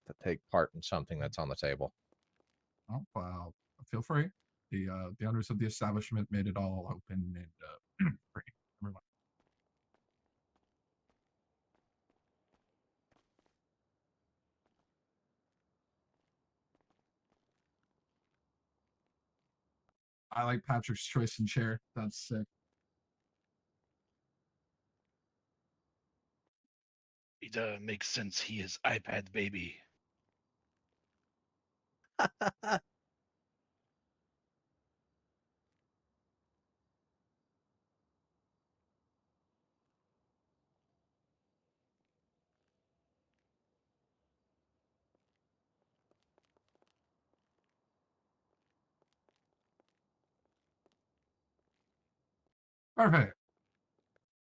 to take part in something that's on the table. Oh, well, feel free. The owners of the establishment made it all open and free. Everyone. I like Patrick's choice in chair. That's sick. It makes sense. He is iPad baby. Perfect.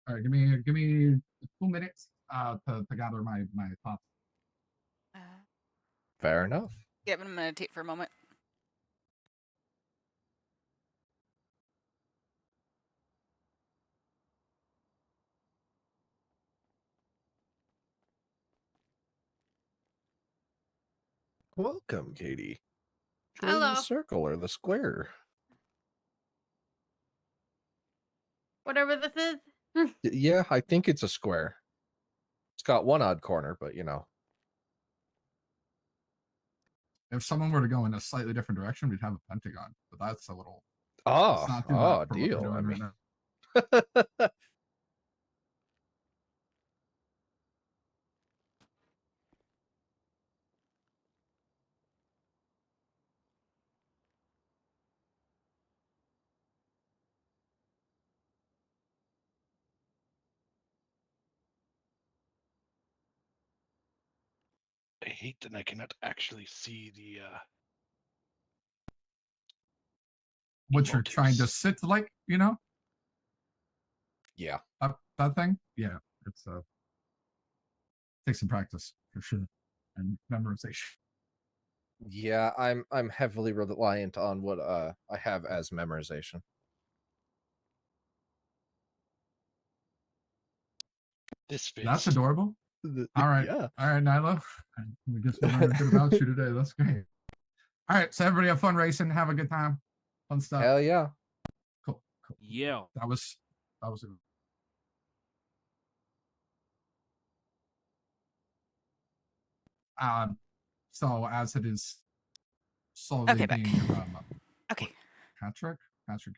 All right, give me 2 minutes to gather my thoughts. Fair enough. Yeah, I'm gonna meditate for a moment. Welcome, Katie. Join Hello. the circle or the square. Whatever this is. Yeah, I think it's a square. It's got one odd corner, but you know. If someone were to go in a slightly different direction, we'd have a pentagon. But that's a little. Oh, let's not do that for deal. what we're I doing mean, right now. I hate that I cannot actually see the What you're trying to emotives. sit like, you know? yeah. That thing? Yeah. It's takes some practice for sure. And memorization. Yeah, I'm heavily reliant on what I have as memorization. This fits. That's adorable. All right. Yeah. All right, Nyla. I guess we learned a bit about you today. That's great. All right, so everybody have fun racing, have a good time. Fun stuff. Hell yeah. Cool. Yeah. That was it. So as it is slowly Okay, back. being Okay. Patrick,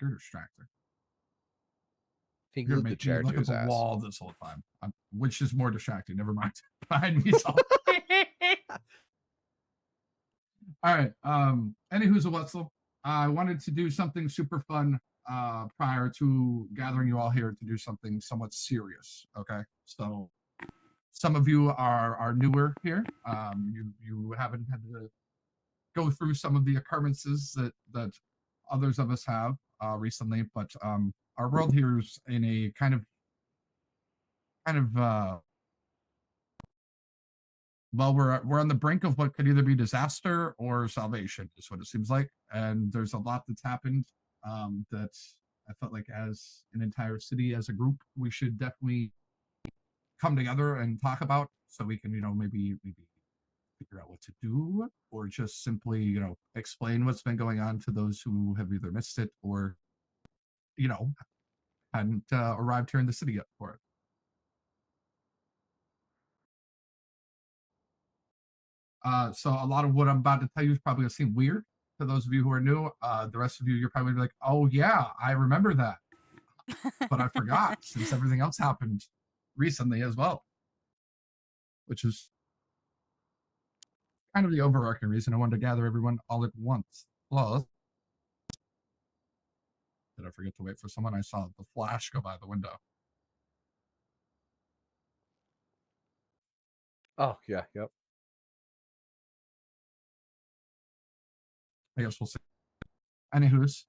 you're distracted. He You're glued the making chair me to look at his the ass. wall this whole time. Which is more distracting. Never mind. Behind me. All right. Anywho's a Wetzel. I wanted to do something super fun prior to gathering you all here to do something somewhat serious. Okay. So some of you are newer here. You haven't had to go through some of the occurrences that others of us have recently, but our world here is in a kind of well, we're on the brink of what could either be disaster or salvation, is what it seems like. And there's a lot that's happened that I felt like, as an entire city, as a group, we should definitely come together and talk about, so we can, maybe figure out what to do, or just simply, explain what's been going on to those who have either missed it or, hadn't arrived here in the city yet for it. So a lot of what I'm about to tell you is probably going to seem weird to those of you who are new. The rest of you, you're probably like, oh yeah, I remember that. But I forgot since everything else happened recently as well. Which is kind of the overarching reason I wanted to gather everyone all at once. Plus, did I forget to wait for someone? I saw the flash go by the window. Oh, yeah, yep. I guess we'll see. Anywho's,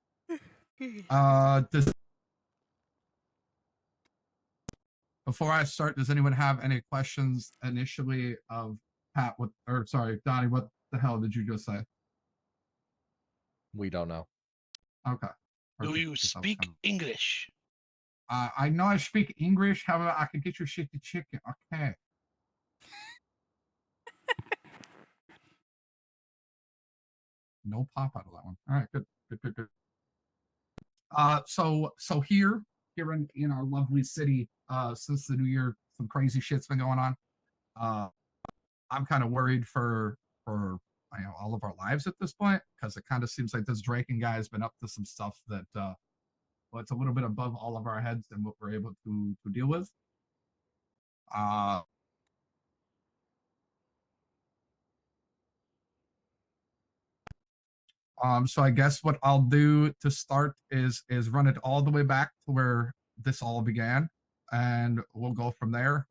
before I start, does anyone have any questions initially of Pat? Donnie, what the hell did you just say? We don't know. Okay. Do you speak English? I know I speak English. However, I can get you shit to chicken. Okay. No pop out of that one. All right, good. So here in our lovely city, since the new year, some crazy shit's been going on. I'm kind of worried for all of our lives at this point, because it kind of seems like this Draken guy has been up to some stuff that well, it's a little bit above all of our heads than what we're able to deal with. So I guess what I'll do to start is run it all the way back to where this all began, and we'll go from there.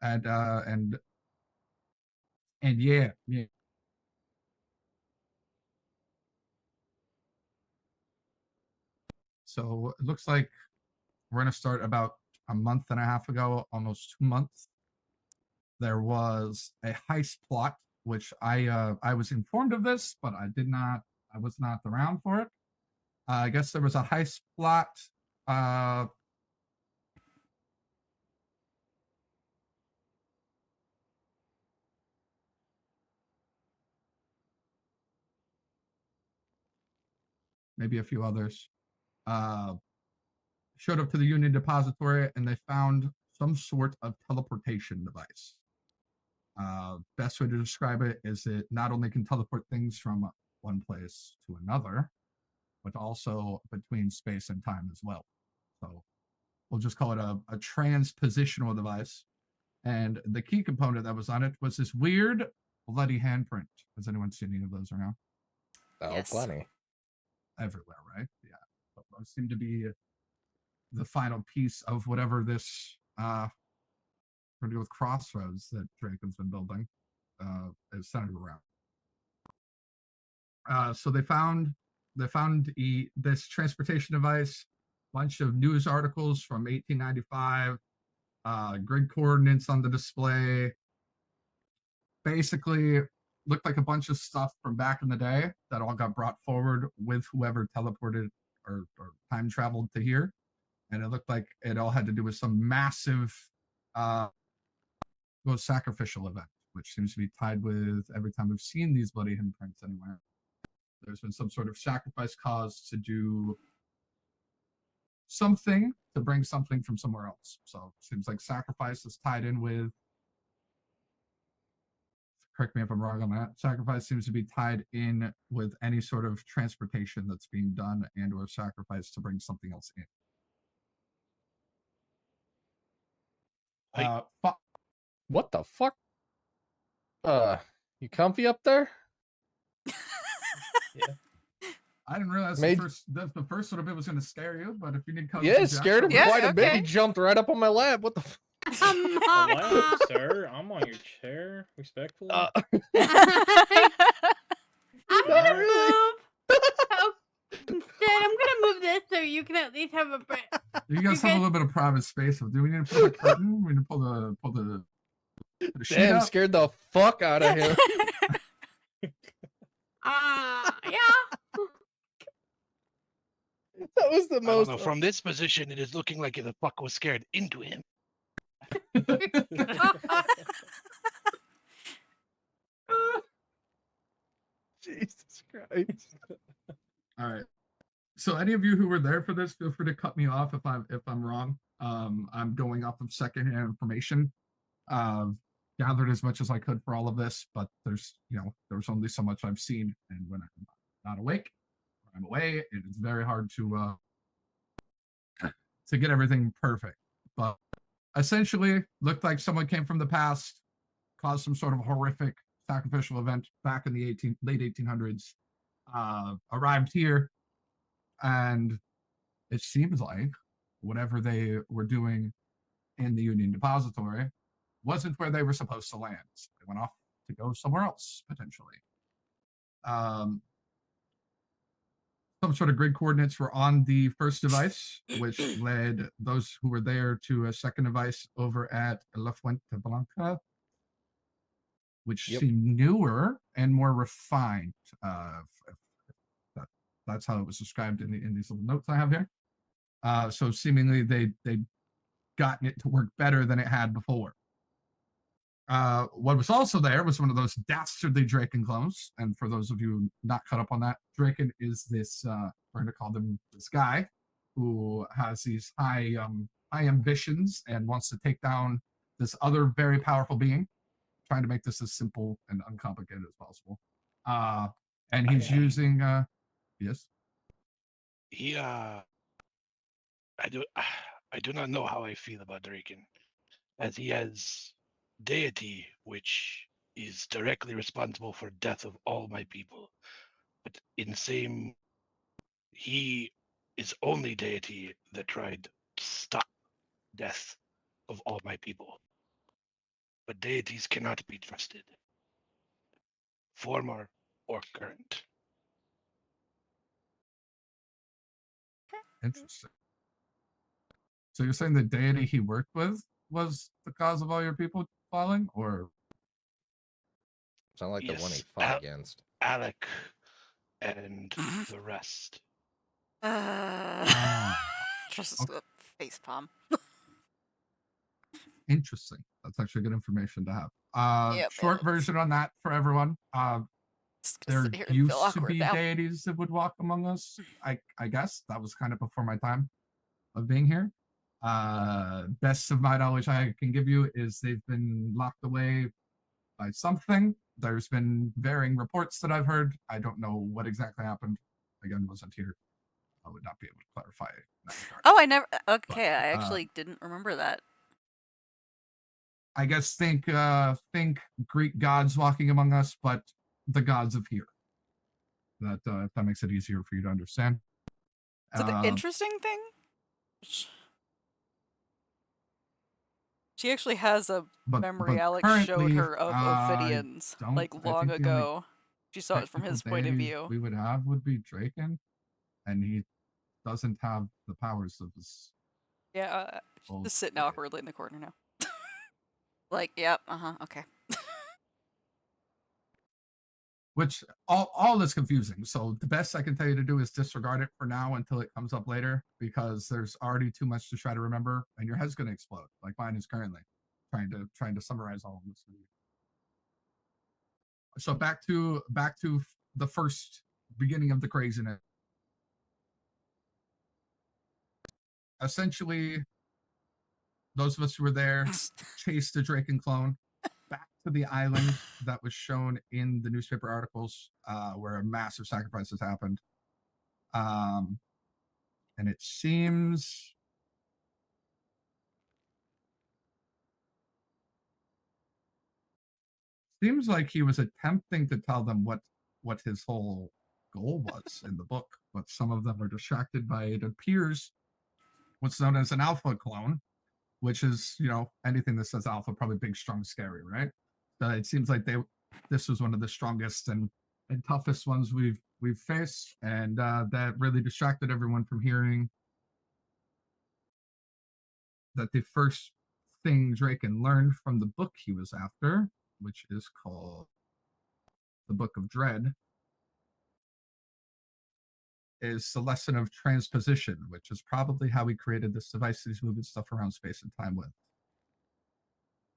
And yeah. So it looks like we're gonna start about a month and a half ago, almost 2 months. There was a heist plot, which I was informed of this, but I was not around for it. I guess there was a heist plot. Maybe a few others. Showed up to the Union Depository, and they found some sort of teleportation device. Best way to describe it is it not only can teleport things from one place to another, but also between space and time as well. So we'll just call it a transpositional device. And the key component that was on it was this weird bloody handprint. Has anyone seen any of those around? Oh, Yes. plenty. Everywhere, right? Yeah. But those seem to be the final piece of whatever this to do with Crossroads that Draken's been building is centered around. So they found this transportation device, bunch of news articles from 1895, grid coordinates on the display. Basically, looked like a bunch of stuff from back in the day that all got brought forward with whoever teleported or time traveled to here, and it looked like it all had to do with some massive sacrificial event, which seems to be tied with every time we've seen these bloody handprints anywhere. There's been some sort of sacrifice caused to do something to bring something from somewhere else. So it seems like sacrifice is tied in with, correct me if I'm wrong on that, sacrifice seems to be tied in with any sort of transportation that's being done and or sacrifice to bring something else in. What the fuck? You comfy up there? I didn't realize the first little bit was going to scare you, but if you need cover, Yeah, it scared him Yeah, quite a bit. okay. He jumped right up on my lap. What the What, sir? I'm on your chair, respectfully. I'm Not gonna really. move. Oh, instead, I'm gonna move this so you can at least have a break. You guys have a little bit of private space. Do we need to pull the curtain? We need to pull the sheet Damn, up? scared the fuck out of him. Yeah. That was the I don't most. know, from this position, it is looking like the fuck was scared into him. Jesus Christ. All right. So any of you who were there for this, feel free to cut me off if I'm wrong. I'm going off of secondhand information. Gathered as much as I could for all of this, but there's only so much I've seen, and when I'm not awake, or I'm away, it is very hard to get everything perfect. But essentially, looked like someone came from the past, caused some sort of horrific sacrificial event back in the late 1800s, arrived here, and it seems like whatever they were doing in the Union Depository wasn't where they were supposed to land. So they went off to go somewhere else, potentially. Some sort of grid coordinates were on the first device, which led those who were there to a second device over at La Fuente Blanca, which seemed newer and more refined. That's how it was described in these little notes I have here. So seemingly they'd gotten it to work better than it had before. What was also there was one of those dastardly Draken clones. And for those of you not caught up on that, Draken is this, we're going to call them this guy who has these high ambitions and wants to take down this other very powerful being, trying to make this as simple and uncomplicated as possible. And he's using, yes? He I do not know how I feel about Draken, as he has deity which is directly responsible for death of all my people. But in same, he is only deity that tried to stop death of all my people. But deities cannot be trusted, former or current. Interesting. So you're saying the deity he worked with was the cause of all your people falling, or Sound like the one he Yes, fought against. Alec and the rest. Ah, Just okay. a face palm. Interesting. That's actually good information to have. Yep, Short it is. version on that for everyone. Just gonna There sit here and feel used to awkward be now. deities that would walk among us. I guess that was kind of before my time of being here. Best of my knowledge I can give you is they've been locked away by something. There's been varying reports that I've heard. I don't know what exactly happened. Again, wasn't here. I would not be able to clarify in that regard. Oh, I never. Okay, But, I actually didn't remember that. I guess think Greek gods walking among us, but the gods of here. That if that makes it easier for you to understand. So the interesting thing, she actually has a memory Alex showed her of Ophidians like long ago. She saw it from his point of view. We would have would be Draken, and he doesn't have the powers of his. Yeah, old just sitting deity. awkwardly in the corner now. Like, yep, okay. Which all is confusing. So the best I can tell you to do is disregard it for now until it comes up later, because there's already too much to try to remember, and your head's going to explode, like mine is currently trying to summarize all of this. So back to the first beginning of the craziness. Essentially, those of us who were there chased the Draken clone back to the island that was shown in the newspaper articles, where massive sacrifices happened. And it seems like he was attempting to tell them what his whole goal was in the book, but some of them are distracted by, it appears, what's known as an alpha clone, which is, anything that says alpha, probably big, strong, scary, right? It seems like this was one of the strongest and toughest ones we've faced, and that really distracted everyone from hearing that the first thing Draken learned from the book he was after, which is called the Book of Dread, is the lesson of transposition, which is probably how he created this device that he's moving stuff around space and time with.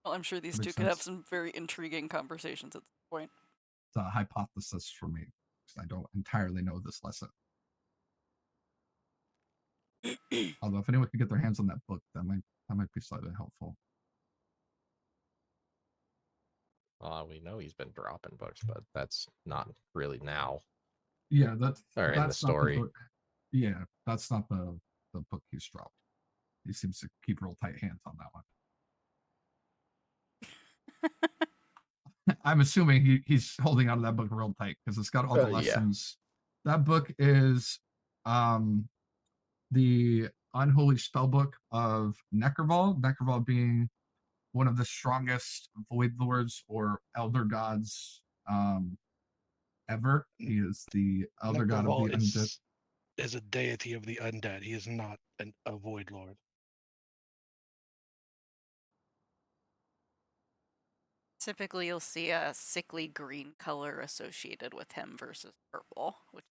Well, I'm sure these That two makes could have sense. some very intriguing conversations at this point. It's a hypothesis for me, because I don't entirely know this lesson. Although if anyone could get their hands on that book, that might be slightly helpful. We know he's been dropping books, but that's not really now. Yeah, Or that's in the story. not the book. Yeah, that's not the book he's dropped. He seems to keep real tight hands on that one. I'm assuming he's holding on to that book real tight because it's got all the lessons. Yeah. That book is the unholy spell book of Neckerval. Neckerval being one of the strongest void lords or elder gods ever. He is the elder god of the undead. Is a deity of the undead. He is not a void lord. Typically, you'll see a sickly green color associated with him versus purple. Which...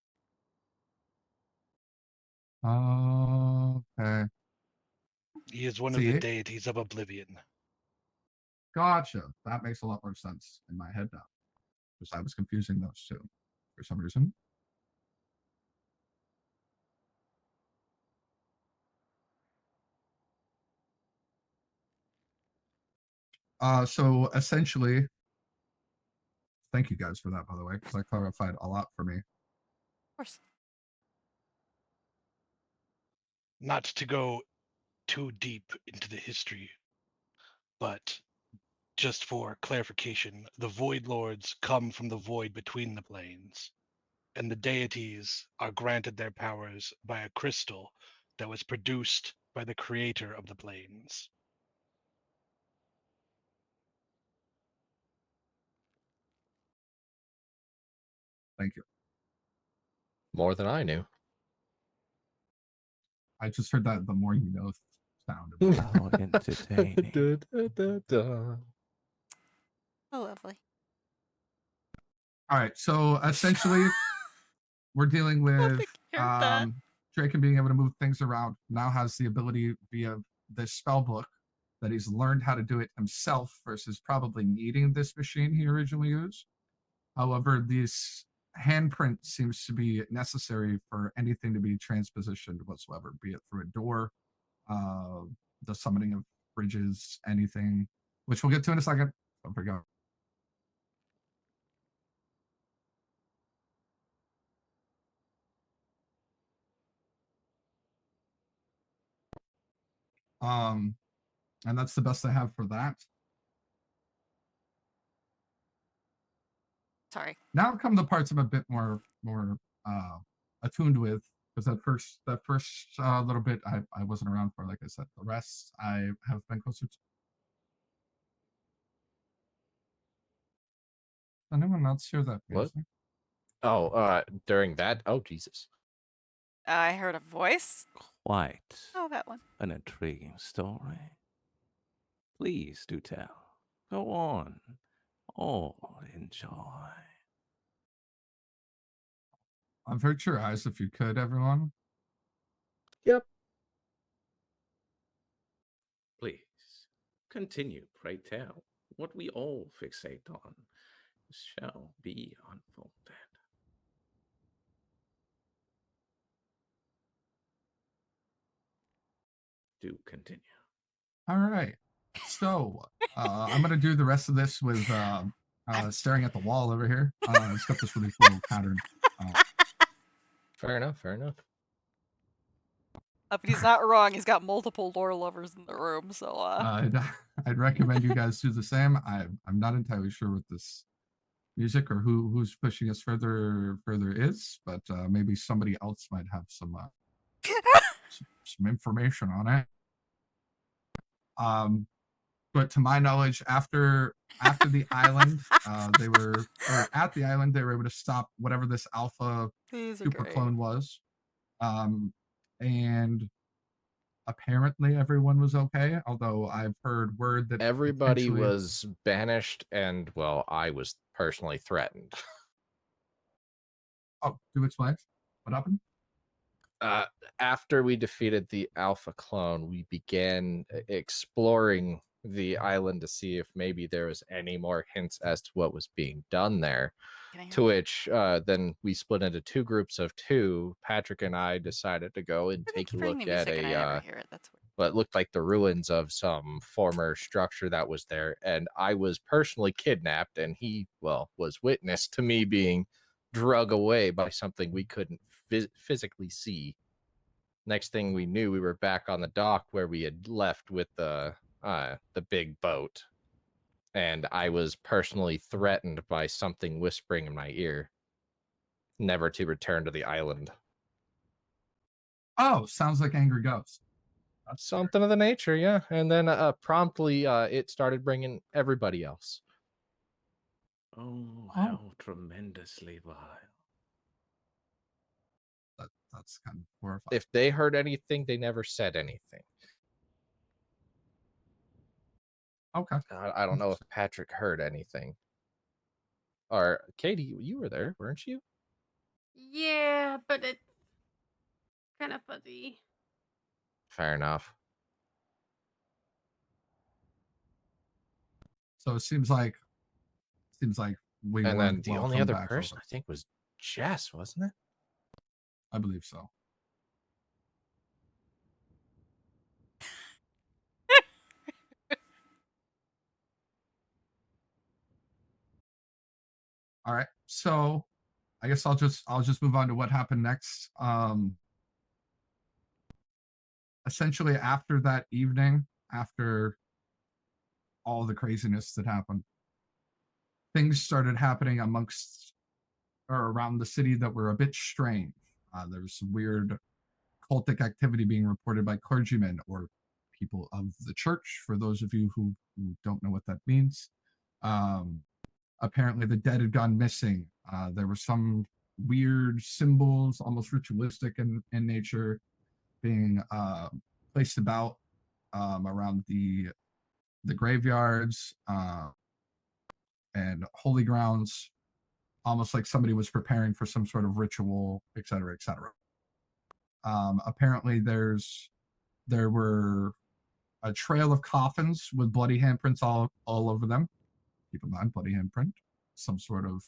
Okay. He is one of the deities of oblivion. Gotcha. That makes a lot more sense in my head now. Because I was confusing those two for some reason. So essentially, thank you guys for that, by the way, because that clarified a lot for me. Of course. Not to go too deep into the history, but just for clarification, the Void Lords come from the void between the planes, and the deities are granted their powers by a crystal that was produced by the creator of the planes. Thank you. More than I knew. I just heard that the more you know sound. How entertaining. Da, da, da, da. Oh, lovely. All right, so essentially, we're dealing with Draken being able to move things around. Now has the ability via this spell book that he's learned how to do it himself versus probably needing this machine he originally used. However, this handprint seems to be necessary for anything to be transpositioned whatsoever, be it through a door, the summoning of bridges, anything, which we'll get to in a second. Don't forget. And that's the best I have for that. Sorry. Now come the parts I'm a bit more attuned with, because that first little bit I wasn't around for, like I said. The rest I have been closer to. Anyone else hear that? What? Oh, during that? Oh, Jesus. I heard a voice. Quite Oh, that one. an intriguing story. Please do tell. Go on. Oh, enjoy. Avert your eyes if you could, everyone. Yep. Please, continue, pray tell. What we all fixate on shall be unfolded. Do continue. All right. So I'm gonna do the rest of this with staring at the wall over here. It's got this really cool pattern. Fair enough. Fair enough. But he's not wrong. He's got multiple lore lovers in the room, so I'd recommend you guys do the same. I'm not entirely sure what this music or who's pushing us further is, but maybe somebody else might have some information on it. But to my knowledge, after the island, they were at the island. They were able to stop whatever this alpha super clone was, and apparently everyone was okay. Although I've heard word that everybody was banished, and well, I was personally threatened. Oh, do explain. What happened? After we defeated the Alpha clone, we began exploring the island to see if maybe there was any more hints as to what was being done there. To which then we split into two groups of two. Patrick and I decided to go and take a look at what looked like the ruins of some former structure that was there. And I was personally kidnapped, and he, well, was witness to me being drug away by something we couldn't physically see. Next thing we knew, we were back on the dock where we had left with the big boat, and I was personally threatened by something whispering in my ear never to return to the island. Oh, sounds like Angry Ghost. That's something of the nature, yeah. And then promptly it started bringing everybody else. Oh, how tremendously vile. That's kind of horrifying. If they heard anything, they never said anything. Okay. I don't know if Patrick heard anything. Or Katie, you were there, weren't you? Yeah, but it's kind of fuzzy. Fair enough. So it seems like we And then weren't the only welcome other back person, over. I think, was Jess, wasn't it? I believe so. All right. So I guess I'll just move on to what happened next. Essentially after that evening, after all the craziness that happened, things started happening amongst or around the city that were a bit strange. There was some weird cultic activity being reported by clergymen or people of the church. For those of you who don't know what that means, apparently the dead had gone missing. There were some weird symbols, almost ritualistic in nature, being placed about around the graveyards and holy grounds, almost like somebody was preparing for some sort of ritual, etc., etc. Apparently, there were a trail of coffins with bloody handprints all over them. Keep in mind, bloody handprint, some sort of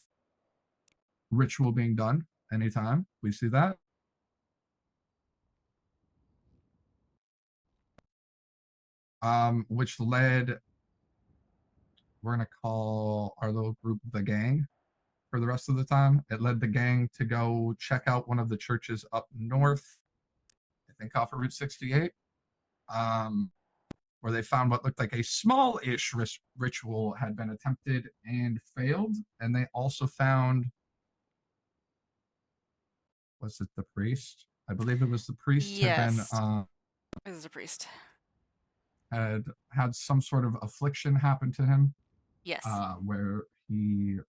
ritual being done. Anytime we see that, which led, we're gonna call our little group the gang for the rest of the time. It led the gang to go check out one of the churches up north, I think off of Route 68, where they found what looked like a small-ish ritual had been attempted and failed. And they also found, was it the priest? I believe it was the priest. Yes. It was a priest. Had some sort of affliction happen to him. Yes. Where he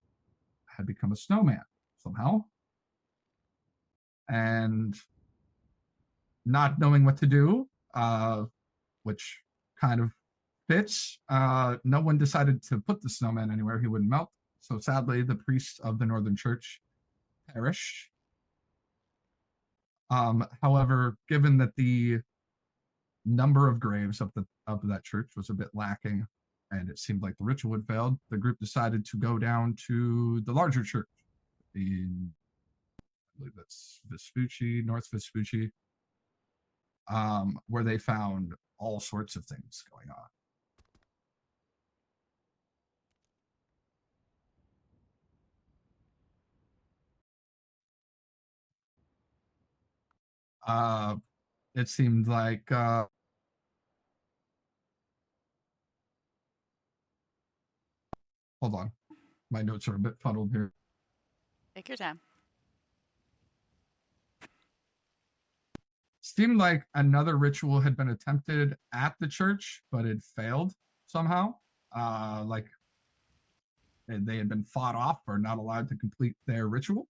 had become a snowman somehow. And not knowing what to do, which kind of fits, no one decided to put the snowman anywhere he wouldn't melt. So sadly, the priest of the Northern Church perished. However, given that the number of graves of that church was a bit lacking, and it seemed like the ritual had failed, the group decided to go down to the larger church in, I believe that's Vespucci, North Vespucci, where they found all sorts of things going on. It seemed like hold on, my notes are a bit fuddled here. Take your time. Seemed like another ritual had been attempted at the church, but it failed somehow. Like they had been fought off or not allowed to complete their ritual.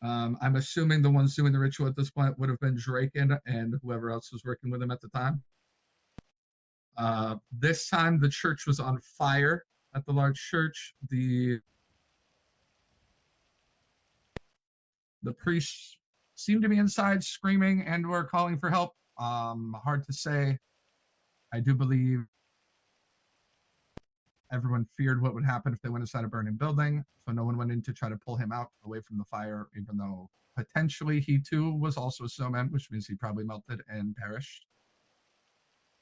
I'm assuming the ones doing the ritual at this point would have been Drake and whoever else was working with him at the time. This time the church was on fire at the large church. The priests seemed to be inside screaming and were calling for help. Hard to say. I do believe everyone feared what would happen if they went inside a burning building, so no one went in to try to pull him out away from the fire, even though potentially he too was also a snowman, which means he probably melted and perished.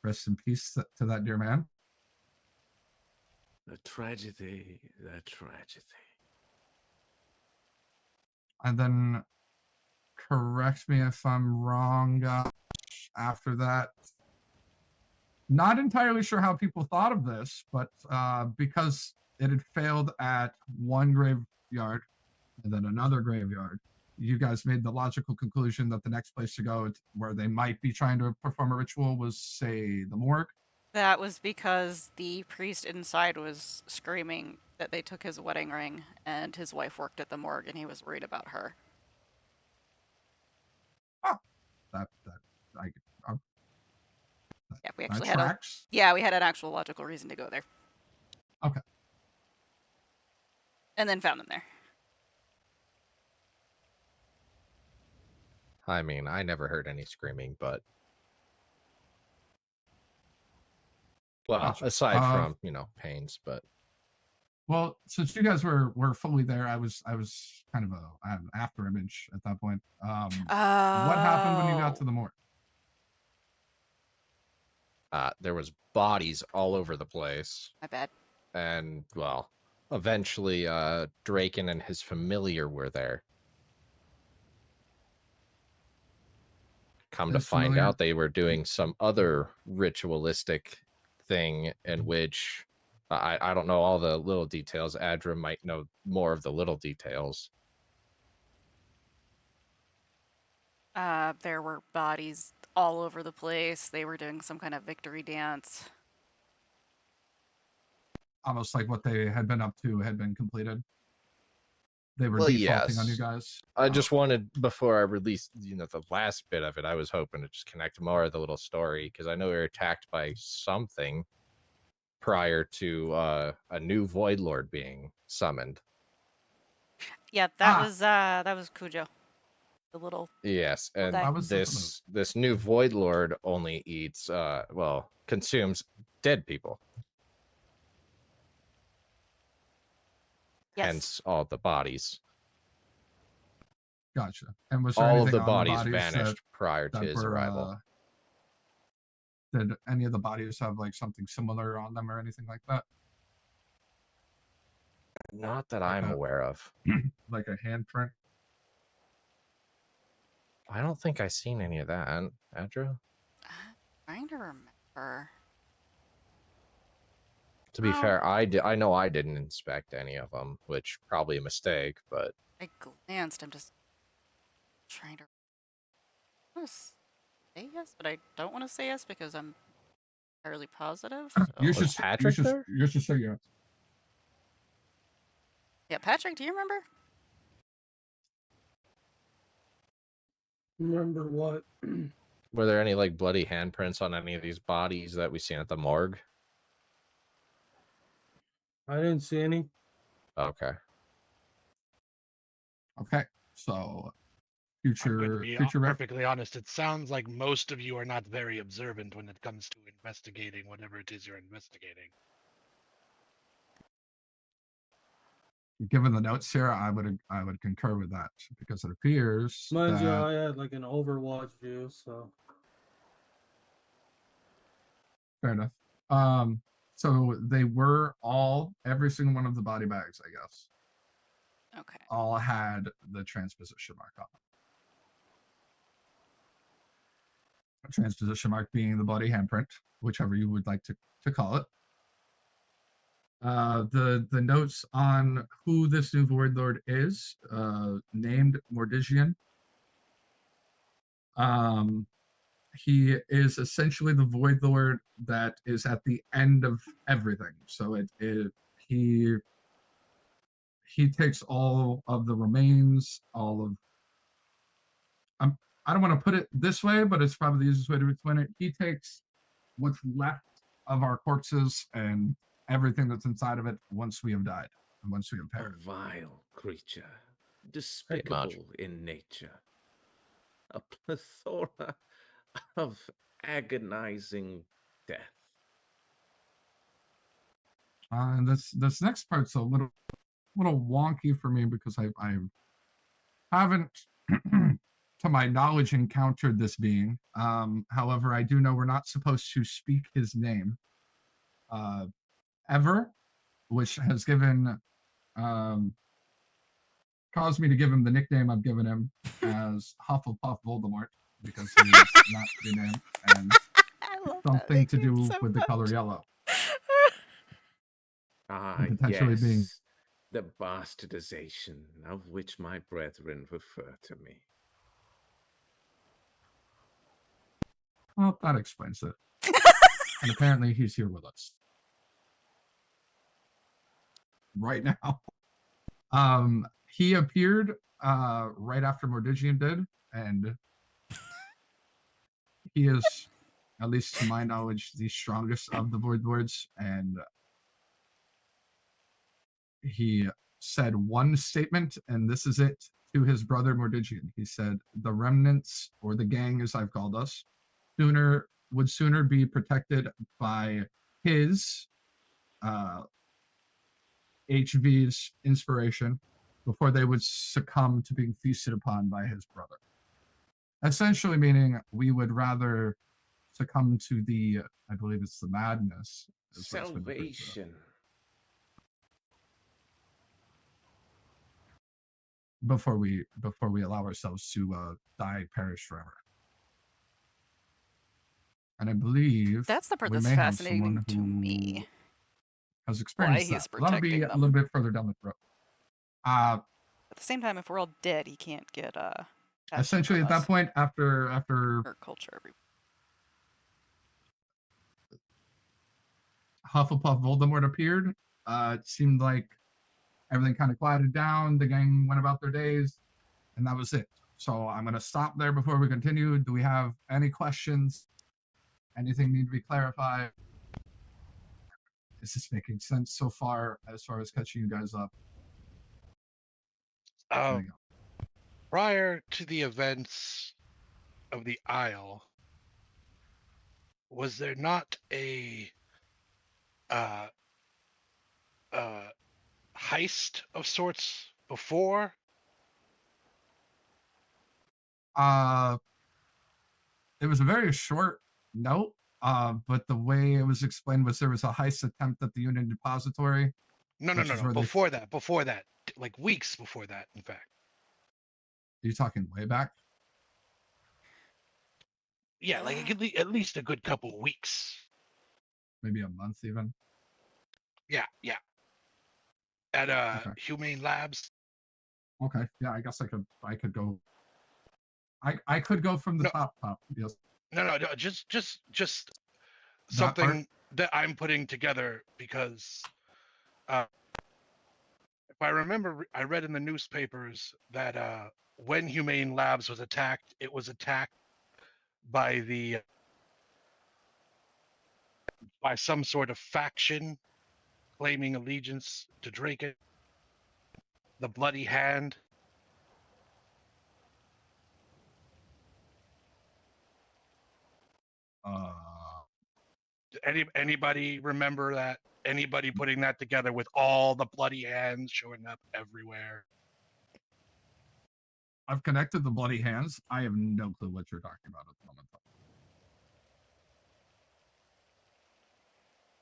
Rest in peace to that dear man. The tragedy, the tragedy. And then, correct me if I'm wrong, after that, not entirely sure how people thought of this, but because it had failed at one graveyard and then another graveyard, you guys made the logical conclusion that the next place to go where they might be trying to perform a ritual was, say, the morgue. That was because the priest inside was screaming that they took his wedding ring, and his wife worked at the morgue, and he was worried about her. Oh, yeah, we actually had we had an actual logical reason to go there. Okay. And then found them there. I mean, I never heard any screaming, but Well, Gotcha. aside from pains, but well, since you guys were fully there, I was kind of an after image at that point. What happened when you got to the morgue? there was bodies all over the place, My bad. and well, eventually, Draken and his familiar were there. Come to His find familiar? out, they were doing some other ritualistic thing in which I don't know all the little details. Adra might know more of the little details. There were bodies all over the place. They were doing some kind of victory dance. Almost like what they had been up to had been completed. They were Well, defaulting on you yes. guys. I just wanted, before I released, the last bit of it, I was hoping to just connect more of the little story, because I know we were attacked by something prior to a new Void Lord being summoned. Yeah, that was Cujo. The little Yes, Well, and that- was this new Void Lord only eats, consumes dead people. yes. Hence all the bodies. Gotcha. And was there All of anything the on bodies the bodies vanished prior to that his were, arrival. did any of the bodies have like something similar on them or anything like that? Not that Like I'm a- aware of. Like a handprint? I don't think I seen any of that, Adra. Trying to remember. To be Oh. fair, I know I didn't inspect any of them, which probably a mistake, but I glanced. I'm just trying to. I want to say yes, but I don't want to say yes because I'm fairly positive. So. Was Patrick there? You should say yes. Yeah, Patrick, do you remember? Remember what? Were there any like bloody handprints on any of these bodies that we seen at the morgue? I didn't see any. Okay. Okay. So I'm going to be future ref. perfectly honest. It sounds like most of you are not very observant when it comes to investigating whatever it is you're investigating. Given the notes here, I would concur with that because it appears Mind you, that I had like an Overwatch view, so fair enough. So they were every single one of the body bags, I guess, Okay. all had the transposition mark on them. A transposition mark being the bloody handprint, whichever you would like to call it. The notes on who this new Void Lord is, named Mordigian. He is essentially the Void Lord that is at the end of everything. So he takes all of the remains, I don't want to put it this way, but it's probably the easiest way to explain it. He takes what's left of our corpses and everything that's inside of it once we have died and once we have A perished. vile creature, despicable in nature. A plethora of agonizing death. And this next part's a little wonky for me because I haven't, to my knowledge, encountered this being. However, I do know we're not supposed to speak his name ever, which has given caused me to give him the nickname I've given him as Hufflepuff Voldemort because he's not the name and something to do with the color yellow. Ah, potentially yes. being- The bastardization of which my brethren refer to me. Well, that explains it. And apparently he's here with us right now. He appeared right after Mordigian did, and he is, at least to my knowledge, the strongest of the Void Lords, and he said one statement, and this is it, to his brother Mordigian. He said, "The remnants, or the gang as I've called us, would sooner be protected by his HV's inspiration before they would succumb to being feasted upon by his brother. Essentially meaning we would rather succumb to the, I believe it's the madness. is what it's been referred to. Salvation. Before we allow ourselves to die, perish forever. And I believe That's the part we that's may have fascinating someone to who me. has experienced he's that. That'll be protecting a them. little bit further down the road. At the same time, if we're all dead, he can't get action Essentially, from at that us. point, after Or culture. Hufflepuff Voldemort appeared, it seemed like everything kind of quieted down. The gang went about their days, and that was it. So I'm going to stop there before we continue. Do we have any questions? Anything need to be clarified? Is this making sense so far as catching you guys up? There you go. Prior to the events of the Isle, was there not a heist of sorts before? It was a very short note, but the way it was explained was there was a heist attempt at the Union Depository. No. Before that, like weeks before that, in fact. Are you talking way back? Yeah, like it could be at least a good couple weeks. Maybe a month even. Yeah. At Okay. Humane Labs. Okay. Yeah, I guess I could go. I could go from the No. top. Yes. No, just something that I'm putting together because if I remember, I read in the newspapers that when Humane Labs was attacked, it was attacked by by some sort of faction claiming allegiance to Draken. The Bloody Hand. Anybody remember that? Anybody putting that together with all the bloody hands showing up everywhere? I've connected the bloody hands. I have no clue what you're talking about at the moment.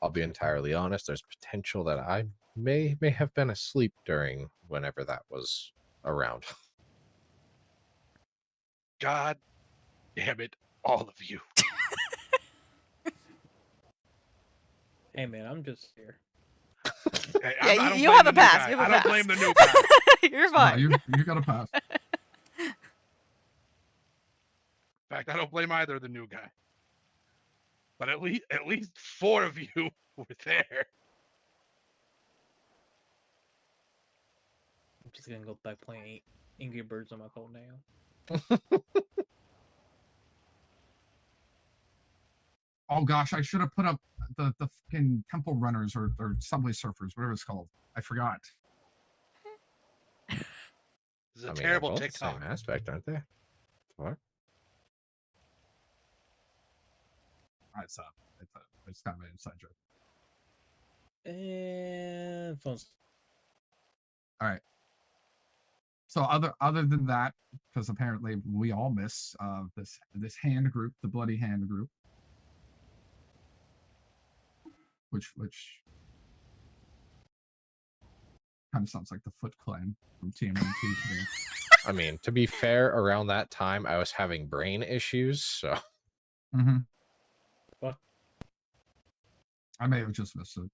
I'll be entirely honest. There's potential that I may have been asleep during whenever that was around. God damn it, all of you. Hey man, I'm just here. Hey, Yeah, I don't you blame have the a new pass. guy. You have a I don't pass. blame the new guy. You're No, fine. you got a pass. In fact, I don't blame either of the new guy. But at least 4 of you were there. I'm just gonna go back playing Angry Birds on my phone now. Oh gosh, I should have put up the fucking temple runners or subway surfers, whatever it's called. I forgot. This is a I mean, terrible they're both TikTok. the same aspect, aren't they? What? It's kind of an inside joke. And phones. All right. So other than that, because apparently we all miss this hand group, the Bloody Hand group, which kind of sounds like the Foot Clan from TMNT to me. I mean, to be fair, around that time I was having brain issues, so Mm-hmm. What? I may have just missed it.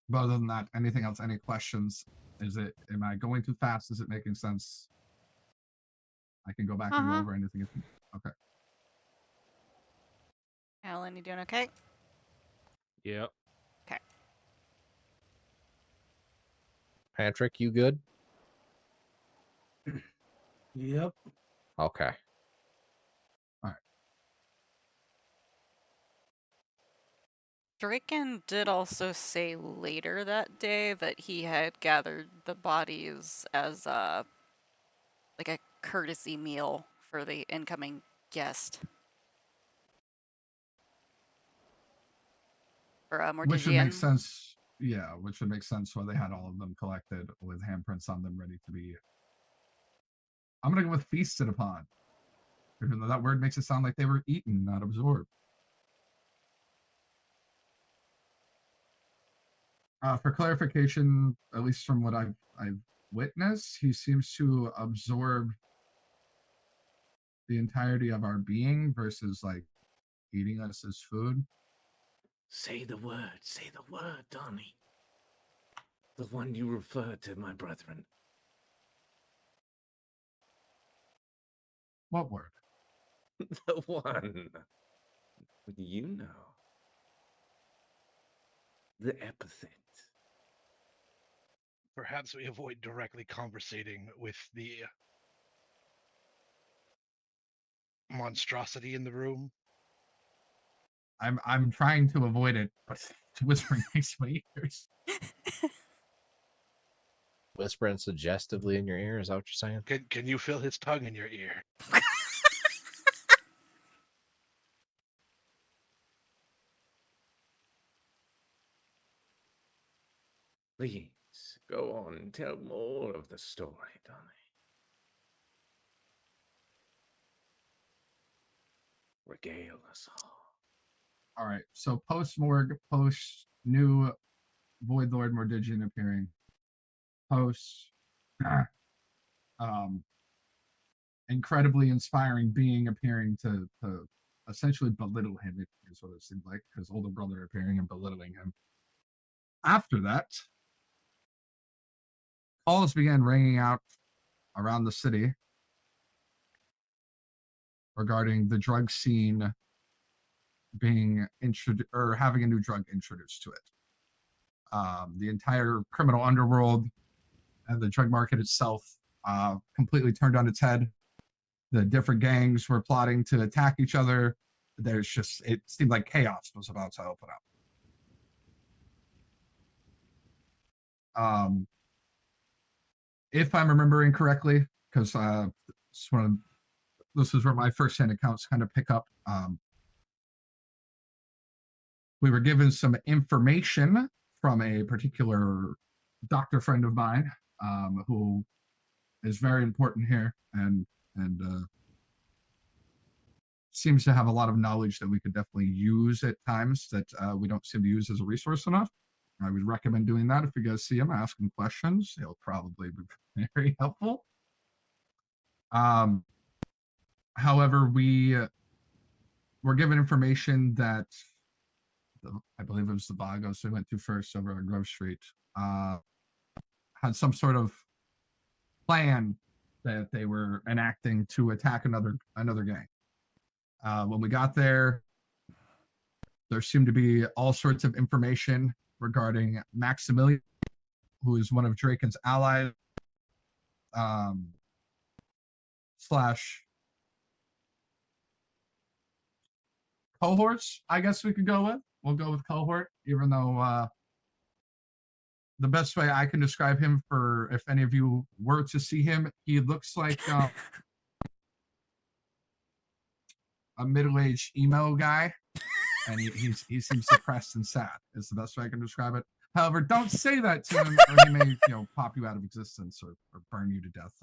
But other than that, anything else? Any questions? Am I going too fast? Is it making sense? I can go back and go over anything. Okay. Alan, you doing okay? Yep. Okay. Patrick, you good? Yep. Okay. Draken did also say later that day that he had gathered the bodies as like a courtesy meal for the incoming guest. Or Which would make Mortician. sense. Yeah, which would make sense why they had all of them collected with handprints on them ready to be. I'm gonna go with feasted upon. Even though that word makes it sound like they were eaten, not absorbed. For clarification, at least from what I've witnessed, he seems to absorb the entirety of our being versus like eating us as food. Say the word, Donnie. The one you referred to, my brethren. What word? The one. You know. The epithet. Perhaps we avoid directly conversating with the monstrosity in the room. I'm trying to avoid it, but whispering makes my ears. Whispering suggestively in your ear, is that what you're saying? Can you feel his tongue in your ear? Please, go on and tell more of the story, Donnie. Regale us all. All right. So post morgue, post new Void Lord Mordigian appearing, post incredibly inspiring being appearing to essentially belittle him, is what it seemed like, his older brother appearing and belittling him. After that, calls began ringing out around the city regarding the drug scene being introduced or having a new drug introduced to it. The entire criminal underworld and the drug market itself completely turned on its head. The different gangs were plotting to attack each other. It seemed like chaos was about to open up. If I'm remembering correctly, because this is where my first-hand accounts kind of pick up. We were given some information from a particular doctor friend of mine, who is very important here and seems to have a lot of knowledge that we could definitely use at times that we don't seem to use as a resource enough. I would recommend doing that if you guys see him, ask him questions. He'll probably be very helpful. However, we were given information that I believe it was the Vagos we went to first over on Grove Street, had some sort of plan that they were enacting to attack another gang. When we got there seemed to be all sorts of information regarding Maximilian, who is one of Draken's allies, slash cohorts, I guess we could go with. We'll go with cohort, even though the best way I can describe him, for if any of you were to see him, he looks like a middle-aged emo guy, and he seems depressed and sad. Is the best way I can describe it. However, don't say that to him, or he may pop you out of existence or burn you to death.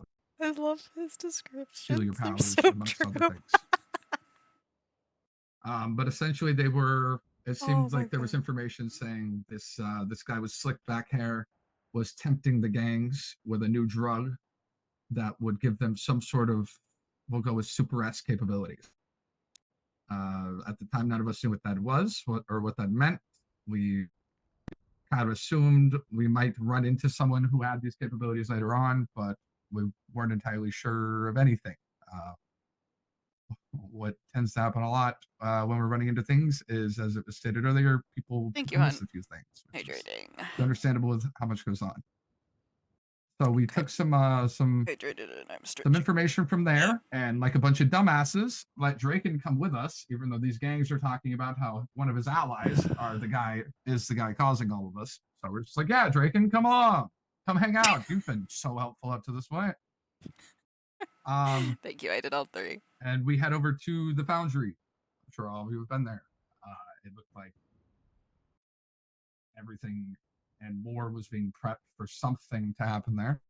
I love his description. Steal your powers, So amongst true. other things. But essentially, it seems like there was information saying this guy with slick back hair was tempting the gangs with a new drug that would give them some sort of, we'll go with super-S capabilities. At the time, none of us knew what that was, what that meant. We kind of assumed we might run into someone who had these capabilities later on, but we weren't entirely sure of anything. What tends to happen a lot when we're running into things is, as it was stated earlier, people miss a few things. Hydrating. Understandable with how much goes on. So we took some hydrated and I'm stretching. Some information from there, and like a bunch of dumbasses, let Draken come with us, even though these gangs are talking about how one of his allies is the guy causing all of this. So we're just like, yeah, Draken, come along, come hang out. You've been so helpful up to this point. Thank you. I did all 3. And we head over to the foundry. I'm sure all of you have been there. It looked like everything and more was being prepped for something to happen there.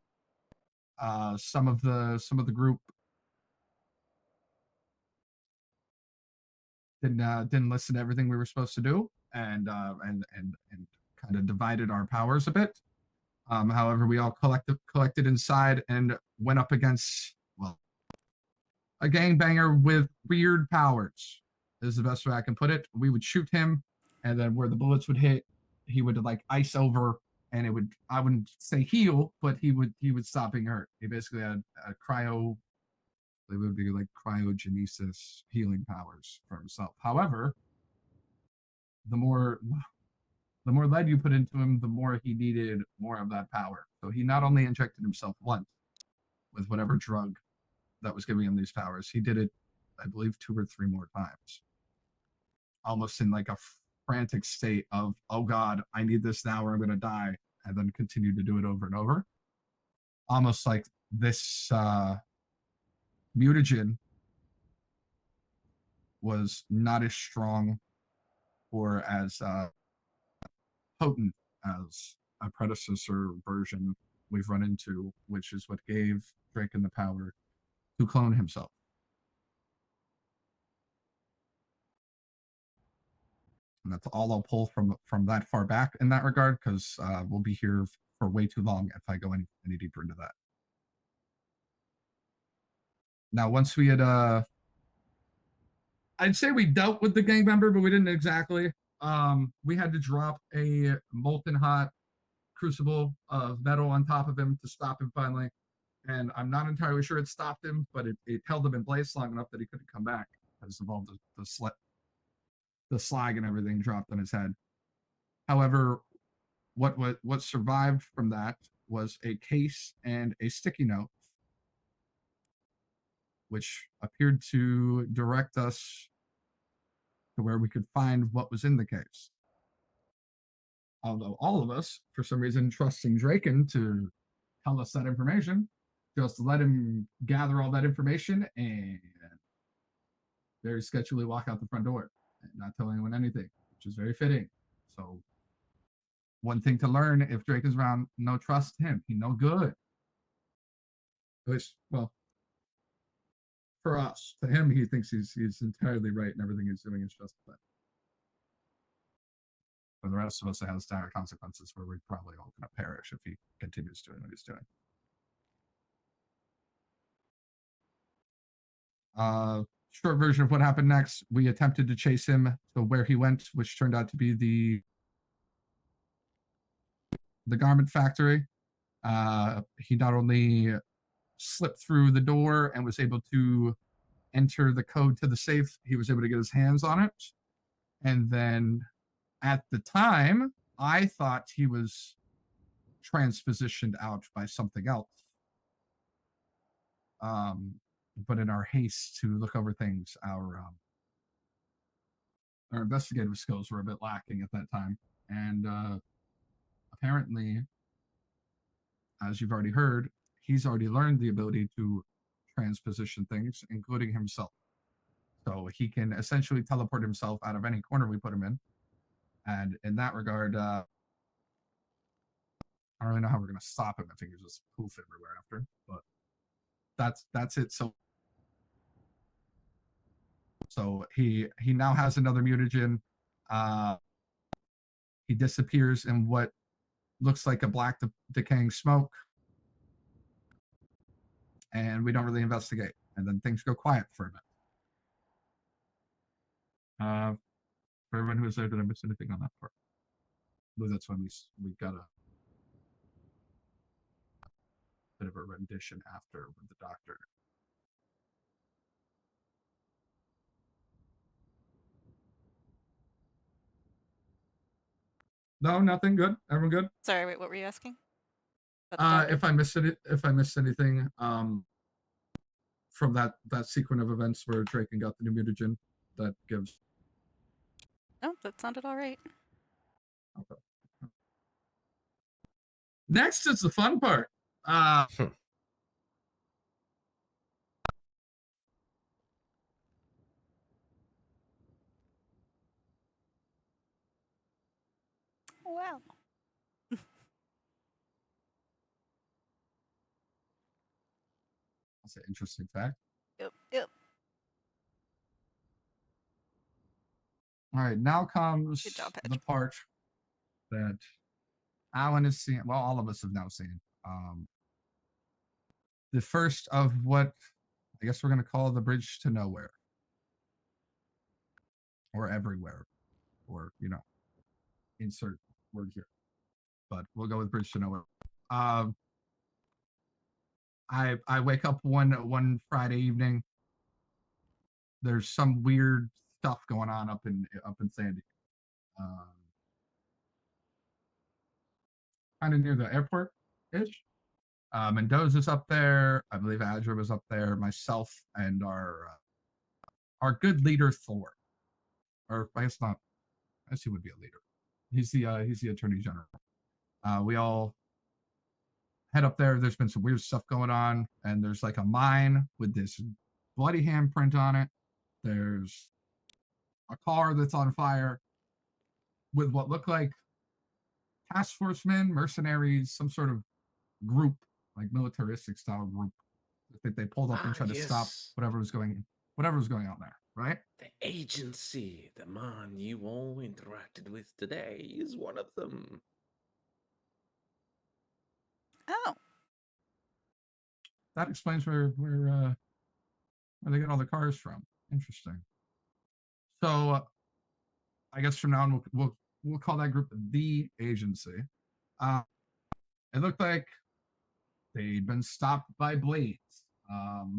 Some of the group didn't listen to everything we were supposed to do, and kind of divided our powers a bit. However, we all collected inside and went up against, well, a gangbanger with weird powers. Is the best way I can put it. We would shoot him, and then where the bullets would hit, he would like ice over, and it would, I wouldn't say heal, but he would stop being hurt. He basically had a cryo. They would be like RPGenesis healing powers for himself. However, the more lead you put into him, the more he needed more of that power. So he not only injected himself once with whatever drug that was giving him these powers, he did it, I believe, 2 or 3 more times. Almost in like a frantic state of, oh God, I need this now or I'm going to die. And then continued to do it over and over. Almost like this mutagen was not as strong or as potent as a predecessor version we've run into, which is what gave Draken the power to clone himself. And that's all I'll pull from that far back in that regard, because we'll be here for way too long if I go any deeper into that. Now, once we had, I'd say we dealt with the gang member, but we didn't exactly. We had to drop a molten hot crucible of metal on top of him to stop him finally. And I'm not entirely sure it stopped him, but it held him in place long enough that he couldn't come back because of all the slag and everything dropped on his head. However, what survived from that was a case and a sticky note, which appeared to direct us to where we could find what was in the case. Although all of us, for some reason, trusting Draken to tell us that information, just let him gather all that information and very sketchily walk out the front door and not tell anyone anything, which is very fitting. So one thing to learn, if Drake is around, no trust him. He no good. At least, well, for us. To him, he thinks he's entirely right and everything he's doing is justified. For the rest of us, it has dire consequences where we're probably all going to perish if he continues doing what he's doing. Short version of what happened next, we attempted to chase him to where he went, which turned out to be the garment factory. He not only slipped through the door and was able to enter the code to the safe, he was able to get his hands on it. And then at the time, I thought he was transpositioned out by something else. But in our haste to look over things, our investigative skills were a bit lacking at that time. And apparently, as you've already heard, he's already learned the ability to transposition things, including himself. So he can essentially teleport himself out of any corner we put him in. And in that regard, I don't really know how we're going to stop him. I think he's just poof everywhere after, but that's it. So he now has another mutagen. He disappears in what looks like a black decaying smoke, and we don't really investigate. And then things go quiet for a bit. For everyone who was there, did I miss anything on that part? I believe that's when we got a bit of a rendition after with the doctor. No, nothing. Good. Everyone good? Sorry, wait, what were you asking? About the If I missed anything, from that sequence of events where Draken got the new mutagen that gives. No, that sounded all right. Okay. Next is the fun part. Well. That's an interesting fact. Yep. All right, now comes Good job, the Patrick. part that Alan has seen. Well, all of us have now seen. The first of what I guess we're going to call the bridge to nowhere, or everywhere, or insert word here. But we'll go with bridge to nowhere. I wake up one Friday evening. There's some weird stuff going on up in Sandy. Kind of near the airport ish. Mendoza's up there. I believe Adra was up there. Myself and our good leader Thor, or I guess not. I guess he would be a leader. He's the attorney general. We all head up there. There's been some weird stuff going on, and there's like a mine with this bloody handprint on it. There's a car that's on fire with what look like task force men, mercenaries, some sort of group, like militaristic style group. I think they pulled up and tried to stop whatever was going on there, right? The agency, the man you all interacted with today, is one of them. Oh. That explains where they get all the cars from. Interesting. So I guess from now on we'll call that group the agency. It looked like they'd been stopped by blades.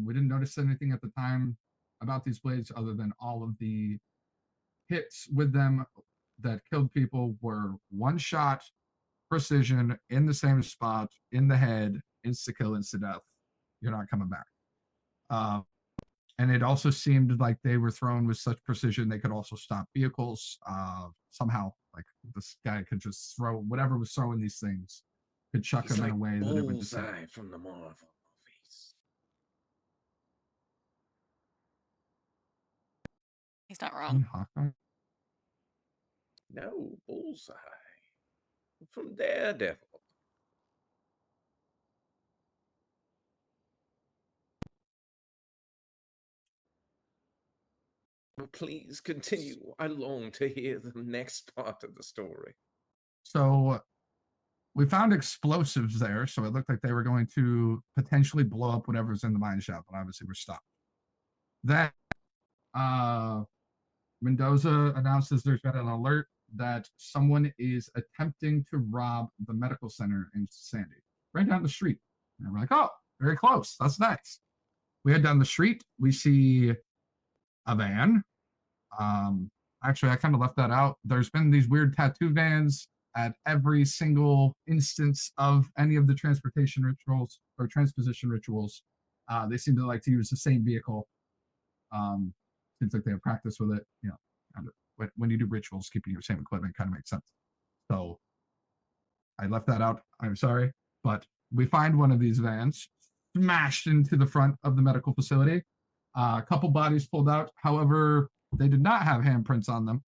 We didn't notice anything at the time about these blades other than all of the hits with them that killed people were one shot, precision, in the same spot, in the head, insta kill, insta death. You're not coming back. And it also seemed like they were thrown with such precision they could also stop vehicles. Somehow, like this guy could just throw whatever was throwing these things, could chuck He's them like in a way that it would just Bullseye from the Marvel movies. He's not wrong. Hawkeye? No, Bullseye from Daredevil. Please continue. I long to hear the next part of the story. So we found explosives there, so it looked like they were going to potentially blow up whatever's in the mine shop, but obviously we're stopped. Then Mendoza announces there's been an alert that someone is attempting to rob the medical center in Sandy, right down the street. And we're like, oh, very close. That's nice. We head down the street. We see a van. Actually, I kind of left that out. There's been these weird tattoo vans at every single instance of any of the transportation rituals or transposition rituals. They seem to like to use the same vehicle. Seems like they have practice with it. When you do rituals, keeping your same equipment kind of makes sense. So I left that out. I'm sorry, but we find one of these vans smashed into the front of the medical facility. A couple bodies pulled out. However, they did not have handprints on them.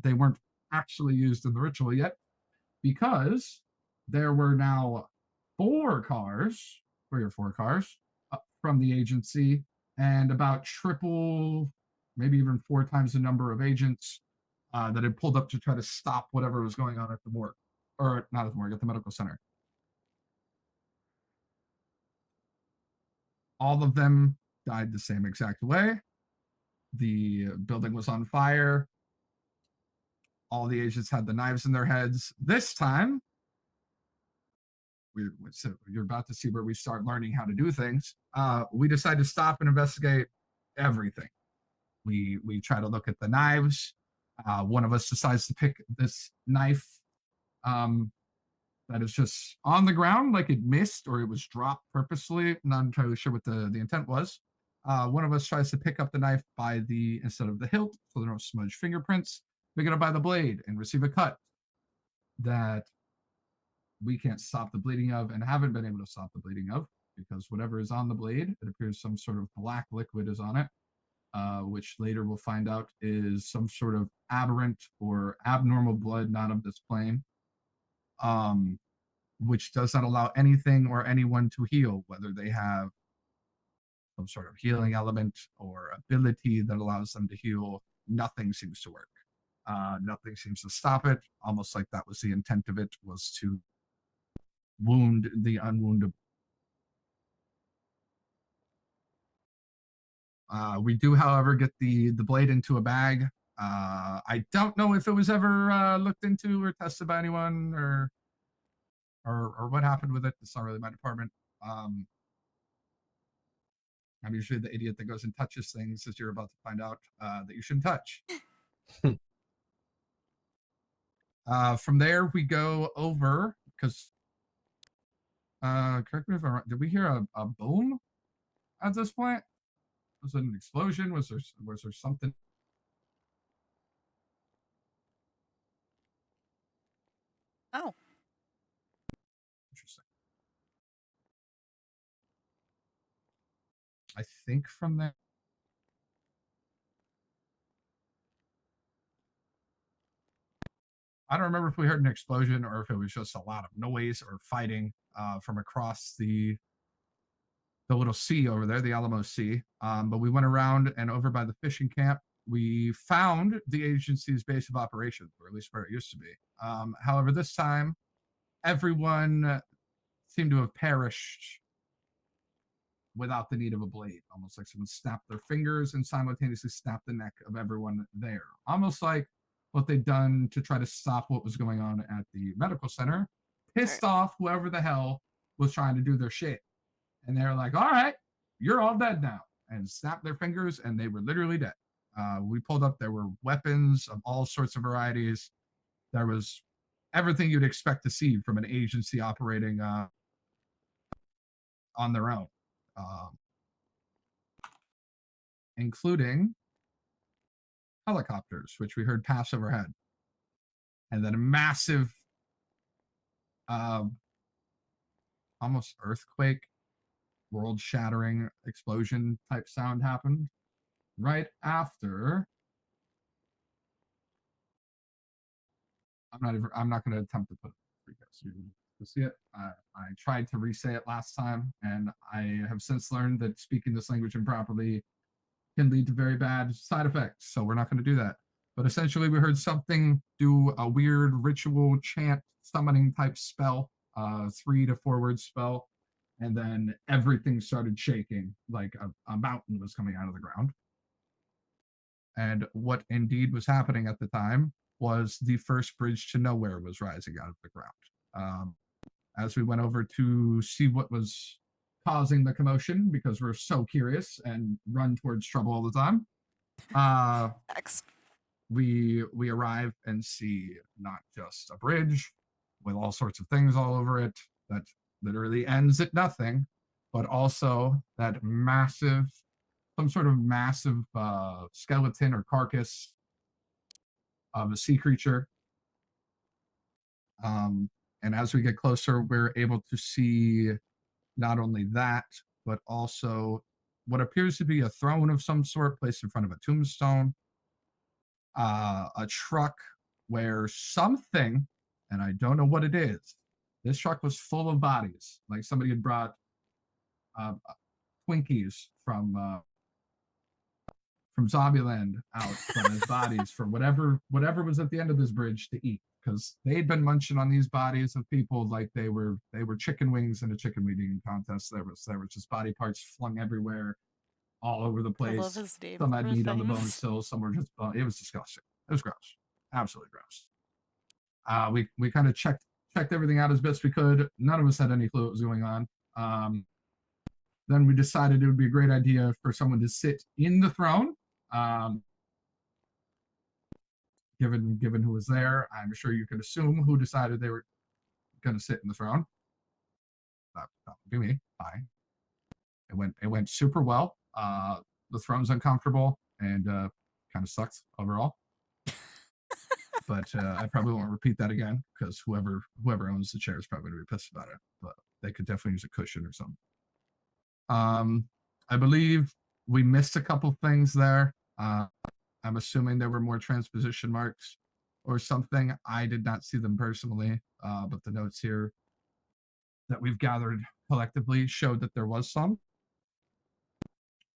They weren't actually used in the ritual yet because there were now 3 or 4 cars from the agency and about triple, maybe even 4 times the number of agents that had pulled up to try to stop whatever was going on at the morgue, or not at the morgue, at the medical center. All of them died the same exact way. The building was on fire. All the agents had the knives in their heads. This time, so you're about to see where we start learning how to do things. We decide to stop and investigate everything. We try to look at the knives. One of us decides to pick this knife that is just on the ground, like it missed or it was dropped purposely. Not entirely sure what the intent was. One of us tries to pick up the knife by instead of the hilt, so there are no smudged fingerprints. Pick it up by the blade and receive a cut that we can't stop the bleeding of and haven't been able to stop the bleeding of because whatever is on the blade, it appears some sort of black liquid is on it, which later we'll find out is some sort of aberrant or abnormal blood not of this plane. which does not allow anything or anyone to heal, whether they have some sort of healing element or ability that allows them to heal. Nothing seems to work. Nothing seems to stop it. Almost like that was the intent of it, was to wound the unwoundable. We do, however, get the blade into a bag. I don't know if it was ever looked into or tested by anyone, or what happened with it. It's not really my department. I'm usually the idiot that goes and touches things, as you're about to find out that you shouldn't touch. From there, we go over, because correct me if I'm wrong. Did we hear a boom at this point? Was it an explosion? Was there something? Oh. Interesting. I think from there. I don't remember if we heard an explosion or if it was just a lot of noise or fighting from across the little sea over there, the Alamo Sea. But we went around and over by the fishing camp. We found the agency's base of operations, or at least where it used to be. However, this time, everyone seemed to have perished without the need of a blade, almost like someone snapped their fingers and simultaneously snapped the neck of everyone there. Almost like what they'd done to try to stop what was going on at the medical center, pissed off whoever the hell was trying to do their shit. And they're like, all right, you're all dead now. And snapped their fingers, and they were literally dead. We pulled up, there were weapons of all sorts of varieties. There was everything you'd expect to see from an agency operating on their own. Including helicopters, which we heard pass overhead, and then a massive, almost earthquake, world-shattering explosion type sound happened right after. I'm not going to attempt to put it for you guys to see it. I tried to re-say it last time, and I have since learned that speaking this language improperly can lead to very bad side effects, so we're not going to do that. But essentially, we heard something do a weird ritual chant summoning type spell, 3 to 4 word spell, and then everything started shaking like a mountain was coming out of the ground. And what indeed was happening at the time was the first bridge to nowhere was rising out of the ground. As we went over to see what was causing the commotion, because we're so curious and run towards trouble all the time, we arrive and see not just a bridge with all sorts of things all over it that literally ends at nothing, but also that massive, some sort of massive skeleton or carcass of a sea creature. And as we get closer, we're able to see not only that, but also what appears to be a throne of some sort placed in front of a tombstone, a truck where something, and I don't know what it is, this truck was full of bodies, like somebody had brought Twinkies from Zombieland out from his bodies for whatever was at the end of this bridge to eat, because they'd been munching on these bodies of people like they were chicken wings in a chicken wing eating contest. There was just body parts flung everywhere, all over the place. I love his name. Some had meat on the bones still, some were just bone. It was disgusting. It was gross, absolutely gross. We kind of checked everything out as best we could. None of us had any clue what was going on. Then we decided it would be a great idea for someone to sit in the throne. Given who was there, I'm sure you can assume who decided they were going to sit in the throne. That would be me. Hi. It went super well. The throne's uncomfortable and kind of sucks overall. But I probably won't repeat that again, because whoever owns the chair is probably going to be pissed about it. But they could definitely use a cushion or something. I believe we missed a couple things there. I'm assuming there were more transposition marks or something. I did not see them personally, but the notes here that we've gathered collectively showed that there was some.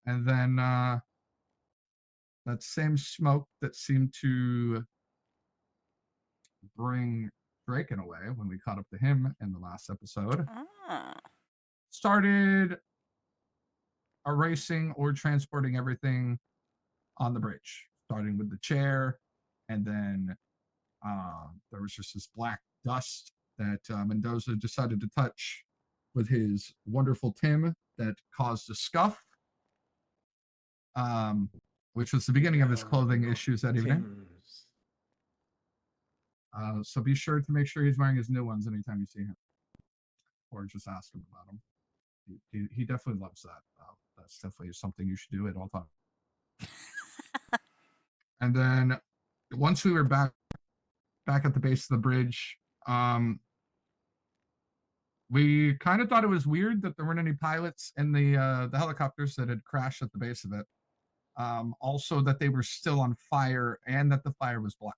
And then that same smoke that seemed to bring Draken away when we caught up to him in the last episode started erasing or transporting everything on the bridge, starting with the chair, and then there was just this black dust that Mendoza decided to touch with his wonderful Tim that caused a scuff, which was the beginning of his clothing issues that evening. So be sure to make sure he's wearing his new ones anytime you see him, or just ask him about them. He definitely loves that. That's definitely something you should do at all times. And then once we were back at the base of the bridge, we kind of thought it was weird that there weren't any pilots in the helicopters that had crashed at the base of it. Also that they were still on fire and that the fire was black.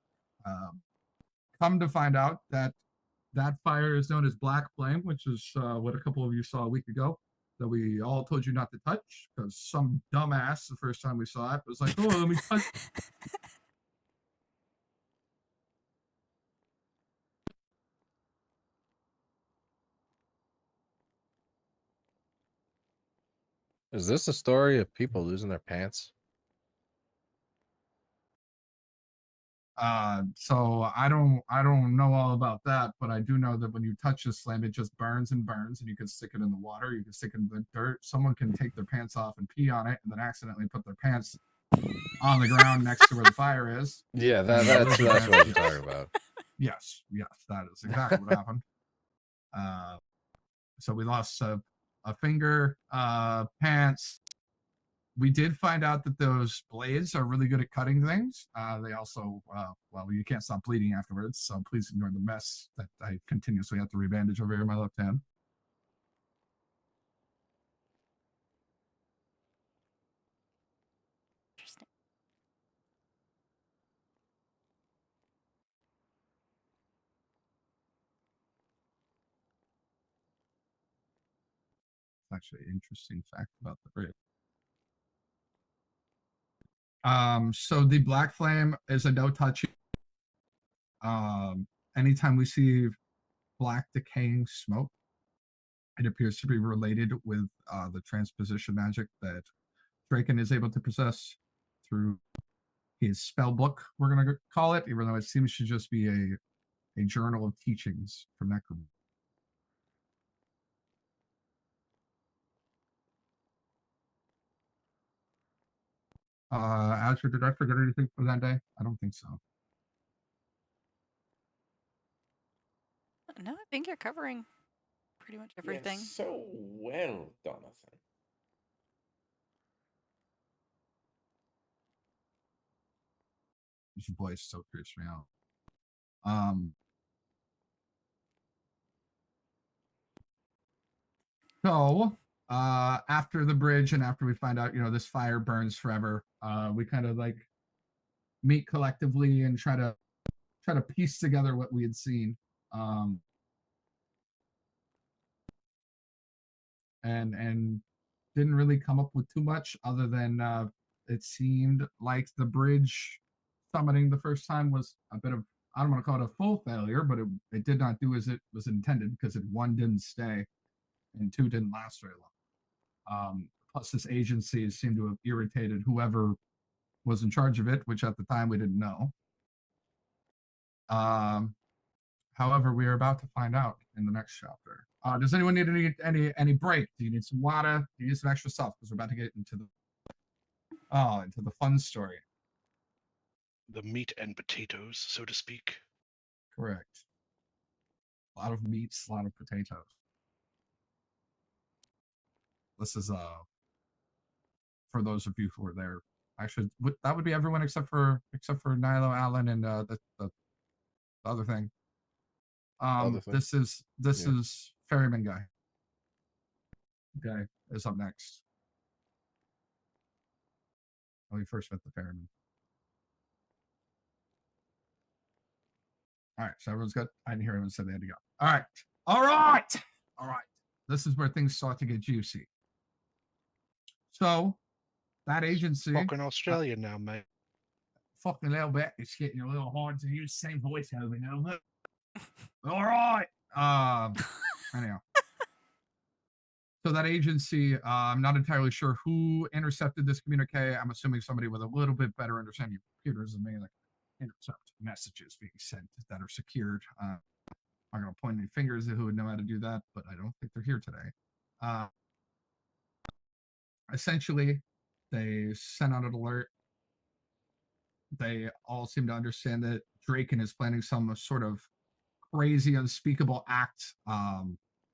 Come to find out that fire is known as Black Flame, which is what a couple of you saw a week ago that we all told you not to touch because some dumbass the first time we saw it was like, oh, let me touch. Is this a story of people losing their pants? So I don't know all about that, but I do know that when you touch this flame, it just burns and burns, and you can stick it in the water, you can stick it in the dirt. Someone can take their pants off and pee on it, and then accidentally put their pants on the ground next to where the fire is. Yeah, that's what I'm talking about. Yes, that is exactly what happened. So we lost a finger, pants. We did find out that those blades are really good at cutting things. They also, well, you can't stop bleeding afterwards, so please ignore the mess that I continuously have to rebandage over here in my left hand. Interesting. It's actually an interesting fact about the bridge. So the Black Flame is a no-touch. Anytime we see black decaying smoke, it appears to be related with the transposition magic that Draken is able to possess through his spell book, we're going to call it, even though it seems to just be a journal of teachings from that group. Azure, did I forget anything for that day? I don't think so. No, I think you're covering pretty much everything. Yes, so well, Donathan. Your voice still creeps me out. So after the bridge and after we find out, this fire burns forever, we kind of like meet collectively and try to piece together what we had seen. And didn't really come up with too much other than it seemed like the bridge summoning the first time was a bit of, I don't want to call it a full failure, but it did not do as it was intended because one didn't stay and two didn't last very long. Plus this agency seemed to have irritated whoever was in charge of it, which at the time we didn't know. However, we are about to find out in the next chapter. Does anyone need any break? Do you need some water? Do you need some extra stuff? Because we're about to get into the fun story. The meat and potatoes, so to speak. Correct. A lot of meats, a lot of potatoes. This is for those of you who were there. Actually, that would be everyone except for Nilo, Allen, and the other thing. This is Ferryman guy. Okay, is up next. When we first met the Ferryman. All right, so everyone's good. I didn't hear anyone say they had to go. All right, all right, all right. This is where things start to get juicy. So that agency, Fucking Australian now, mate. fucking little bit, it's getting a little hard to use the same voice over now. But all right. Anyhow. So that agency, I'm not entirely sure who intercepted this communique. I'm assuming somebody with a little bit better understanding of computers than me, like intercept messages being sent that are secured. I'm not going to point any fingers at who would know how to do that, but I don't think they're here today. Essentially, they sent out an alert. They all seem to understand that Draken is planning some sort of crazy, unspeakable act,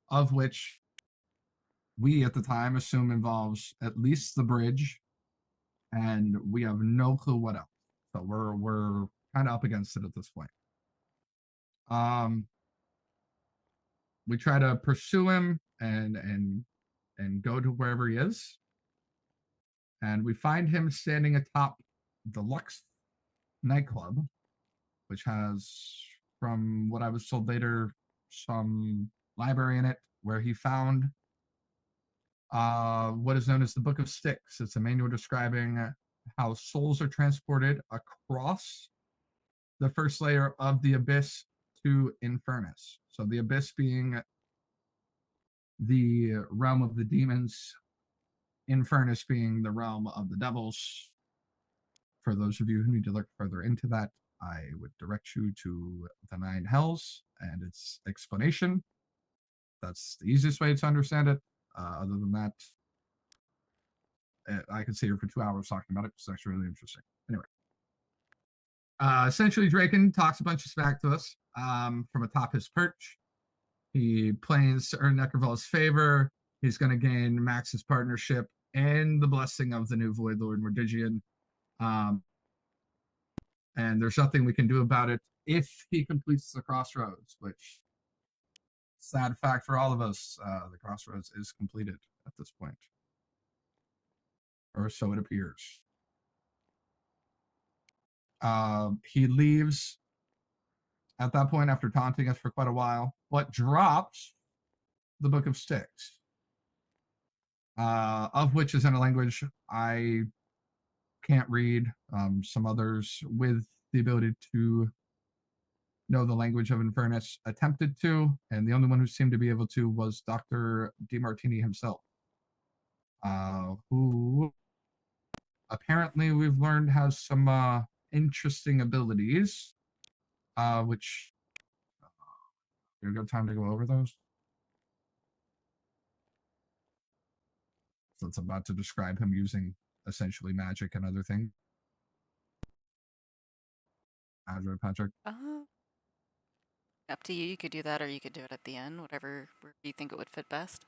of which we at the time assume involves at least the bridge, and we have no clue what else. So we're kind of up against it at this point. We try to pursue him and go to wherever he is, and we find him standing atop the Lux nightclub, which has, from what I was told later, some library in it where he found what is known as the Book of Styx. It's a manual describing how souls are transported across the first layer of the abyss to Infernus. So the abyss being the realm of the demons, Infernus being the realm of the devils. For those of you who need to look further into that, I would direct you to the Nine Hells and its explanation. That's the easiest way to understand it. Other than that, I could sit here for 2 hours talking about it. It's actually really interesting. Anyway, essentially, Draken talks a bunch of smack to us from atop his perch. He plans to earn Necroval's favor. He's going to gain Max's partnership and the blessing of the new Void Lord Mordigian. And there's nothing we can do about it if he completes the crossroads, which, sad fact for all of us, the crossroads is completed at this point. Or so it appears. He leaves at that point after taunting us for quite a while, but drops the Book of Styx, of which is in a language I can't read. Some others with the ability to know the language of Infernus attempted to, and the only one who seemed to be able to was Dr. DeMartini himself, who apparently we've learned has some interesting abilities, which you got time to go over those? So it's about to describe him using essentially magic and other things. Patrick. Up to you. You could do that, or you could do it at the end, whatever you think it would fit best.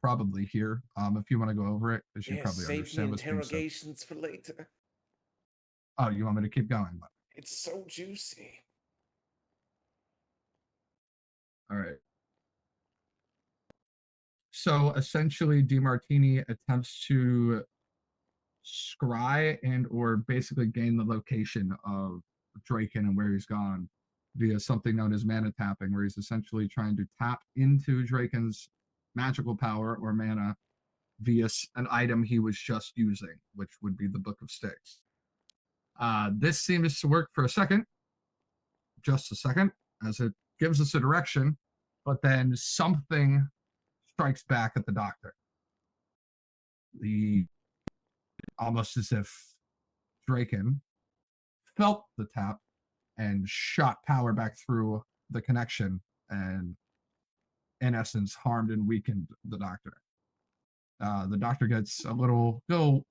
Probably here. If you want to go over it, because you probably save understand me what's being said. interrogations for later. Oh, you want me to keep going? It's so juicy. All right. So essentially, DeMartini attempts to scry and or basically gain the location of Draken and where he's gone via something known as mana tapping, where he's essentially trying to tap into Draken's magical power or mana via an item he was just using, which would be the Book of Styx. This seems to work for a second, just a second, as it gives us a direction, but then something strikes back at the doctor. Almost as if Draken felt the tap and shot power back through the connection and, in essence, harmed and weakened the doctor. The doctor gets a little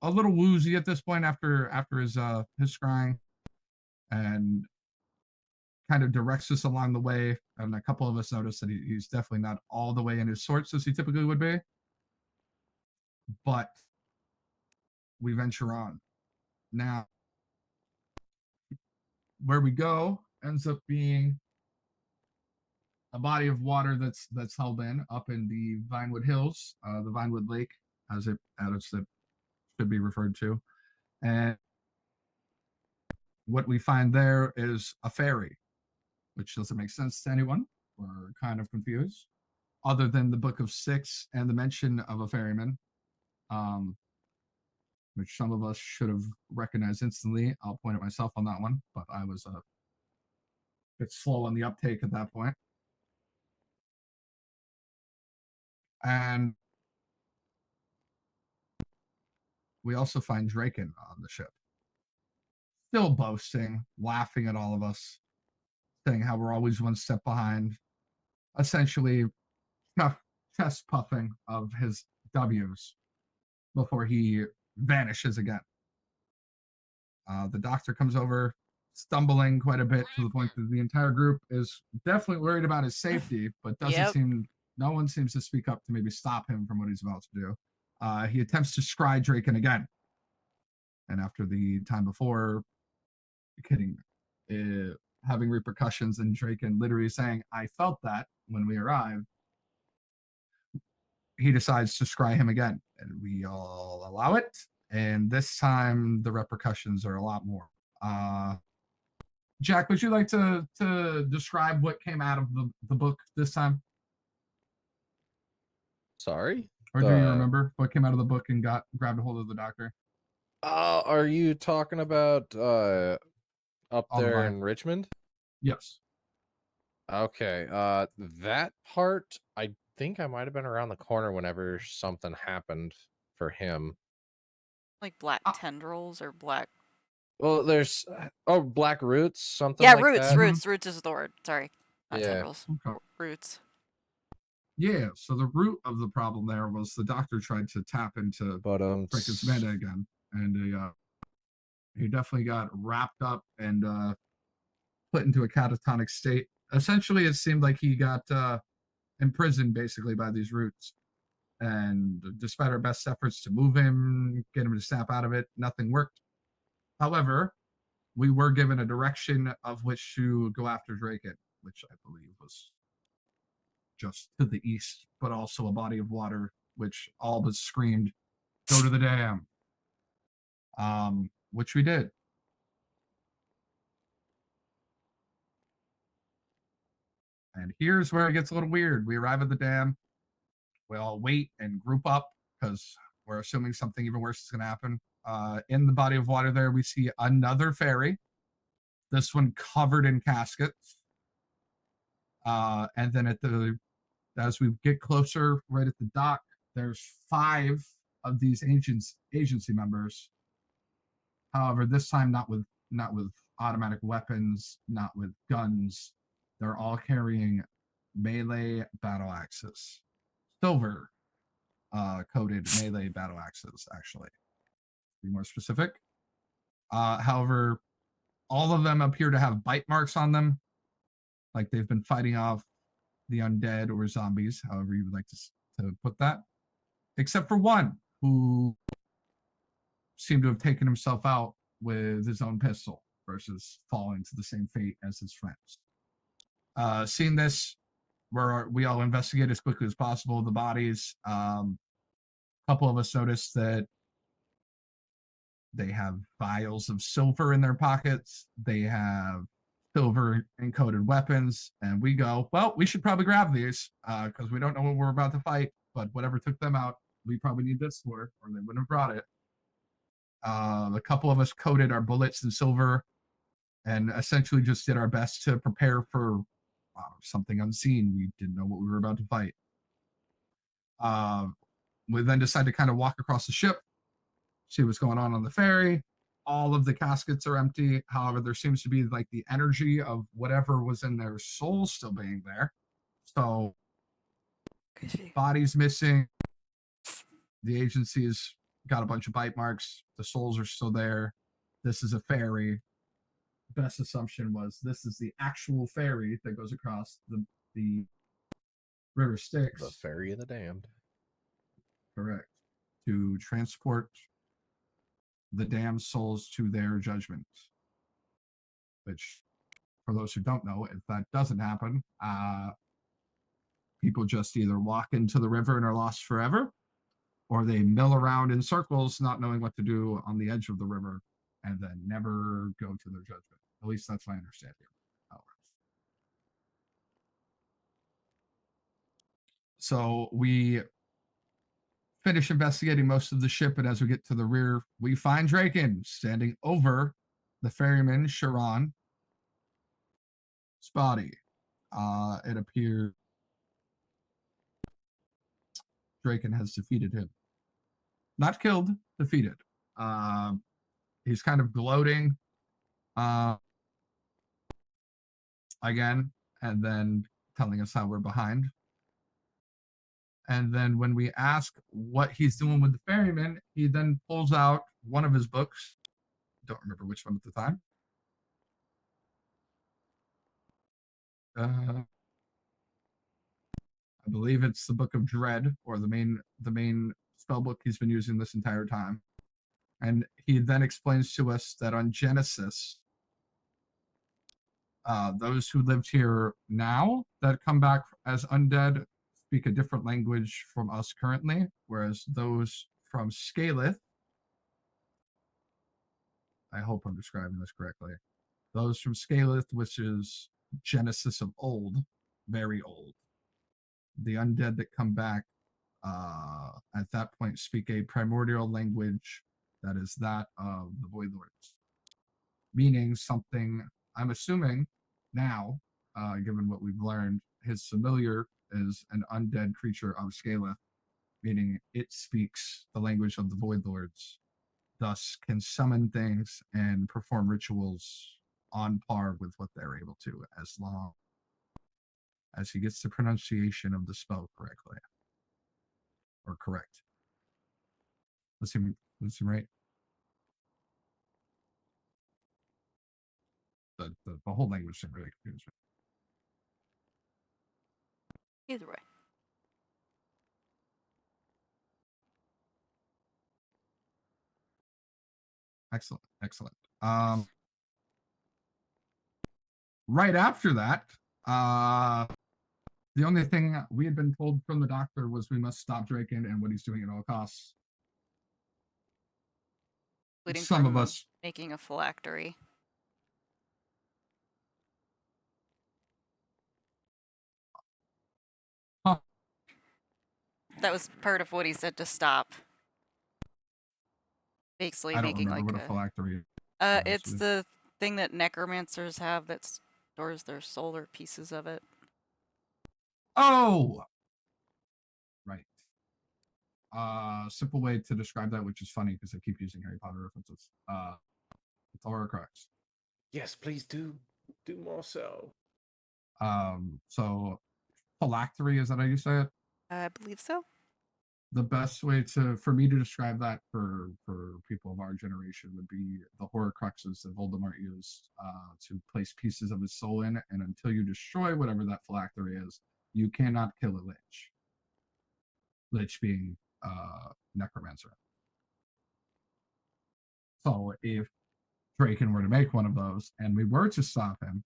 woozy at this point after his scrying, and kind of directs us along the way. And a couple of us notice that he's definitely not all the way in his sorts as he typically would be. But we venture on. Now, where we go ends up being a body of water that's held in up in the Vinewood Hills, the Vinewood Lake, as it should be referred to. And what we find there is a ferry which doesn't make sense to anyone. We're kind of confused. Other than the Book of Six and the mention of a ferryman, which some of us should have recognized instantly. I'll point at myself on that one, but I was a bit slow on the uptake at that point. And we also find Draken on the ship, still boasting, laughing at all of us, saying how we're always one step behind, essentially chest puffing of his W's before he vanishes again. The doctor comes over, stumbling quite a bit to the point that the entire group is definitely worried about his safety, but no one seems to speak up to maybe stop him from what he's about to do. He attempts to scry Draken again. And after the time before, having repercussions and Draken literally saying, I felt that when we arrived, he decides to scry him again. And we all allow it. And this time, the repercussions are a lot more. Jack, would you like to describe what came out of the book this time? Sorry? Or do you remember what came out of the book and grabbed a hold of the doctor? Are you talking about up there in Richmond? Yes. Okay. That part, I think I might have been around the corner whenever something happened for him. Like black tendrils or black. Well, there's black roots, something Yeah, like roots, that. Roots is the word. Sorry, not tendrils. Okay. Roots. Yeah, so the root of the problem there was the doctor tried to tap into Frickin's mana again, and he definitely got wrapped up and put into a catatonic state. Essentially, it seemed like he got imprisoned basically by these roots. And despite our best efforts to move him, get him to snap out of it, nothing worked. However, we were given a direction of which to go after Draken, which I believe was just to the east, but also a body of water, which all but screamed, go to the dam. Which we did. And here's where it gets a little weird. We arrive at the dam. We all wait and group up because we're assuming something even worse is going to happen. In the body of water there, we see another ferry. This one covered in caskets. And then as we get closer, right at the dock, there's 5 of these agency members. However, this time not with automatic weapons, not with guns. They're all carrying melee battle axes, silver coated melee battle axes. Actually, to be more specific. However, all of them appear to have bite marks on them, like they've been fighting off the undead or zombies, however you would like to put that, except for one who seemed to have taken himself out with his own pistol versus falling to the same fate as his friends. Seeing this, we all investigate as quickly as possible the bodies. A couple of us noticed that they have vials of silver in their pockets. They have silver encoded weapons, and we go, well, we should probably grab these because we don't know what we're about to fight, but whatever took them out, we probably need this for, or they wouldn't have brought it. A couple of us coated our bullets in silver and essentially just did our best to prepare for something unseen. We didn't know what we were about to fight. We then decided to kind of walk across the ship, see what's going on the ferry. All of the caskets are empty. However, there seems to be like the energy of whatever was in their soul still being there. So, bodies missing. The agency's got a bunch of bite marks. The souls are still there. This is a ferry. Best assumption was this is the actual ferry that goes across the River Styx. The ferry of the damned. Correct. To transport the damned souls to their judgment. Which, for those who don't know, if that doesn't happen, people just either walk into the river and are lost forever, or they mill around in circles, not knowing what to do on the edge of the river, and then never go to their judgment. At least that's my understanding. So we finish investigating most of the ship, and as we get to the rear, we find Draken standing over the ferryman Sharon's body. It appears Draken has defeated him. Not killed, defeated. He's kind of gloating again, and then telling us how we're behind. And then when we ask what he's doing with the ferryman, he then pulls out one of his books. Don't remember which one at the time. I believe it's the Book of Dread, or the main spell book he's been using this entire time. And he then explains to us that on Genesis, those who lived here now that come back as undead speak a different language from us currently, whereas those from Scaleth, I hope I'm describing this correctly, those from Scaleth, which is Genesis of old, very old, the undead that come back at that point speak a primordial language that is that of the Void Lords, meaning something, I'm assuming now, given what we've learned, his familiar is an undead creature of Scaleth, meaning it speaks the language of the Void Lords, thus can summon things and perform rituals on par with what they're able to, as long as he gets the pronunciation of the spell correctly. Or correct. Let's see right. The whole language thing really confused me. Either way. Excellent. Right after that, the only thing we had been told from the doctor was we must stop Draken and what he's doing at all costs. Including Some of us making a phylactery. Huh. That was part of what he said to stop. Basically I don't making remember like what a phylactery is. it's the thing that necromancers have that stores their soul or pieces of it. Oh, right. Simple way to describe that, which is funny because I keep using Harry Potter references. It's Horcrux. Yes, please do more so. So phylactery, is that how you say it? I believe so. The best way for me to describe that for people of our generation would be the Horcruxes that Voldemort used to place pieces of his soul in, and until you destroy whatever that phylactery is, you cannot kill a lich. Lich being necromancer. So if Draken were to make one of those and we were to stop him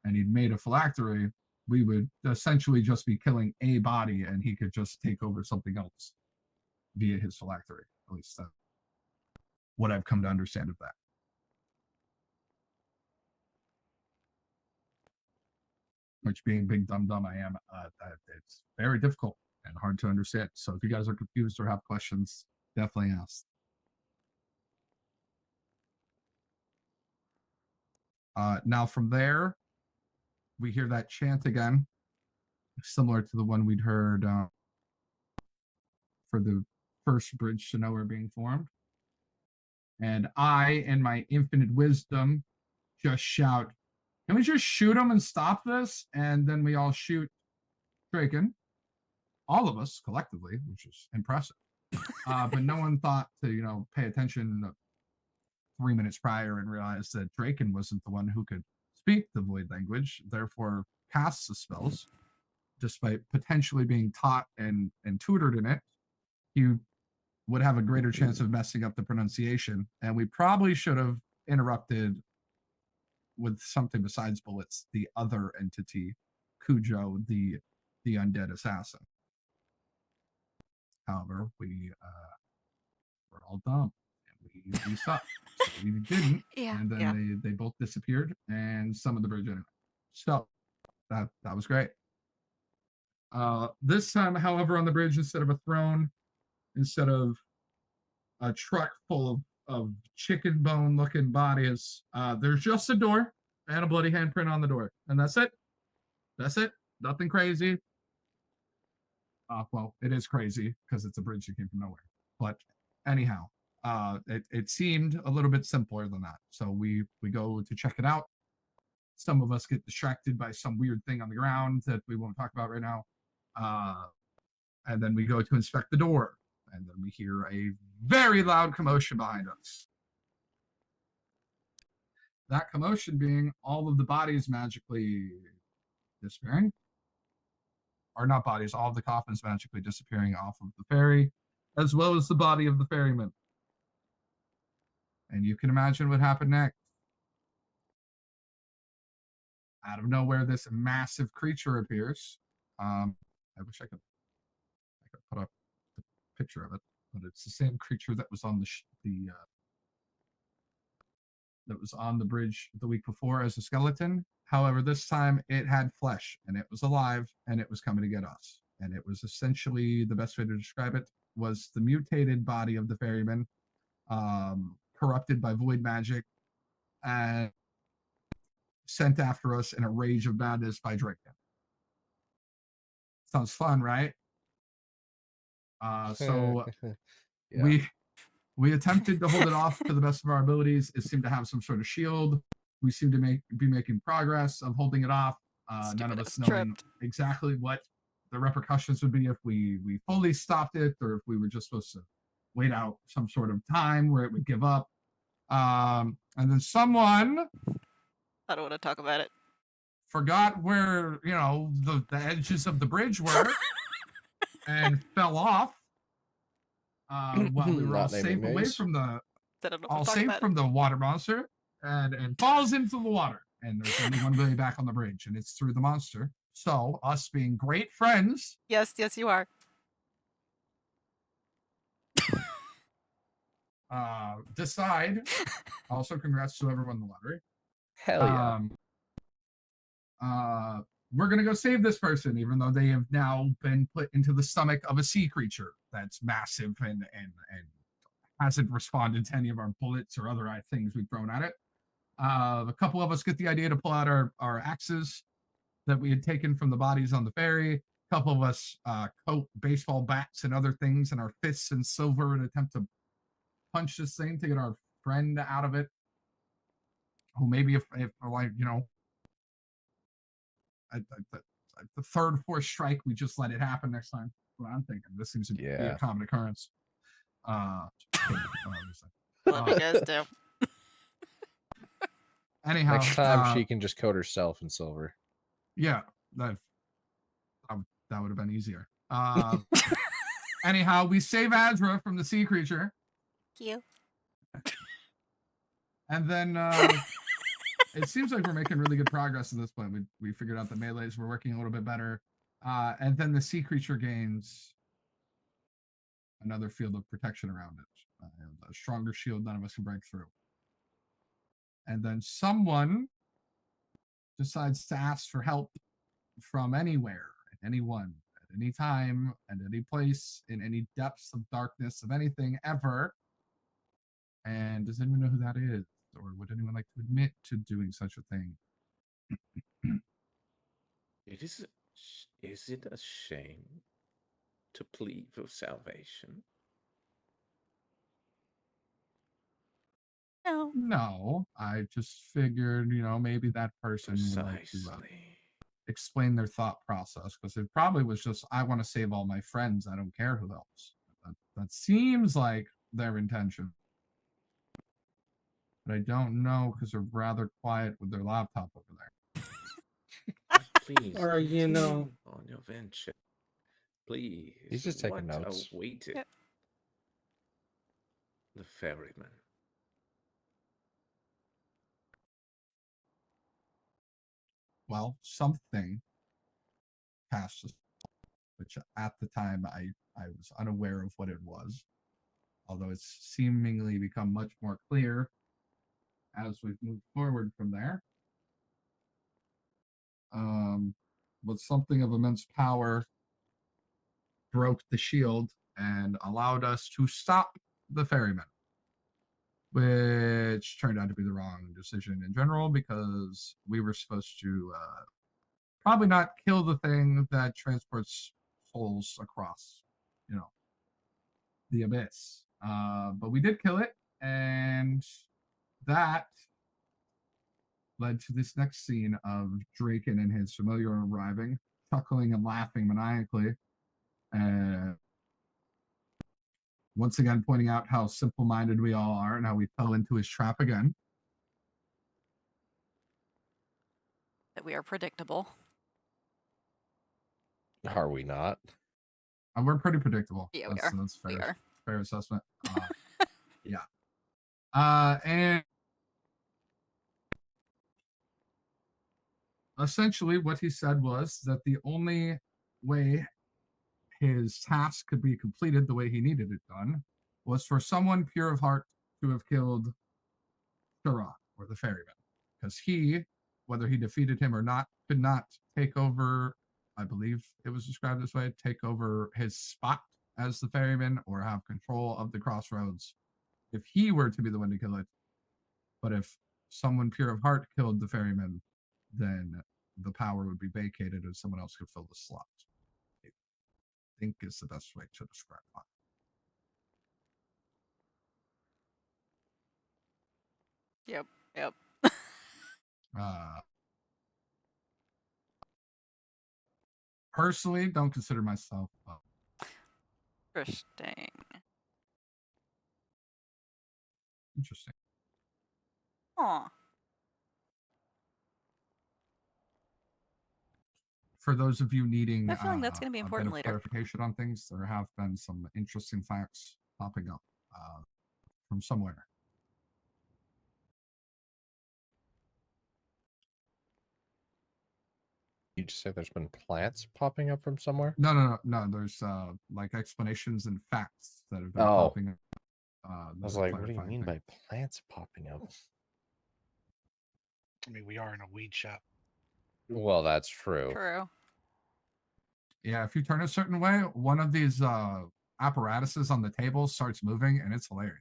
and he'd made a phylactery, we would essentially just be killing a body and he could just take over something else via his phylactery. At least that's what I've come to understand of that. Which, being big dumb I am, it's very difficult and hard to understand. So if you guys are confused or have questions, definitely ask. Now from there, we hear that chant again, similar to the one we'd heard for the first bridge to nowhere being formed. And I, in my infinite wisdom, just shout, "Can we just shoot him and stop this?" And then we all shoot Draken, all of us collectively, which is impressive. But no one thought to, pay attention 3 minutes prior and realize that Draken wasn't the one who could speak the void language, therefore casts the spells, despite potentially being taught and tutored in it. He would have a greater chance of messing up the pronunciation, and we probably should have interrupted with something besides bullets the other entity, Cujo, the undead assassin. However, we were all dumb and we sucked, so we didn't. Yeah. And then they both disappeared and summoned the bridge anyway. So that was great. This time, however, on the bridge, instead of a throne, instead of a truck full of chicken bone looking bodies, there's just a door and a bloody handprint on the door. And that's it. That's it. Nothing crazy. Well, it is crazy because it's a bridge that came from nowhere. But anyhow, it seemed a little bit simpler than that. So we go to check it out. Some of us get distracted by some weird thing on the ground that we won't talk about right now. And then we go to inspect the door. And then we hear a very loud commotion behind us. That commotion being all of the bodies magically disappearing. Or not bodies, all of the coffins magically disappearing off of the ferry, as well as the body of the ferryman. And you can imagine what happened next. Out of nowhere, this massive creature appears. I wish I could put up the picture of it, but it's the same creature that was on that was on the bridge the week before as a skeleton. However, this time it had flesh and it was alive and it was coming to get us. And it was essentially, the best way to describe it was the mutated body of the ferryman, corrupted by void magic and sent after us in a rage of madness by Draken. Sounds fun, right? So Yeah. we attempted to hold it off to the best of our abilities. It seemed to have some sort of shield. We seem to be making progress of holding it off. None of us knowing exactly what the repercussions would be if we fully stopped it, or if we were just supposed to wait out some sort of time where it would give up. And then someone, I don't want to talk about it, forgot where, the edges of the bridge were and fell off while we were all safe away from the water monster, and falls into the water. And there's only one way back on the bridge, and it's through the monster. So, us being great friends. Yes, you are. Decide. Also, congrats to whoever won the lottery. Hell yeah. We're gonna go save this person, even though they have now been put into the stomach of a sea creature that's massive and hasn't responded to any of our bullets or other things we've thrown at it. A couple of us get the idea to pull out our axes that we had taken from the bodies on the ferry. A couple of us coat baseball bats and other things in our fists and silver and attempt to punch this thing to get our friend out of it. Who maybe if like, at the third, fourth strike, we just let it happen next time. What I'm thinking. This seems to be a common occurrence. Love you guys do. Anyhow, next time she can just coat herself in silver. Yeah, that would have been easier. Anyhow, we save Azra from the sea creature. Thank you. And then it seems like we're making really good progress at this point. We figured out the melees were working a little bit better. And then the sea creature gains another field of protection around it. A stronger shield none of us can break through. And then someone decides to ask for help from anywhere, anyone, at any time, at any place, in any depths of darkness of anything ever. And does anyone know who that is? Or would anyone like to admit to doing such a thing? Is it a shame to plead for salvation? No, I just figured, maybe that person would like to explain their thought process, because it probably was just, I want to save all my friends. I don't care who else. That seems like their intention. But I don't know, because they're rather quiet with their laptop over there. Please, or on your venture. Please. He's just taking notes. Awaited the ferryman. Well, something passed us, which at the time I was unaware of what it was, although it's seemingly become much more clear as we've moved forward from there. With something of immense power broke the shield and allowed us to stop the ferryman, which turned out to be the wrong decision in general because we were supposed to probably not kill the thing that transports souls across, the abyss. But we did kill it, and that led to this next scene of Draken and his familiar arriving, chuckling and laughing maniacally, and once again pointing out how simple-minded we all are and how we fell into his trap again. That we are predictable. Are we not? And we're pretty predictable. Yeah, that's, we are. That's fair, We are. fair assessment. Yeah. And essentially what he said was that the only way his task could be completed the way he needed it done was for someone pure of heart to have killed Shara, or the ferryman. Because he, whether he defeated him or not, could not take over, I believe it was described this way, take over his spot as the ferryman or have control of the crossroads if he were to be the one to kill it. But if someone pure of heart killed the ferryman, then the power would be vacated and someone else could fill the slot. I think is the best way to describe that. Yep. Personally, don't consider myself Interesting. interesting. Aw. For those of you needing I have a feeling that's going to be a bit important of later. clarification on things, there have been some interesting facts popping up from somewhere. You just say there's been plants popping up from somewhere? No. There's like explanations and facts that have been popping up. I was like, what do you mean by plants popping up? I mean, we are in a weed shop. Well, that's true. True. Yeah, if you turn a certain way, one of these apparatuses on the table starts moving, and it's hilarious.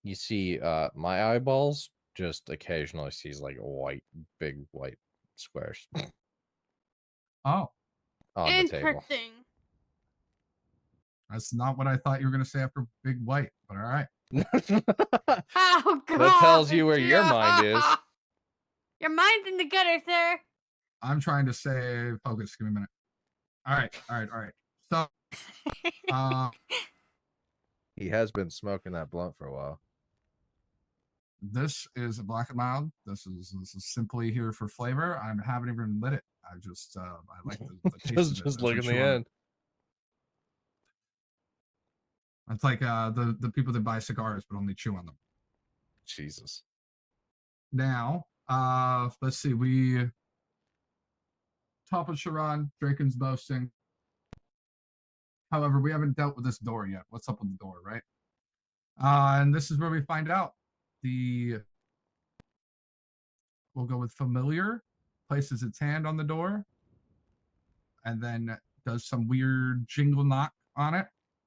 You see, my eyeballs just occasionally sees like big white squares Oh, on the table. Interesting. that's not what I thought you were going to say after big white, but all right. Oh god. That tells you where your mind is. Your mind's in the gutter, sir. I'm trying to say focus. Give me a minute. All right. So, He has been smoking that blunt for a while. this is a black and mild. This is simply here for flavor. I haven't even lit it. I just I like the taste of it. Just look in the end. It's like the people that buy cigars but only chew on them. Jesus. Now, let's see. We top of Sharon, Draken's boasting. However, we haven't dealt with this door yet. What's up with the door, right? And this is where we find out. We'll go with familiar, places its hand on the door, and then does some weird jingle knock on it,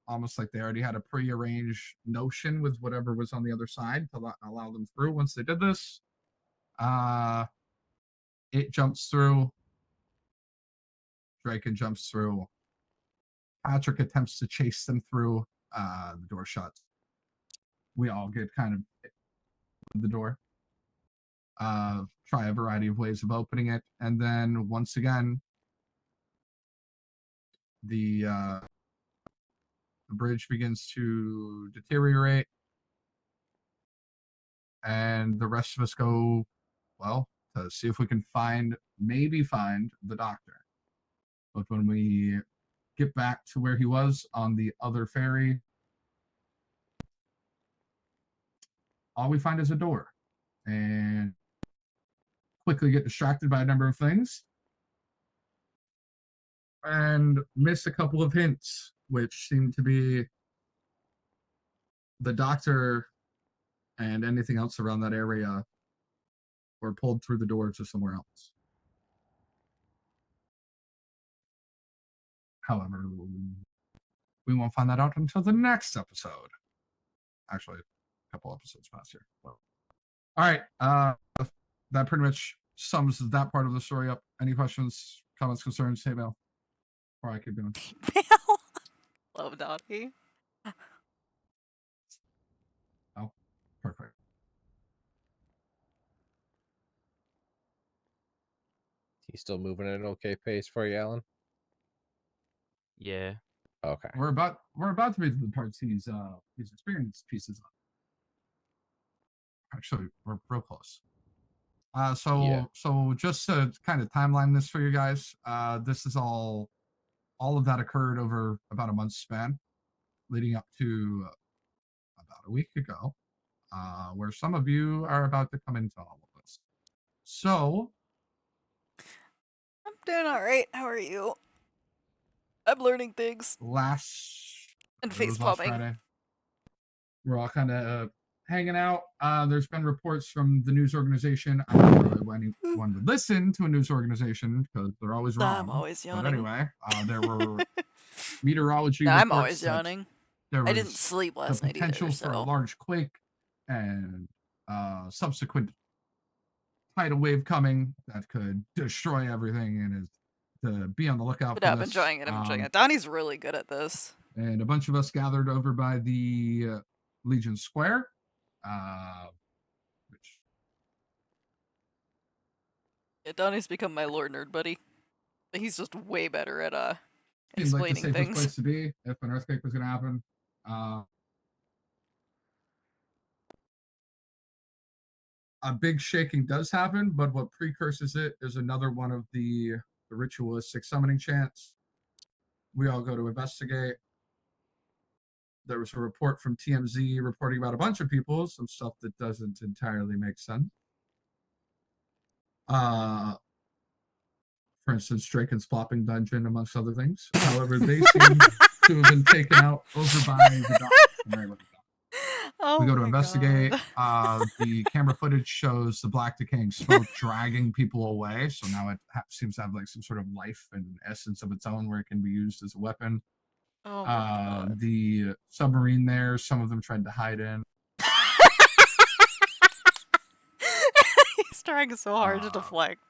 almost like they already had a pre-arranged notion with whatever was on the other side to allow them through. Once they did this, it jumps through. Draken jumps through. Patrick attempts to chase them through. The door shuts. We all get kind of the door. Try a variety of ways of opening it, and then once again, the bridge begins to deteriorate, and the rest of us go, well, to see if we can maybe find the doctor. But when we get back to where he was on the other ferry, all we find is a door, and quickly get distracted by a number of things and miss a couple of hints, which seem to be the doctor and anything else around that area were pulled through the door to somewhere else. However, we won't find that out until the next episode. Actually, a couple episodes past here. Well, all right. That pretty much sums that part of the story up. Any questions, comments, concerns? Hey, Mel. Before I keep going. Love Donnie. Oh, perfect. He's still moving at an okay pace for you, Alan? Yeah. Okay. We're about to read the parts he's experienced pieces of. Actually, we're real close. So just to kind of timeline this for you guys, this is all of that occurred over about a month's span, leading up to about a week ago, where some of you are about to come into all of this. So, I'm doing all right. How are you? I'm learning things. And face last palming. Friday, we're all kind of hanging out. There's been reports from the news organization. I don't really want anyone to listen to a news organization because they're always wrong. I'm always yawning. But anyway, there were meteorology No, reports. I'm always yawning. There was I didn't sleep last the night potential either, for a so. large quake and subsequent tidal wave coming that could destroy everything, and is to be on the lookout But for I'm this. enjoying it. I'm enjoying it. Donnie's really good at this. And a bunch of us gathered over by the Legion Square, which Yeah, Donnie's become my lore nerd buddy. He's just way better at seemed like the explaining safest things. place to be if an earthquake was going to happen. A big shaking does happen, but what precurses it is another one of the ritualistic summoning chants. We all go to investigate. There was a report from TMZ reporting about a bunch of people, some stuff that doesn't entirely make sense. For instance, Draken's Plopping Dungeon, amongst other things. However, they seem to have been taken out over by the doctor. We go to investigate. The camera footage shows the black decaying smoke dragging people away. So now it seems to have like some sort of life and essence of its own where it can be used as a weapon. Oh my God. The submarine there, some of them tried to hide in. He's trying so hard to deflect.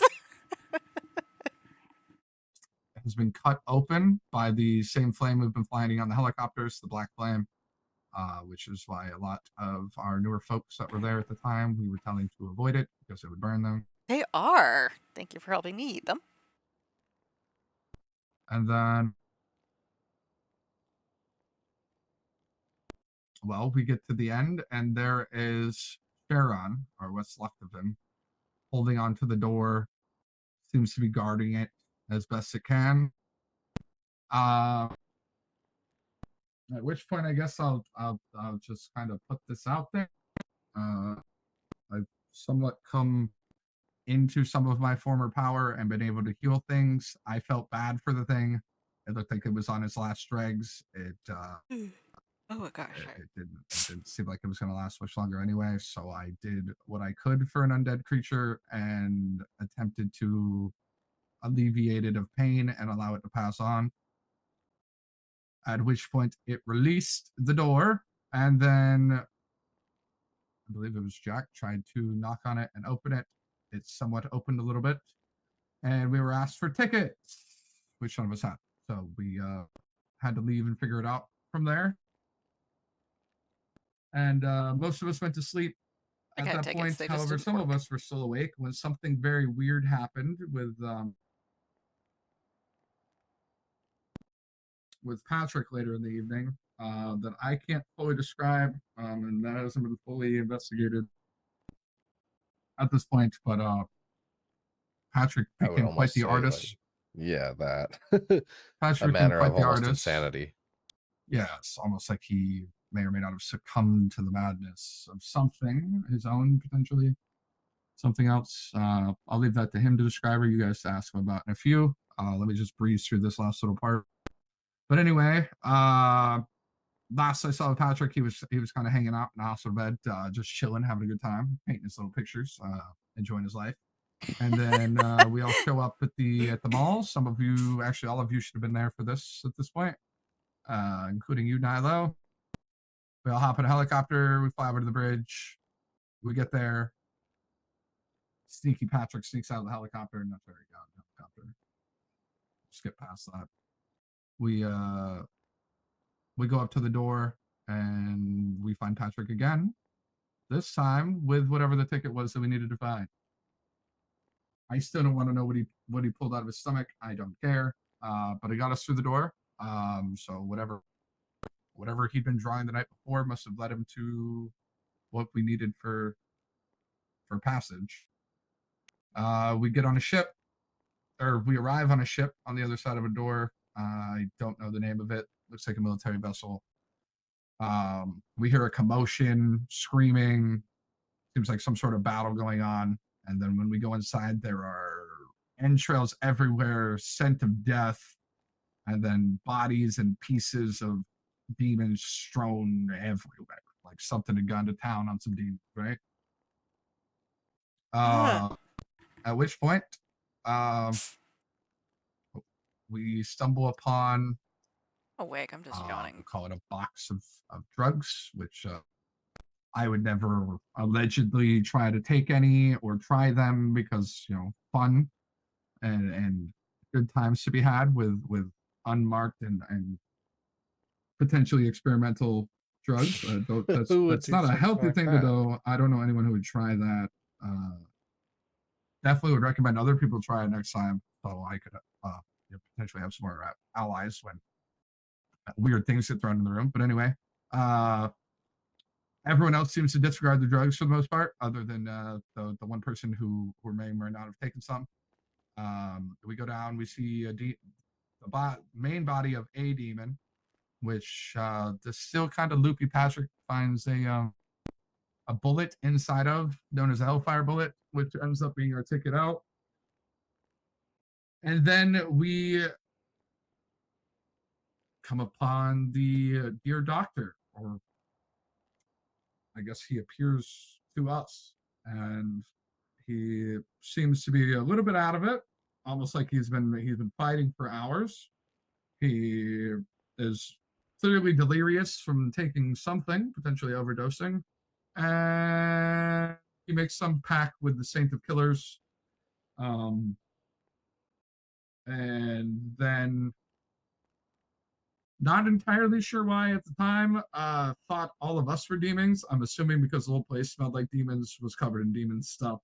Has been cut open by the same flame we've been flying on the helicopters, the black flame, which is why a lot of our newer folks that were there at the time, we were telling to avoid it because it would burn them. They are. Thank you for helping me eat them. And then, well, we get to the end, and there is Sharon, or what's left of him, holding onto the door, seems to be guarding it as best it can. At which point, I guess I'll just kind of put this out there. I've somewhat come into some of my former power and been able to heal things. I felt bad for the thing. It looked like it was on its last dregs. Oh my gosh. It didn't seem like it was going to last much longer anyway. So I did what I could for an undead creature and attempted to alleviate it of pain and allow it to pass on. At which point it released the door, and then I believe it was Jack tried to knock on it and open it. It somewhat opened a little bit, and we were asked for tickets, which none of us had. So we had to leave and figure it out from there. And most of us went to sleep at that point. However, some of us were still awake when something very weird happened with Patrick later in the evening that I can't fully describe, and that hasn't been fully investigated at this point. But Patrick became quite the artist. That. Patrick a manner became quite of the almost artist. insanity. Yeah, it's almost like he may or may not have succumbed to the madness of something, his own potentially, something else. I'll leave that to him to describe, or you guys to ask him about in a few. Let me just breeze through this last little part. But anyway, last I saw Patrick, he was kind of hanging out in the hospital bed, just chilling, having a good time, painting his little pictures, enjoying his life. And then we all show up at the mall. Some of you, actually, all of you should have been there for this at this point, including you, Nilo. We all hop in a helicopter. We fly over to the bridge. We get there. Sneaky Patrick sneaks out of the helicopter. Not very good helicopter. Skip past that. We go up to the door and we find Patrick again. This time with whatever the ticket was that we needed to find. I still don't want to know what he pulled out of his stomach. I don't care. But it got us through the door. So whatever he'd been drawing the night before must have led him to what we needed for passage. We get on a ship, or we arrive on a ship on the other side of a door. I don't know the name of it. Looks like a military vessel. We hear a commotion, screaming. Seems like some sort of battle going on. And then when we go inside, there are entrails everywhere, scent of death, and then bodies and pieces of demons strewn everywhere. Like something had gone to town on some demons, right? At which point, we stumble upon Oh, wait, I'm just yawning. we'll call it a box of drugs, which I would never allegedly try to take any or try them because, fun and good times to be had with unmarked and potentially experimental drugs. That's not a healthy thing to do. I don't know anyone who would try that. Definitely would recommend other people try it next time, so I could potentially have some more allies when weird things get thrown in the room. But anyway, everyone else seems to disregard the drugs for the most part, other than the one person who may or may not have taken some. We go down, we see the main body of a demon, which the still kind of loopy Patrick finds a bullet inside of, known as a Hellfire bullet, which ends up being our ticket out. And then we come upon the dear doctor, or I guess he appears to us, and he seems to be a little bit out of it, almost like he's been fighting for hours. He is clearly delirious from taking something, potentially overdosing, and he makes some pact with the Saint of Killers, and then not entirely sure why at the time, thought all of us were demons. I'm assuming because the whole place smelled like demons, was covered in demon stuff.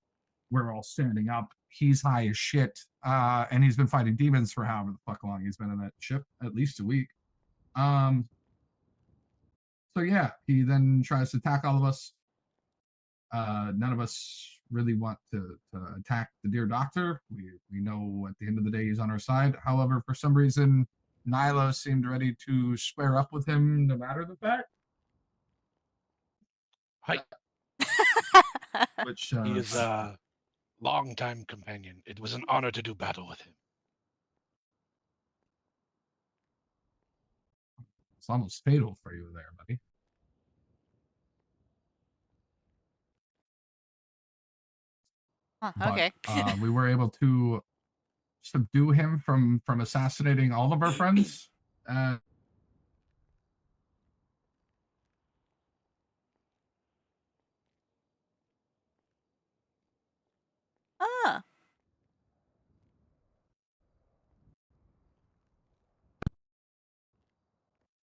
We're all standing up. He's high as shit, and he's been fighting demons for however the fuck long he's been on that ship, at least a week. So yeah, he then tries to attack all of us. None of us really want to attack the dear doctor. We know at the end of the day he's on our side. However, for some reason, Nilo seemed ready to square up with him no matter the fact. Hi. Which He is a long-time companion. It was an honor to do battle with him. it's almost fatal for you there, buddy. Okay. But we were able to subdue him from assassinating all of our friends.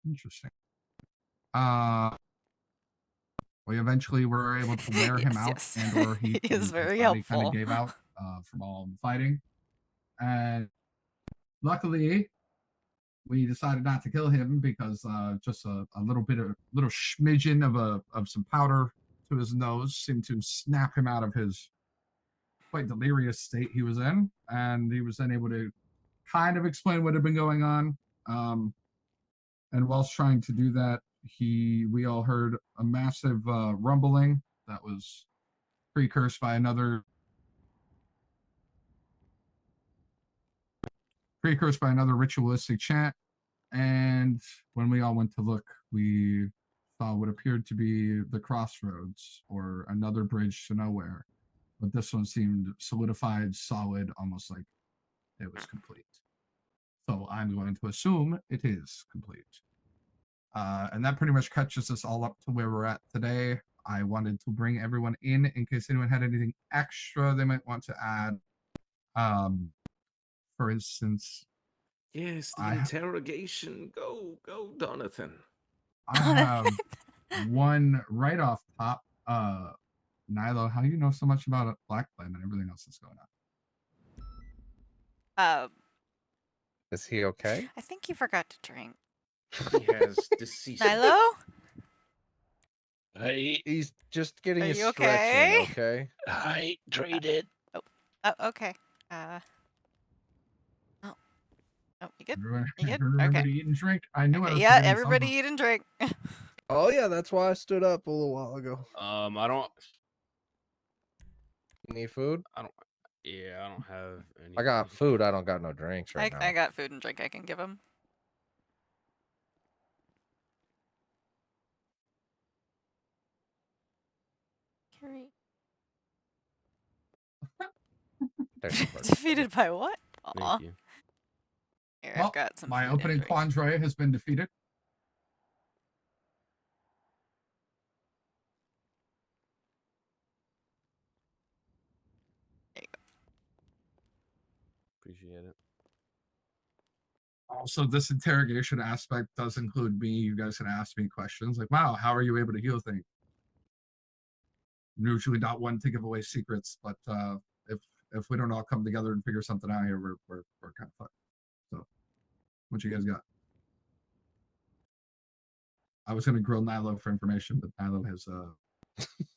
Interesting. We eventually were able to wear him out, Yes. and or He is his very body kind helpful. of gave out from all the fighting. And luckily, we decided not to kill him because just a little smidgen of some powder to his nose seemed to snap him out of his quite delirious state he was in, and he was then able to kind of explain what had been going on. And whilst trying to do that, we all heard a massive rumbling that was precursed by another ritualistic chant. And when we all went to look, we saw what appeared to be the crossroads, or another bridge to nowhere, but this one seemed solidified, solid, almost like it was complete. So I'm going to assume it is complete. And that pretty much catches us all up to where we're at today. I wanted to bring everyone in case anyone had anything extra they might want to add. For instance, Yes, the interrogation. Go, Donathan. I have one right off top. Nilo, how do you know so much about Black Flame and everything else that's going on? Is he okay? I think you forgot to drink. He has deceased. Nilo? He's just getting Are his you stretching, okay? okay? Hydrated. Okay. Oh, you good? Everyone, You good? remember Okay. to eat and drink. I knew I Okay, was yeah, forgetting everybody something. eat and drink. Oh yeah, that's why I stood up a little while ago. I don't. Need food? Yeah, I don't have any. I got food. I don't got no drinks right now. I got food and drink I can give him. Carrie. Defeated by what? Aw. Thank you. Here, Well, I've got some my food and opening drink. quandary has been defeated. There you go. Appreciate it. Also, this interrogation aspect does include me. You guys can ask me questions like, "Wow, how are you able to heal things?" I'm usually not one to give away secrets, but if we don't all come together and figure something out here, we're kind of fucked. So, what you guys got? I was going to grill Nilo for information, but Nilo has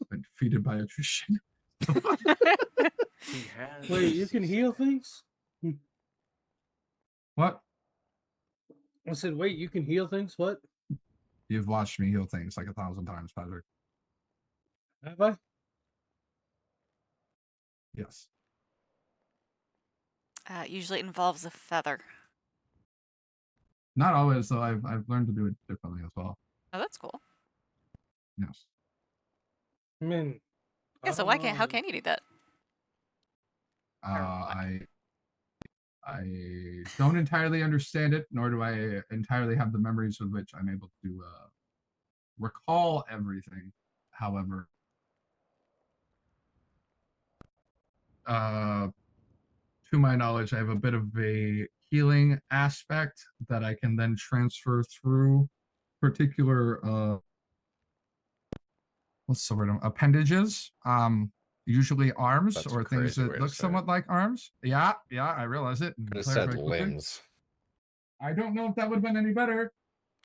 been defeated by attrition. He has. Wait, you can heal things? What? I said, wait, you can heal things? What? You've watched me heal things like 1,000 times, Patrick. Have I? Yes. Usually it involves a feather. Not always, though. I've learned to do it differently as well. Oh, that's cool. Yes. I mean, Yeah, so why can't? How can you do that? I don't entirely understand it, nor do I entirely have the memories with which I'm able to recall everything. However, to my knowledge, I have a bit of a healing aspect that I can then transfer through particular what's the word? Appendages. Usually arms That's or a things crazy way that to look say somewhat like arms. Yeah, I realize it. Could have said limbs. I don't know if that would have been any better.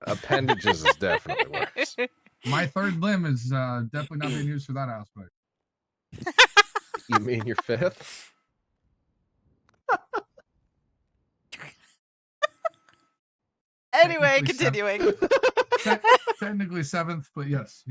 Appendages is definitely worse. My third limb is definitely not being used for that aspect. You mean your fifth? Anyway, Technically continuing. Technically seventh, but yes.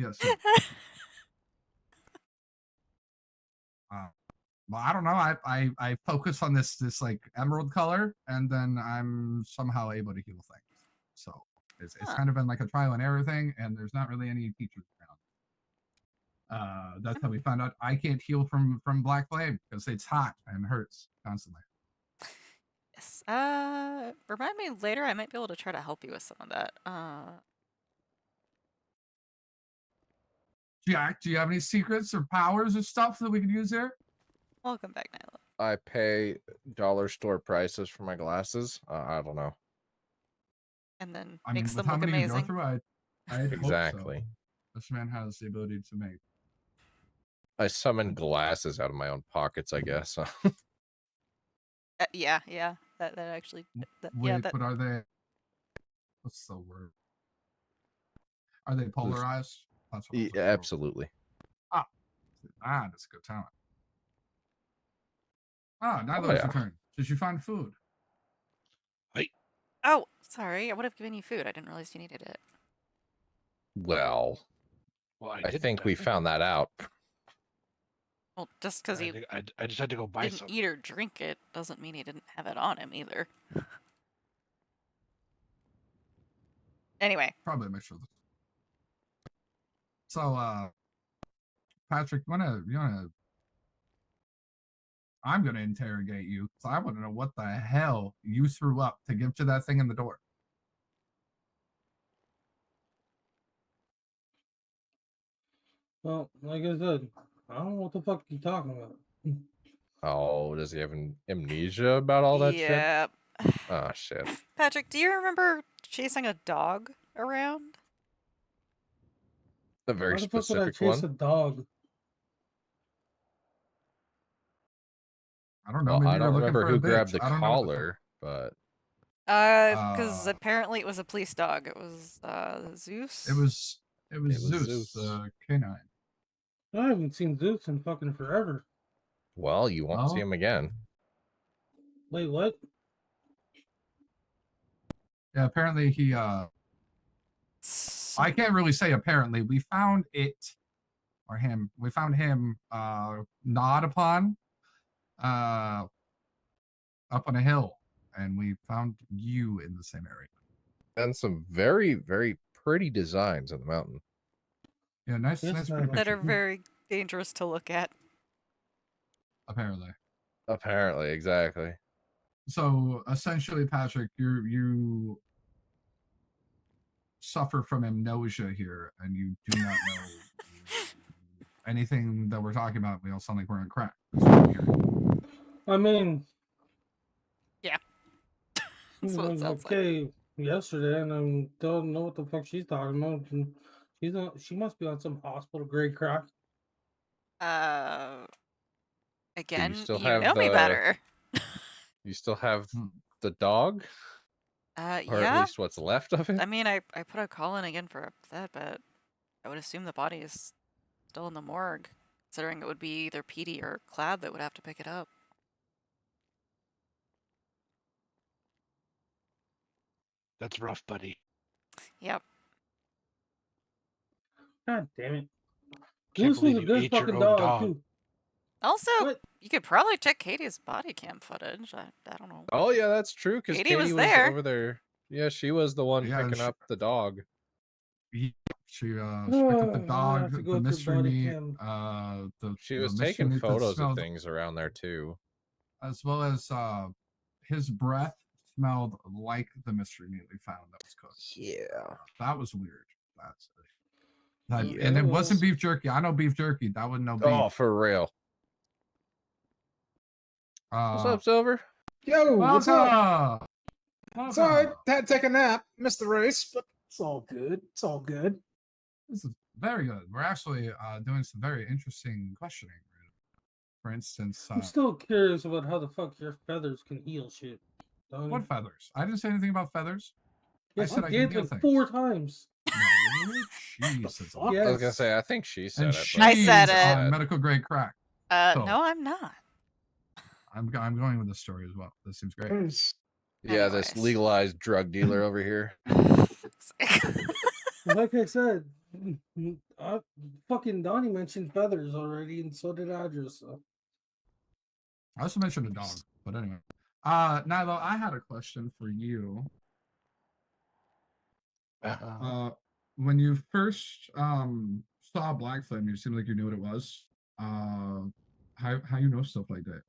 Well, I don't know. I focus on this like emerald color, and then I'm somehow able to heal things. So it's kind of been like a trial and error thing, and there's not really any teachers around. That's how we found out I can't heal from Black Flame because it's hot and hurts constantly. Yes. Remind me later. I might be able to try to help you with some of that. Jack, do you have any secrets or powers or stuff that we could use here? Welcome back, Nyla. I pay dollar store prices for my glasses. I don't know. And then I mean, makes with them how look many you go amazing. through, I Exactly. hope so. This man has the ability to make. I summon glasses out of my own pockets, I guess. Yeah. That actually. Wait, but are they? What's the word? Are they polarized? That's what Yeah, absolutely. That's a good talent. Nilo's return. Did you find food? Oh, sorry. I would have given you food. I didn't realize you needed it. Well, I think we found that out. Well, just because he I just had to go buy didn't some. eat or drink it doesn't mean he didn't have it on him either. Anyway. Probably make sure. So, Patrick, you wanna I'm gonna interrogate you. So I want to know what the hell you threw up to give to that thing in the door. Well, like I said, I don't know what the fuck you're talking about. Oh, does he have an amnesia about all that shit? Yeah. Oh shit. Patrick, do you remember chasing a dog around? A very Why the fuck would I specific chase one. a dog? I don't know. Well, Maybe I you were don't looking remember for a who bitch. grabbed the I don't know what the fuck. collar, but Because Uh, apparently it was a police dog. It was Zeus. it was Zeus, Zeus. the canine. I haven't seen Zeus in fucking forever. Well, you won't see Oh. him again. Wait, what? Yeah, apparently he I can't really say apparently. We found it or him. We found him gnawed upon up on a hill, and we found you in the same area. And some very, very pretty designs on the mountain. Yeah, nice Yes, pretty madam. that are picture. very dangerous to look at. Apparently. Apparently, exactly. So essentially, Patrick, you suffer from amnesia here, and you do not know anything that we're talking about. We all sound like we're on crack. That's what I'm hearing. I mean, Yeah. it That's what it was sounds like. okay yesterday, and I don't know what the fuck she's talking about. And she must be on some hospital grade crack. Again, still you have know me the- better. You still have the dog? Or at Yeah. least what's left of it? I mean, I put a call in again for a vet, but I would assume the body is still in the morgue, considering it would be either Petey or Clad that would have to pick it up. That's rough, buddy. Yep. God damn it. Can't Zeus was believe a you good ate your fucking own dog, dog. too. Also, What? you could probably check Katie's body cam footage. I don't know. Oh yeah, that's true, because Katie Katie was was there. over there. Yeah, she was the one Yeah, picking up the dog. She picked up the I have dog, to go the through mystery body meat, cam. She the was mystery taking meat that photos of smelled, things around there too. as well as his breath smelled like the mystery meat we found that was cooked. Yeah. That was weird. That's Yeah. and it wasn't was. beef jerky. I know beef jerky. That was no beef. Oh, for real. What's up, Silver? Yo, what's up? Welcome. Sorry, had to take a nap. Missed the race, but it's all good. It's all good. This is very good. We're actually doing some very interesting questioning. For instance, I'm still curious about how the fuck your feathers can heal shit. Donnie. what feathers? I didn't say anything about feathers. Yes, I said you I can did heal like things. 4 times. No, she said fuck? something. Yes. I was gonna say, I think she said And it. she's but I said it. on medical grade crack. So- No, I'm not. I'm going with this story as well. This seems great. Yeah, this Anyways. legalized drug dealer over here. Like I said, fucking Donnie mentioned feathers already, and so did Audra. So I also mentioned a dog, but anyway. Nilo, I had a question for you. When you first saw Black Flame, you seemed like you knew what it was. How you know stuff like that?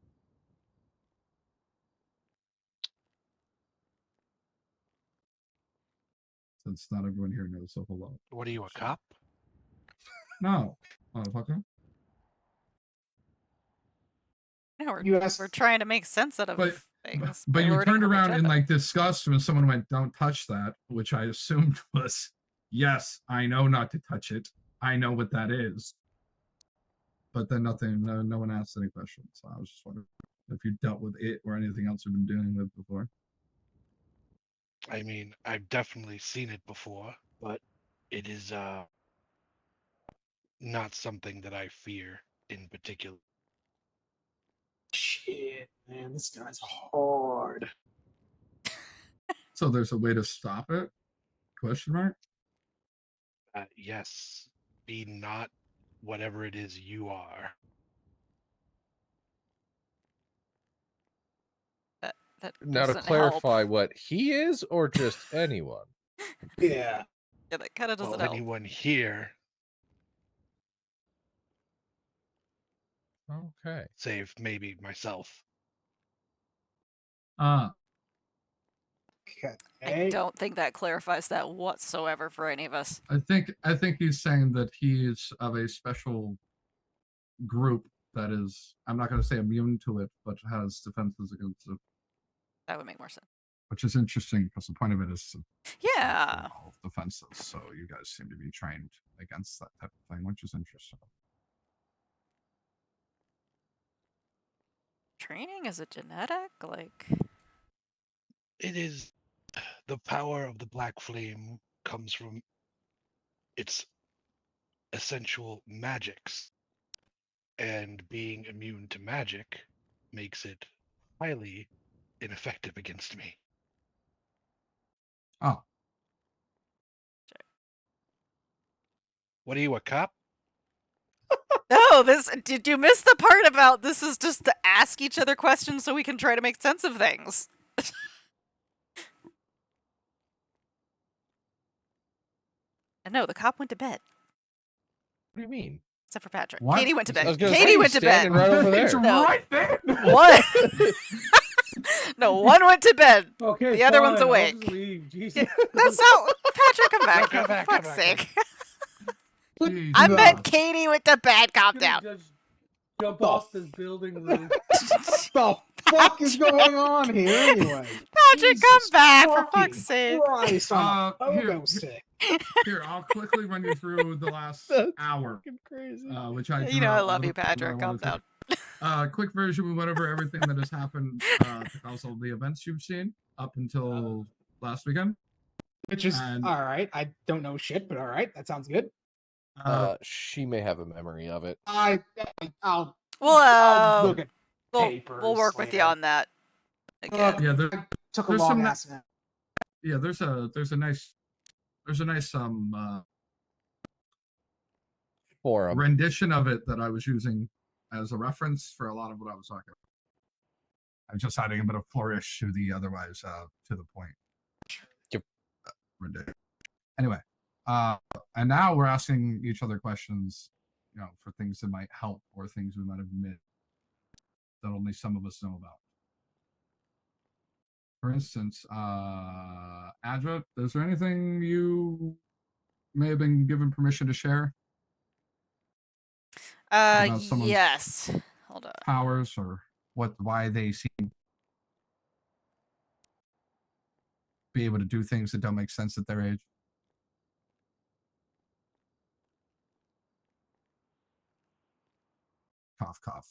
Since not everyone here knows a whole lot. What are you, a cop? No, motherfucker. No, You we're asked- trying to make sense out of But things. but by you lording turned our around in agenda. like disgust when someone went, "Don't touch that," which I assumed was, yes, I know not to touch it. I know what that is. But then no one asked any questions. So I was just wondering if you dealt with it or anything else you've been dealing with before. I mean, I've definitely seen it before, but it is not something that I fear in particular. Shit, man, this guy's hard. So there's a way to stop it? Question mark? Yes, be not whatever it is you are. That Now to doesn't clarify help. what he is, or just anyone. Yeah. Yeah, that kind of doesn't Well, help. anyone here, Okay. Save maybe myself. I Okay. don't think that clarifies that whatsoever for any of us. I think he's saying that he's of a special group that is, I'm not going to say immune to it, but has defenses against it, That would make more sense. which is interesting because the point of it is to Yeah. all defenses. So you guys seem to be trained against that type of thing, which is interesting. Training is a genetic? Like, It is the power of the black flame comes from its essential magics, and being immune to magic makes it highly ineffective against me. Oh, What are you, a cop? no, did you miss the part about this is just to ask each other questions so we can try to make sense of things? And no, the cop went to bed. What do you mean? Except for Patrick. What? Katie went to I was bed. gonna say, Katie he's went to bed. standing right over it's there. No. right there. One. No, one went to bed. Okay, The other one's fine, I'll awake. just leave. Jesus. That's how Patrick, come back. Come For back, fuck's come back, sake. Jeez, I no. meant Katie went to bed. Calm Could've down. just jump off this building roof. What the fuck is going on here anyway? Patrick, come Jesus back for fucking fuck's sake. Christ on a Here, pogo stick. Here, I'll quickly run you through the last That's hour, fucking crazy. which I You know I drew out love with you, a- what I Patrick. Calm wanted to- down. Quick version. We went over everything that has happened because of the events you've seen up until last weekend. Which is And- all right. I don't know shit, but all right, that sounds good. She may have a memory of it. I'll Well, I'll look at we'll papers work with you later. on that. Again. yeah, I took a there's long some ass nap. yeah, there's a nice Forum. rendition of it that I was using as a reference for a lot of what I was talking about. I'm just adding a bit of flourish to the otherwise to the point. Yep. Rendition. Anyway, and now we're asking each other questions, for things that might help or things we might have missed that only some of us know about. For instance, Adra, is there anything you may have been given permission to share? About someone's Yes. Hold on. powers or why they seem be able to do things that don't make sense at their age? Cough, cough.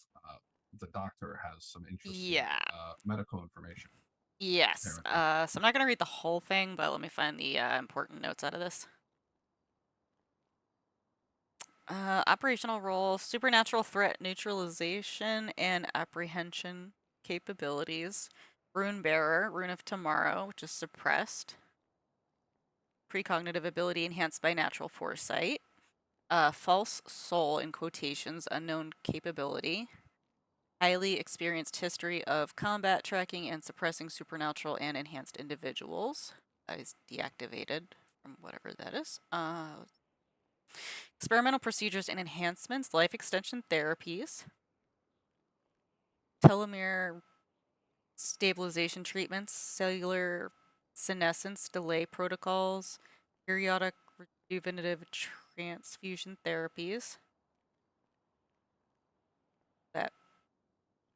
The doctor has some interesting medical information. Yes. So Apparently. I'm not going to read the whole thing, but let me find the important notes out of this. Operational role, supernatural threat neutralization and apprehension capabilities. Rune bearer, rune of tomorrow, which is suppressed. Precognitive ability enhanced by natural foresight. False soul, in quotations, unknown capability. Highly experienced history of combat tracking and suppressing supernatural and enhanced individuals. That is deactivated from whatever that is. Experimental procedures and enhancements, life extension therapies, telomere stabilization treatments, cellular senescence delay protocols, periodic rejuvenative transfusion therapies. That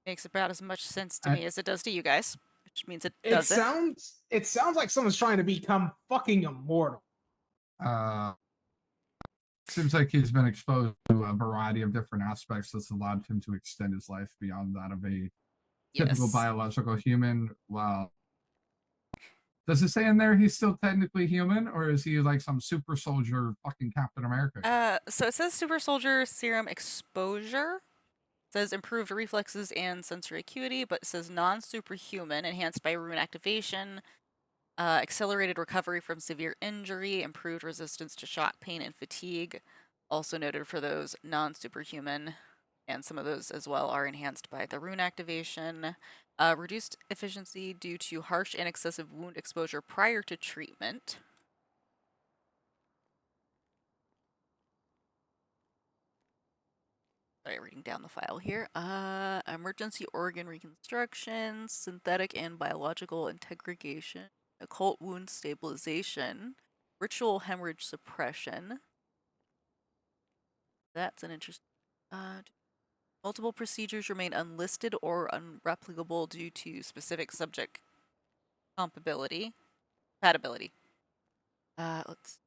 makes about as much sense to me as it does to you guys, which means it doesn't. It sounds like someone's trying to become fucking immortal. Seems like he's been exposed to a variety of different aspects that's allowed him to extend his life beyond that of a typical biological human. Wow. Does it say in there he's still technically human, or is he like some super soldier fucking Captain America? So it says super soldier serum exposure. It says improved reflexes and sensory acuity, but it says non-superhuman, enhanced by rune activation, accelerated recovery from severe injury, improved resistance to shock, pain, and fatigue. Also noted for those non-superhuman, and some of those as well are enhanced by the rune activation. Reduced efficiency due to harsh and excessive wound exposure prior to treatment. Sorry, reading down the file here. Emergency organ reconstruction, synthetic and biological integration, occult wound stabilization, ritual hemorrhage suppression. That's an interesting. Multiple procedures remain unlisted or unreplicable due to specific subject compatibility. Let's.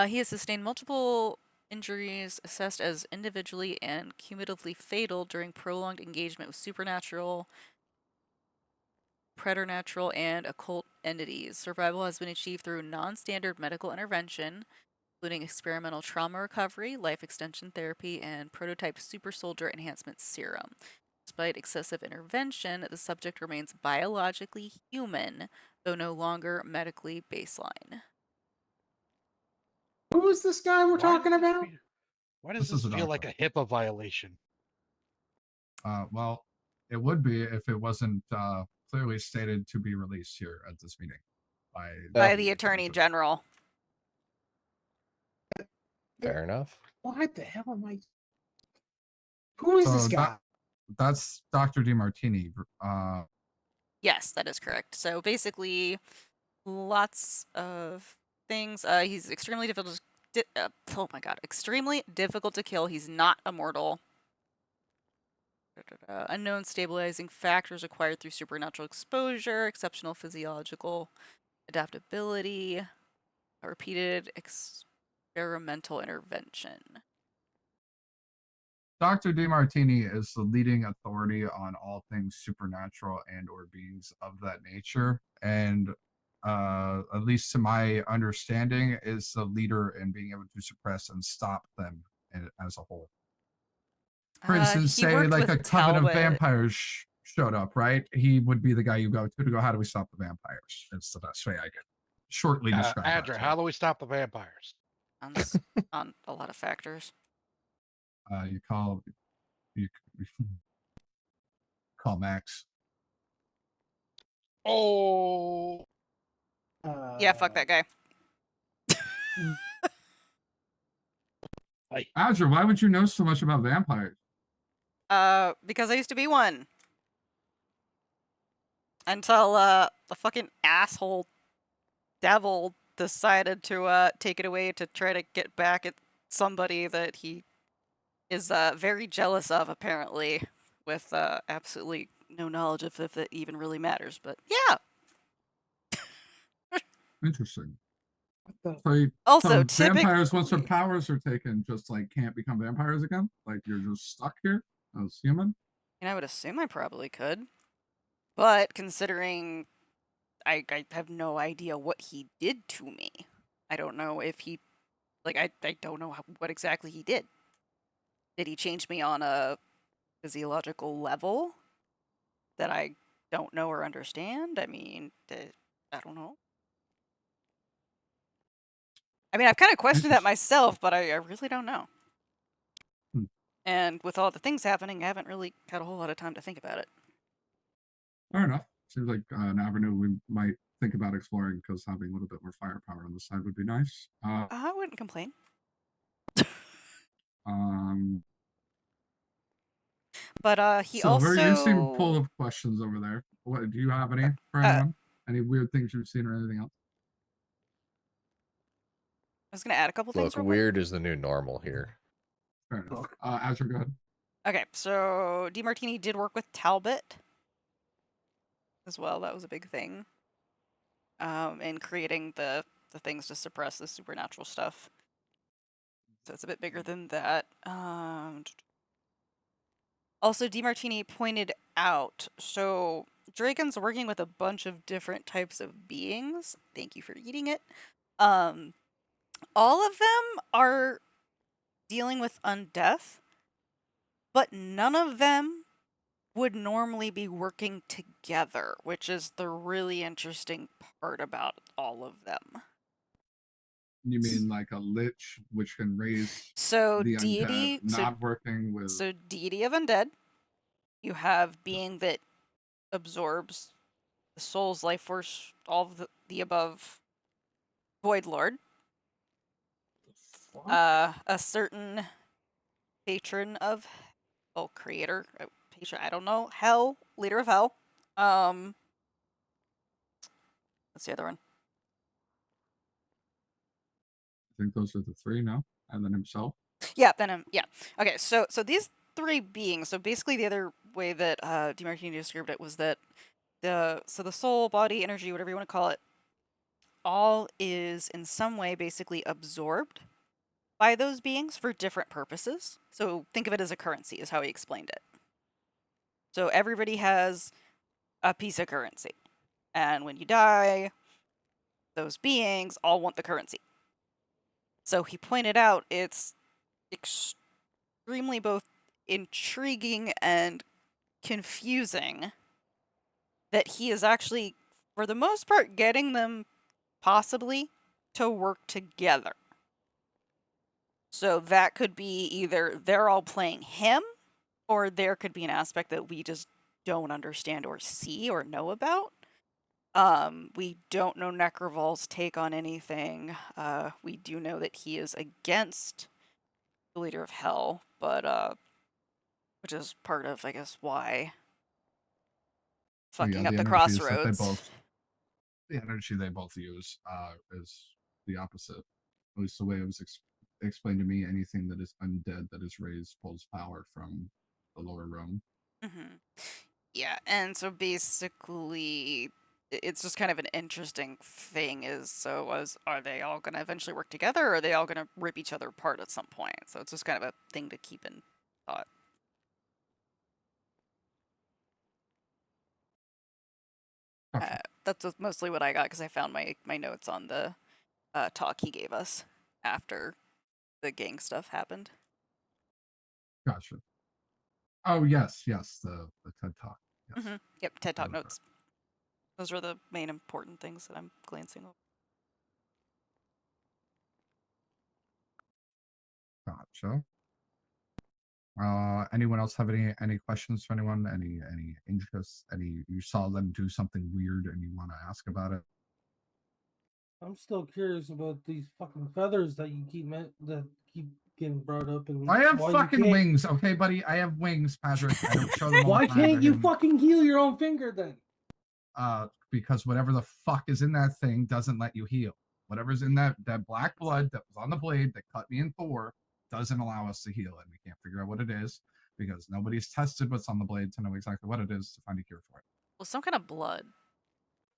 He has sustained multiple injuries assessed as individually and cumulatively fatal during prolonged engagement with supernatural, preternatural, and occult entities. Survival has been achieved through non-standard medical intervention, including experimental trauma recovery, life extension therapy, and prototype super soldier enhancement serum. Despite excessive intervention, the subject remains biologically human, though no longer medically baseline. Who is this guy we're talking about? Why does This this is a feel like a HIPAA violation? Well, it would be if it wasn't clearly stated to be released here at this meeting By the Attorney General. Fair enough. What the hell am I? Who is this guy? That's Dr. DeMartini. Yes, that is correct. So basically, lots of things. He's extremely difficult. Oh my god, extremely difficult to kill. He's not immortal. Unknown stabilizing factors acquired through supernatural exposure, exceptional physiological adaptability, repeated experimental intervention. Dr. DeMartini is the leading authority on all things supernatural and or beings of that nature, and at least to my understanding, is the leader in being able to suppress and stop them as a whole. For instance, say like a coven of vampires showed up, right? He would be the guy you go to go, how do we stop the vampires? It's the best way I can shortly describe Andrew, that. how do we stop the vampires? On a lot of factors. You call Max. Oh. Yeah, fuck that guy. Azure, why would you know so much about vampires? Because I used to be one. Until the fucking asshole devil decided to take it away to try to get back at somebody that he is very jealous of, apparently, with absolutely no knowledge of if it even really matters. But yeah. Interesting. Also, vampires, once their powers are taken, just like can't become vampires again. Like you're just stuck here as human. And I would assume I probably could, but considering I have no idea what he did to me, I don't know if he, like, I don't know what exactly he did. Did he change me on a physiological level that I don't know or understand? I mean, I don't know. I mean, I've kind of questioned that myself, but I really don't know. And with all the things happening, I haven't really had a whole lot of time to think about it. Fair enough. Seems like an avenue we might think about exploring, because having a little bit more firepower on the side would be nice. I wouldn't complain. But he Silver, also... you seem full of questions over there. What do you have any for anyone? Any weird things you've seen or anything else? I was going to add a couple things. Look, weird is the new normal here. Fair enough. Azure, go ahead. Okay, so DeMartini did work with Talbot as well. That was a big thing in creating the things to suppress the supernatural stuff. So it's a bit bigger than that. Also, DeMartini pointed out, so Draken's working with a bunch of different types of beings. Thank you for eating it. All of them are dealing with undeath, but none of them would normally be working together, which is the really interesting part about all of them. You mean like a lich, which can raise so the deity, undead, not working with... So deity of undead, you have being that absorbs the soul's life force, all of the above. Void Lord. a certain patron of, creator, patron, I don't know, hell, leader of hell. What's the other one? I think those are the three now, and then himself. Yeah, Venom. Yeah. Okay, so these three beings. So basically, the other way that DeMartini described it was that the soul, body, energy, whatever you want to call it, all is in some way basically absorbed by those beings for different purposes. So think of it as a currency, is how he explained it. So everybody has a piece of currency, and when you die, those beings all want the currency. So he pointed out it's extremely both intriguing and confusing that he is actually, for the most part, getting them possibly to work together. So that could be either they're all playing him, or there could be an aspect that we just don't understand or see or know about. We don't know Necrovol's take on anything. We do know that he is against the leader of hell, but which is part of, I guess, why fucking up the crossroads. The energy they both use is the opposite. At least the way it was explained to me, anything that is undead that is raised pulls power from the lower realm. Mm-hmm. Yeah, and so basically, it's just kind of an interesting thing. Are they all going to eventually work together, or are they all going to rip each other apart at some point? So it's just kind of a thing to keep in thought. That's mostly what I got, because I found my notes on the talk he gave us after the gang stuff happened. Gotcha. Oh yes, the TED Talk. Yes. Mm-hmm. Yep, TED Talk notes. Those were the main important things that I'm glancing over. Gotcha. Anyone else have any questions for anyone? Any interests? You saw them do something weird and you want to ask about it? I'm still curious about these fucking feathers that you keep getting brought up. And I have why fucking wings, okay, buddy? I have wings, Patrick. I don't show them all Why the time. can't you fucking heal your own finger then? Because whatever the fuck is in that thing doesn't let you heal. Whatever's in that black blood that was on the blade that cut me in 4 doesn't allow us to heal it. We can't figure out what it is because nobody's tested what's on the blade to know exactly what it is to find a cure for it. Well, some kind of blood.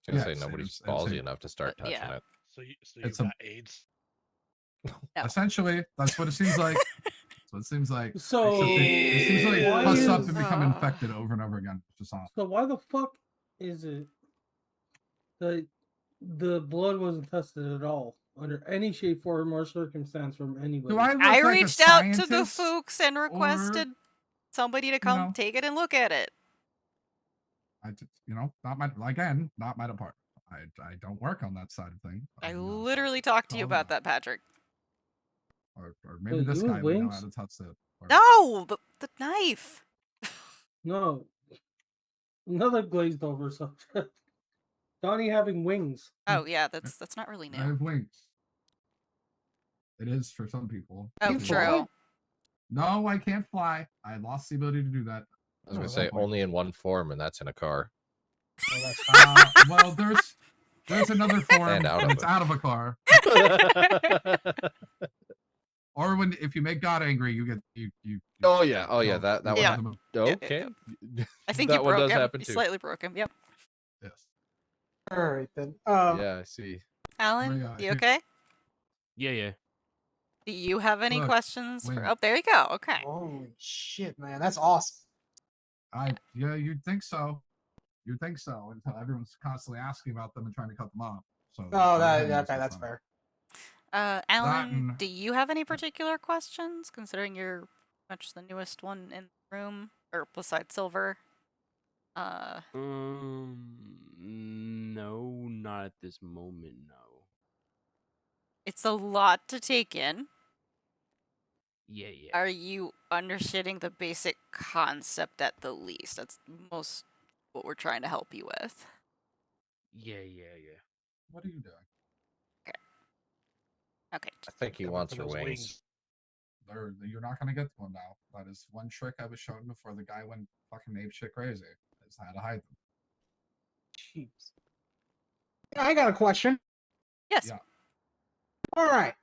I was gonna say nobody's ballsy enough to start touching yeah. it. So you've got AIDS? No. Essentially, that's what it seems like. So it seems like So it seems like puss up and become infected over and over again. Just on. So why the fuck is it that the blood wasn't tested at all under any shape, form, or circumstance from anybody? Do I look I like reached a out to the scientist, Fuchs and requested somebody to come take it and look at it. Not my department. I don't work on that side of things. I literally talked to you about that, Patrick. Or maybe this guy would know how to touch it. No, the knife. No. Another glazed over subject. Donnie having wings. Oh yeah, that's not really new. I have wings. It is for some people. Oh, true. No, I can't fly. I lost the ability to do that. I was gonna say only in one form, and that's in a car. Well, there's another form, and it's out of a car. Or if you make God angry, you get you. Oh yeah, that yeah. one. Okay. I think that you one broke does him. happen You too. slightly broke him. Yep. Yes. All right then. Yeah, I see. Alan, you okay? Yeah. Do you have any questions? Oh, there you go. Okay. Holy shit, man, that's awesome. You'd think so. You'd think so until everyone's constantly asking about them and trying to cut them off. So. Oh, that's fair. Alan, do you have any particular questions, considering you're much the newest one in the room, or besides Silver? No, not at this moment. No. It's a lot to take in. Yeah. Are you understanding the basic concept at the least? That's most what we're trying to help you with. Yeah. What are you doing? Okay. Okay. I think he wants her those wings. You're not gonna get one now. That is one trick I was shown before the guy went fucking ape shit crazy. Is how to hide them. Jeez. Yeah, I got a question. Yes. Yeah. All right.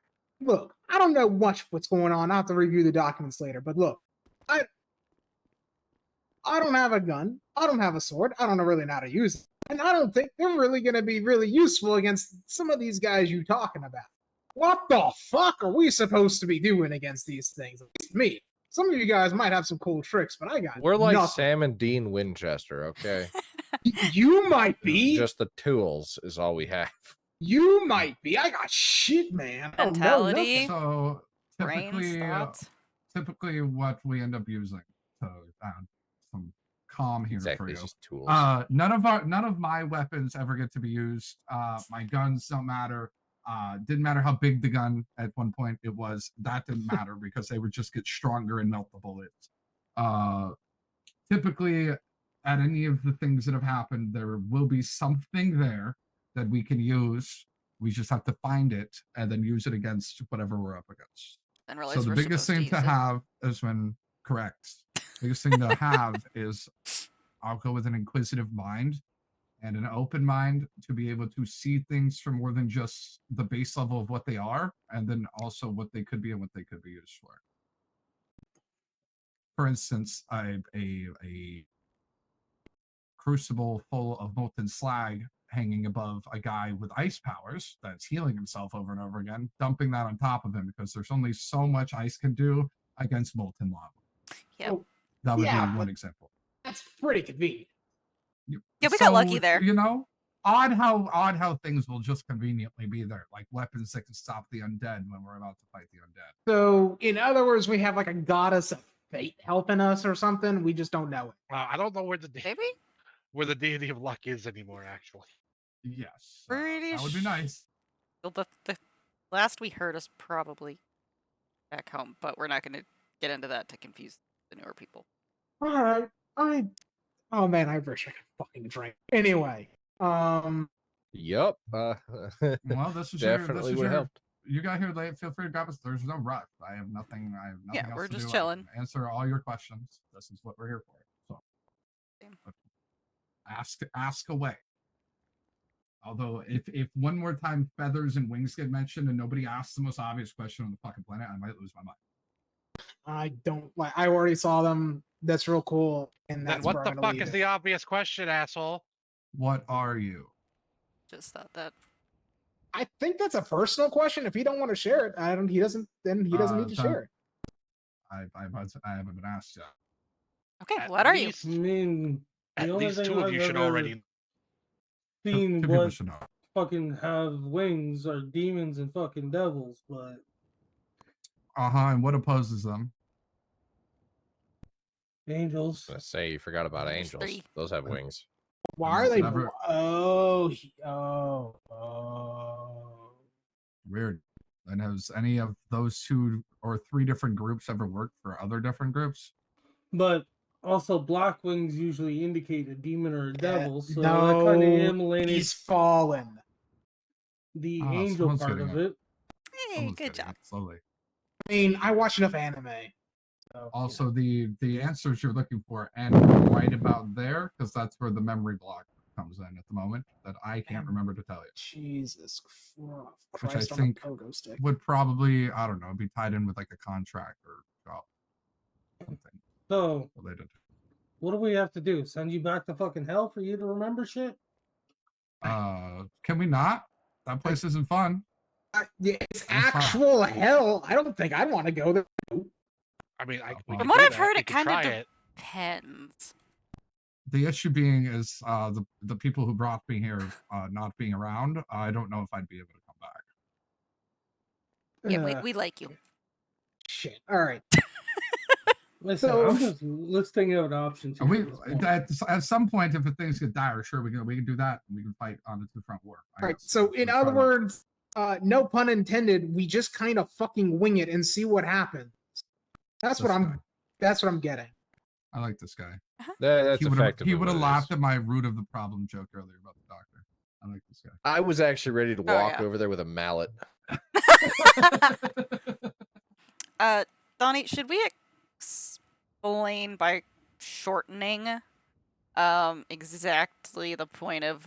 Look, I don't know much what's going on. I'll have to review the documents later. But look, I don't have a gun. I don't have a sword. I don't really know how to use it. And I don't think they're really going to be really useful against some of these guys you're talking about. What the fuck are we supposed to be doing against these things? At least me. Some of you guys might have some cool tricks, but I got We're like nothing. Sam and Dean Winchester, okay? You might be. Just the tools is all we have. You might be. I got shit, man. I don't know Mentality. nothing. So Brains, thoughts. typically what we end up using to some calm here Exactly, for it's you. just tools. None of my weapons ever get to be used. My guns don't matter. Didn't matter how big the gun at one point it was. That didn't matter because they would just get stronger and melt the bullets. Typically, at any of the things that have happened, there will be something there that we can use. We just have to find it and then use it against whatever we're up against. Then realize So the we're biggest supposed thing to use it. have is biggest thing to have is I'll go with an inquisitive mind and an open mind to be able to see things from more than just the base level of what they are, and then also what they could be and what they could be used for. For instance, a crucible full of molten slag hanging above a guy with ice powers that's healing himself over and over again, dumping that on top of him because there's only so much ice can do against molten lava. Yep. That would Yeah, be one but example. that's pretty convenient. Yeah, we got lucky there. You know, odd how things will just conveniently be there, like weapons that can stop the undead when we're about to fight the undead. So, in other words, we have like a goddess of fate helping us or something. We just don't know it. I don't know where the Maybe? where the deity of luck is anymore. Actually, Yes, Pretty that would be nice. Well, the last we heard is probably back home, but we're not going to get into that to confuse the newer people. All right. Oh man, I wish I could fucking drink. Anyway, Yup. Well, this is definitely would have helped. You got here late. Feel free to grab us. There's no rush. I have nothing. Yeah, else we're to just do. chilling. I can answer all your questions. This is what we're here for. So, Same. ask away. Although, if one more time feathers and wings get mentioned and nobody asks the most obvious question on the fucking planet, I might lose my mind. I don't like. I already saw them. That's real cool. And then that's what where the I'm gonna fuck leave is it. the obvious question, asshole? What are you? Just thought that. I think that's a personal question. If he don't want to share it, I don't. He doesn't. Then he doesn't need to share it. I haven't been asked yet. Okay, At what are you? least- I mean, the At only least thing two of I've you should ever already. seen Two people what should know. fucking have wings are demons and fucking devils, but And what opposes them? angels. I say you forgot about There's angels. 3. Those have wings. Why are I've they? never- Oh. Weird. And has any of those 2 or 3 different groups ever worked for other different groups? But also, black wings usually indicate a demon or a devil, so no, that kind of eliminates he's fallen. the Oh, angel someone's part getting of it. it. Hey, Someone's good getting job. it slowly. I mean, I watch enough anime. So, Also, the answers you're looking for and right about there, because that's where the memory block comes in at the moment that I can't remember to tell you. Jesus Which Christ I on a think pogo stick. would probably, I don't know, be tied in with like a contract or something So, related. what do we have to do? Send you back to fucking hell for you to remember shit? Can we not? That place isn't fun. Yeah, it's That's fine. actual hell. I don't think I'd want to go there. I mean, we From could what do I've that. heard, We it could kind of try it. depends. The issue being is the people who brought me here not being around. I don't know if I'd be able to come back. Yeah, we like you. Shit. All right. Listen, So- I'm just listing out options. And we here at this point. at some point, if things get dire, sure we can do that. We can fight on the 2-front war. I All right. guess. So, in Let's other try that. words, no pun intended, we just kind of fucking wing it and see what happens. That's what This I'm. guy. That's what I'm getting. I like this guy. That's He would have effectively what it laughed is. at my root of the problem joke earlier about the doctor. I like this guy. I was actually ready to walk yeah. over there with a mallet. Donnie, should we explain by shortening exactly the point of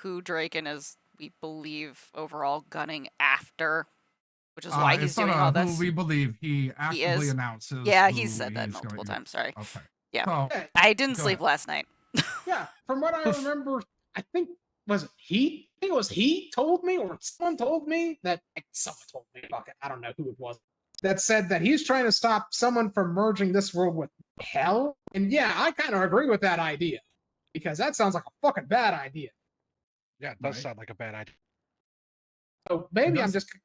who Draken is, we believe, overall gunning after, which is why he's it's not doing all who this? we believe. He actively is? announces. Yeah, who he said that he's multiple going- times. Sorry. Okay. Yeah. So, I didn't go sleep ahead. last night. Yeah, from what I remember, I think was it he? I think it was he told me, or someone told me that someone told me. Fuck it, I don't know who it was. That said that he's trying to stop someone from merging this world with hell. And yeah, I kind of agree with that idea because that sounds like a fucking bad idea. Yeah, it does Right. sound like a bad idea. So maybe It I'm does- just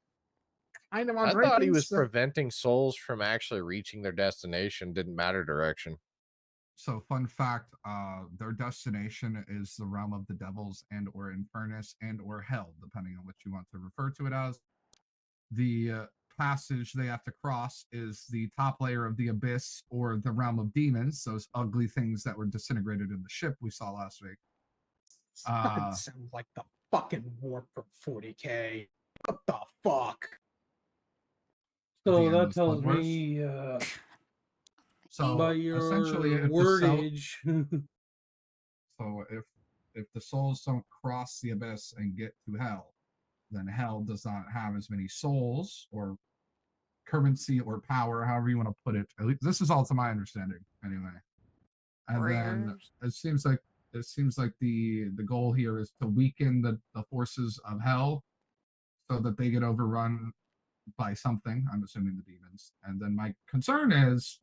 kind of on. I thought he Draken's, was preventing souls from actually reaching their destination. Didn't matter direction. So, fun fact: their destination is the realm of the devils, and or infernus, and or hell, depending on what you want to refer to it as. The passage they have to cross is the top layer of the abyss, or the realm of demons. Those ugly things that were disintegrated in the ship we saw last week. fucking sounds like the fucking warp from 40K. What the fuck? So The that endless tells blood me So by your essentially, if the soul- wordage. So if the souls don't cross the abyss and get to hell, then hell does not have as many souls or currency or power, however you want to put it. At least this is all to my understanding, anyway. And then Warriors. it seems like the goal here is to weaken the forces of hell so that they get overrun by something. I'm assuming the demons. And then my concern is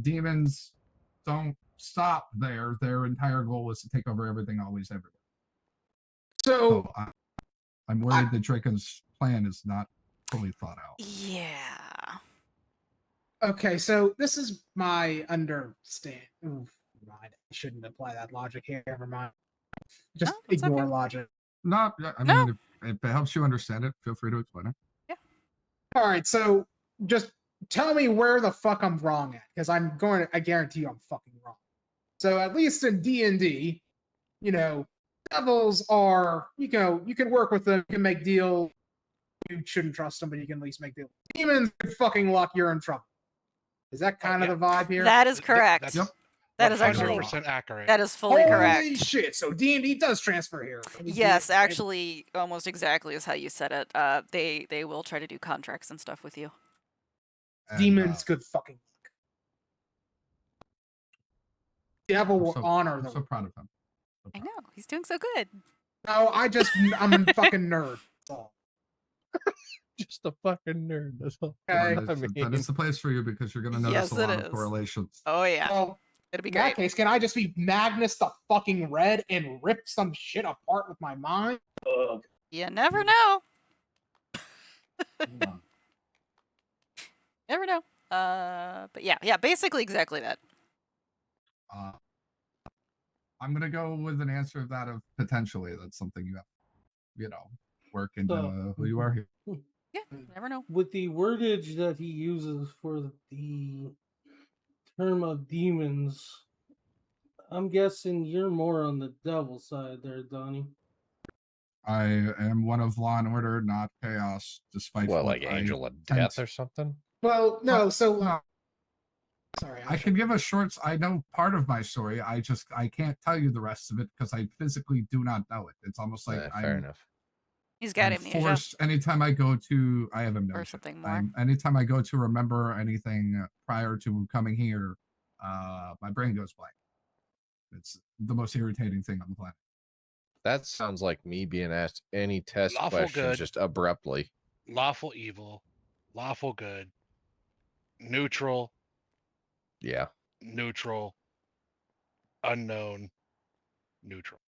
demons don't stop there. Their entire goal is to take over everything, always, everywhere. So I'm worried that Draken's plan is not fully thought out. Yeah. okay, so this is my understand. Oof, never mind. I shouldn't apply that logic here. Never mind. Just No, it's ignore okay. I logic. mean, if it helps you understand it, feel free to explain it. All right, so just tell me where the fuck I'm wrong at, because I'm going to. I guarantee you, I'm fucking wrong. So at least in D&D, you know, devils are you can work with them, you can make deals. You shouldn't trust them, but you can at least make deals. Demons, good fucking luck, you're in trouble. Is that kind of the vibe here? That is correct. That's That is actually 100% accurate. that is fully Holy correct. shit! So D&D does transfer here. Yes, actually, almost exactly is how you said it. They will try to do contracts and stuff with you. And, demons, good fucking luck. Devil will honor I'm them. so proud of him. I know he's doing so good. No, I'm a fucking nerd. That's all. Just a fucking nerd. That's all. Okay. That is the place for you because you're going to notice Yes, a lot it of is. correlations. Oh yeah, Well, it'll be in that great. case, can I just be Magnus the fucking Red and rip some shit apart with my mind? Ugh. You never know. Never know. But yeah, basically exactly that. I'm going to go with an answer of that of potentially. That's something you have, work into who you are here. Yeah, never know. With the wordage that he uses for the term of demons, I'm guessing you're more on the devil side there, Donnie. I am one of Law and Order, not Chaos, despite What, what like I Angel of tend Death to- or something? Well, no. So No, sorry. I can give a short. I know part of my story. I can't tell you the rest of it because I physically do not know it. It's almost like Fair enough. He's got I'm amnesia forced anytime I go to. I have amnesia. or something more. Anytime I go to remember anything prior to coming here, my brain goes blank. It's the most irritating thing on the planet. That sounds like me being asked any test Lawful question good. just abruptly. Lawful evil, lawful good, neutral, Yeah. neutral, unknown, neutral.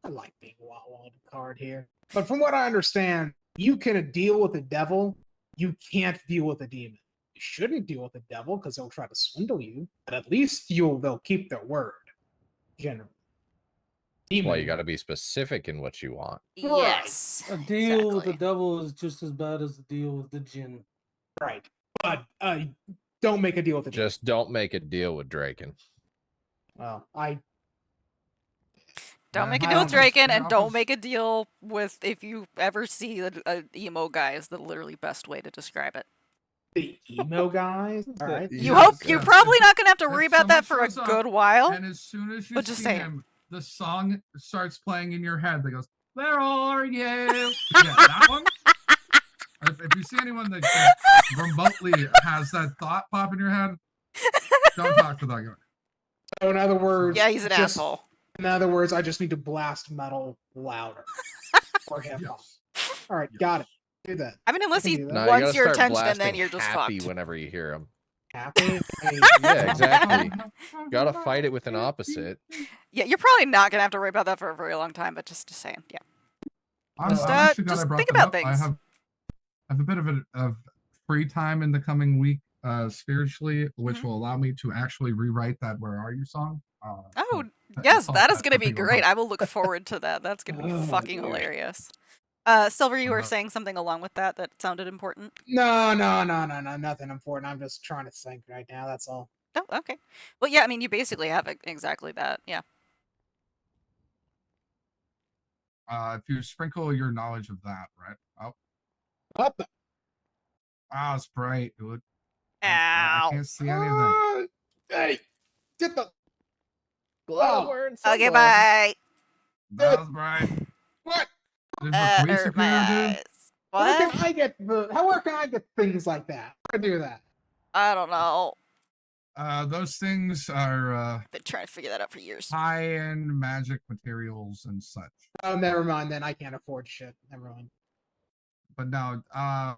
I like being wild card here. But from what I understand, you can deal with the devil. You can't deal with a demon. You shouldn't deal with the devil because they'll try to swindle you. But at least they'll keep their word. Generally. Demon. Well, you got to be specific in what you want. Yes. A deal with the exactly. devil is just as bad as a deal with the jinn. Right. But don't make a deal with the Just don't make a deal with Draken. demon. Well, Don't make a I deal with don't- Draken, I and don't don't- make a deal with if you ever see a emo guy is the literally best way to describe it. The emo guys. All right. You Yes, hope you're yes. probably not gonna have to If worry about that for someone a shows up good while. And as soon as you But just see saying. him, the song starts playing in your head that goes, "Where are you?" Yeah, that one. If you see anyone that remotely has that thought pop in your head, don't talk to that guy. So in other words, Yeah, he's an just- asshole. In other words, I just need to blast metal louder for hip hop. Yes. All right, got it. Do that. I mean, unless can he do that. No, you wants gotta your start attention, and then blasting you're just happy fucked. whenever you hear him. Happy. Yeah, exactly. Gotta fight it with an opposite. Yeah, you're probably not gonna have to worry about that for a very long time. But just saying, yeah. I'm Just, actually glad I just brought think that about up. I things. have a bit of free time in the coming week, spiritually, which Mm-hmm. will allow me to actually rewrite that "Where Are You" song. Oh, so yes, thought that is that gonna could be be great. remote. I will look forward to that. That's gonna be Oh, fucking dear. hilarious. Silver, you were saying something along with that sounded important. No, nothing important. I'm just trying to think right now. That's all. Oh, okay. Well, yeah, I mean, you basically have exactly that. Yeah. If you sprinkle your knowledge of that, right? Oh, What the? it's bright, dude. I Ow. can't see anything. Hey, get the. Glad I'm Oh, wearing Okay, sunglasses. That Bye. was bright. What? There's a police Hurt my security, dude. eyes. Where What? can I get the? Where can I get things like that? How do I do that? I don't know. Those things are Been trying to figure that out for years. high-end magic materials and such. Oh, never mind. Then I can't afford shit. Never mind. But now,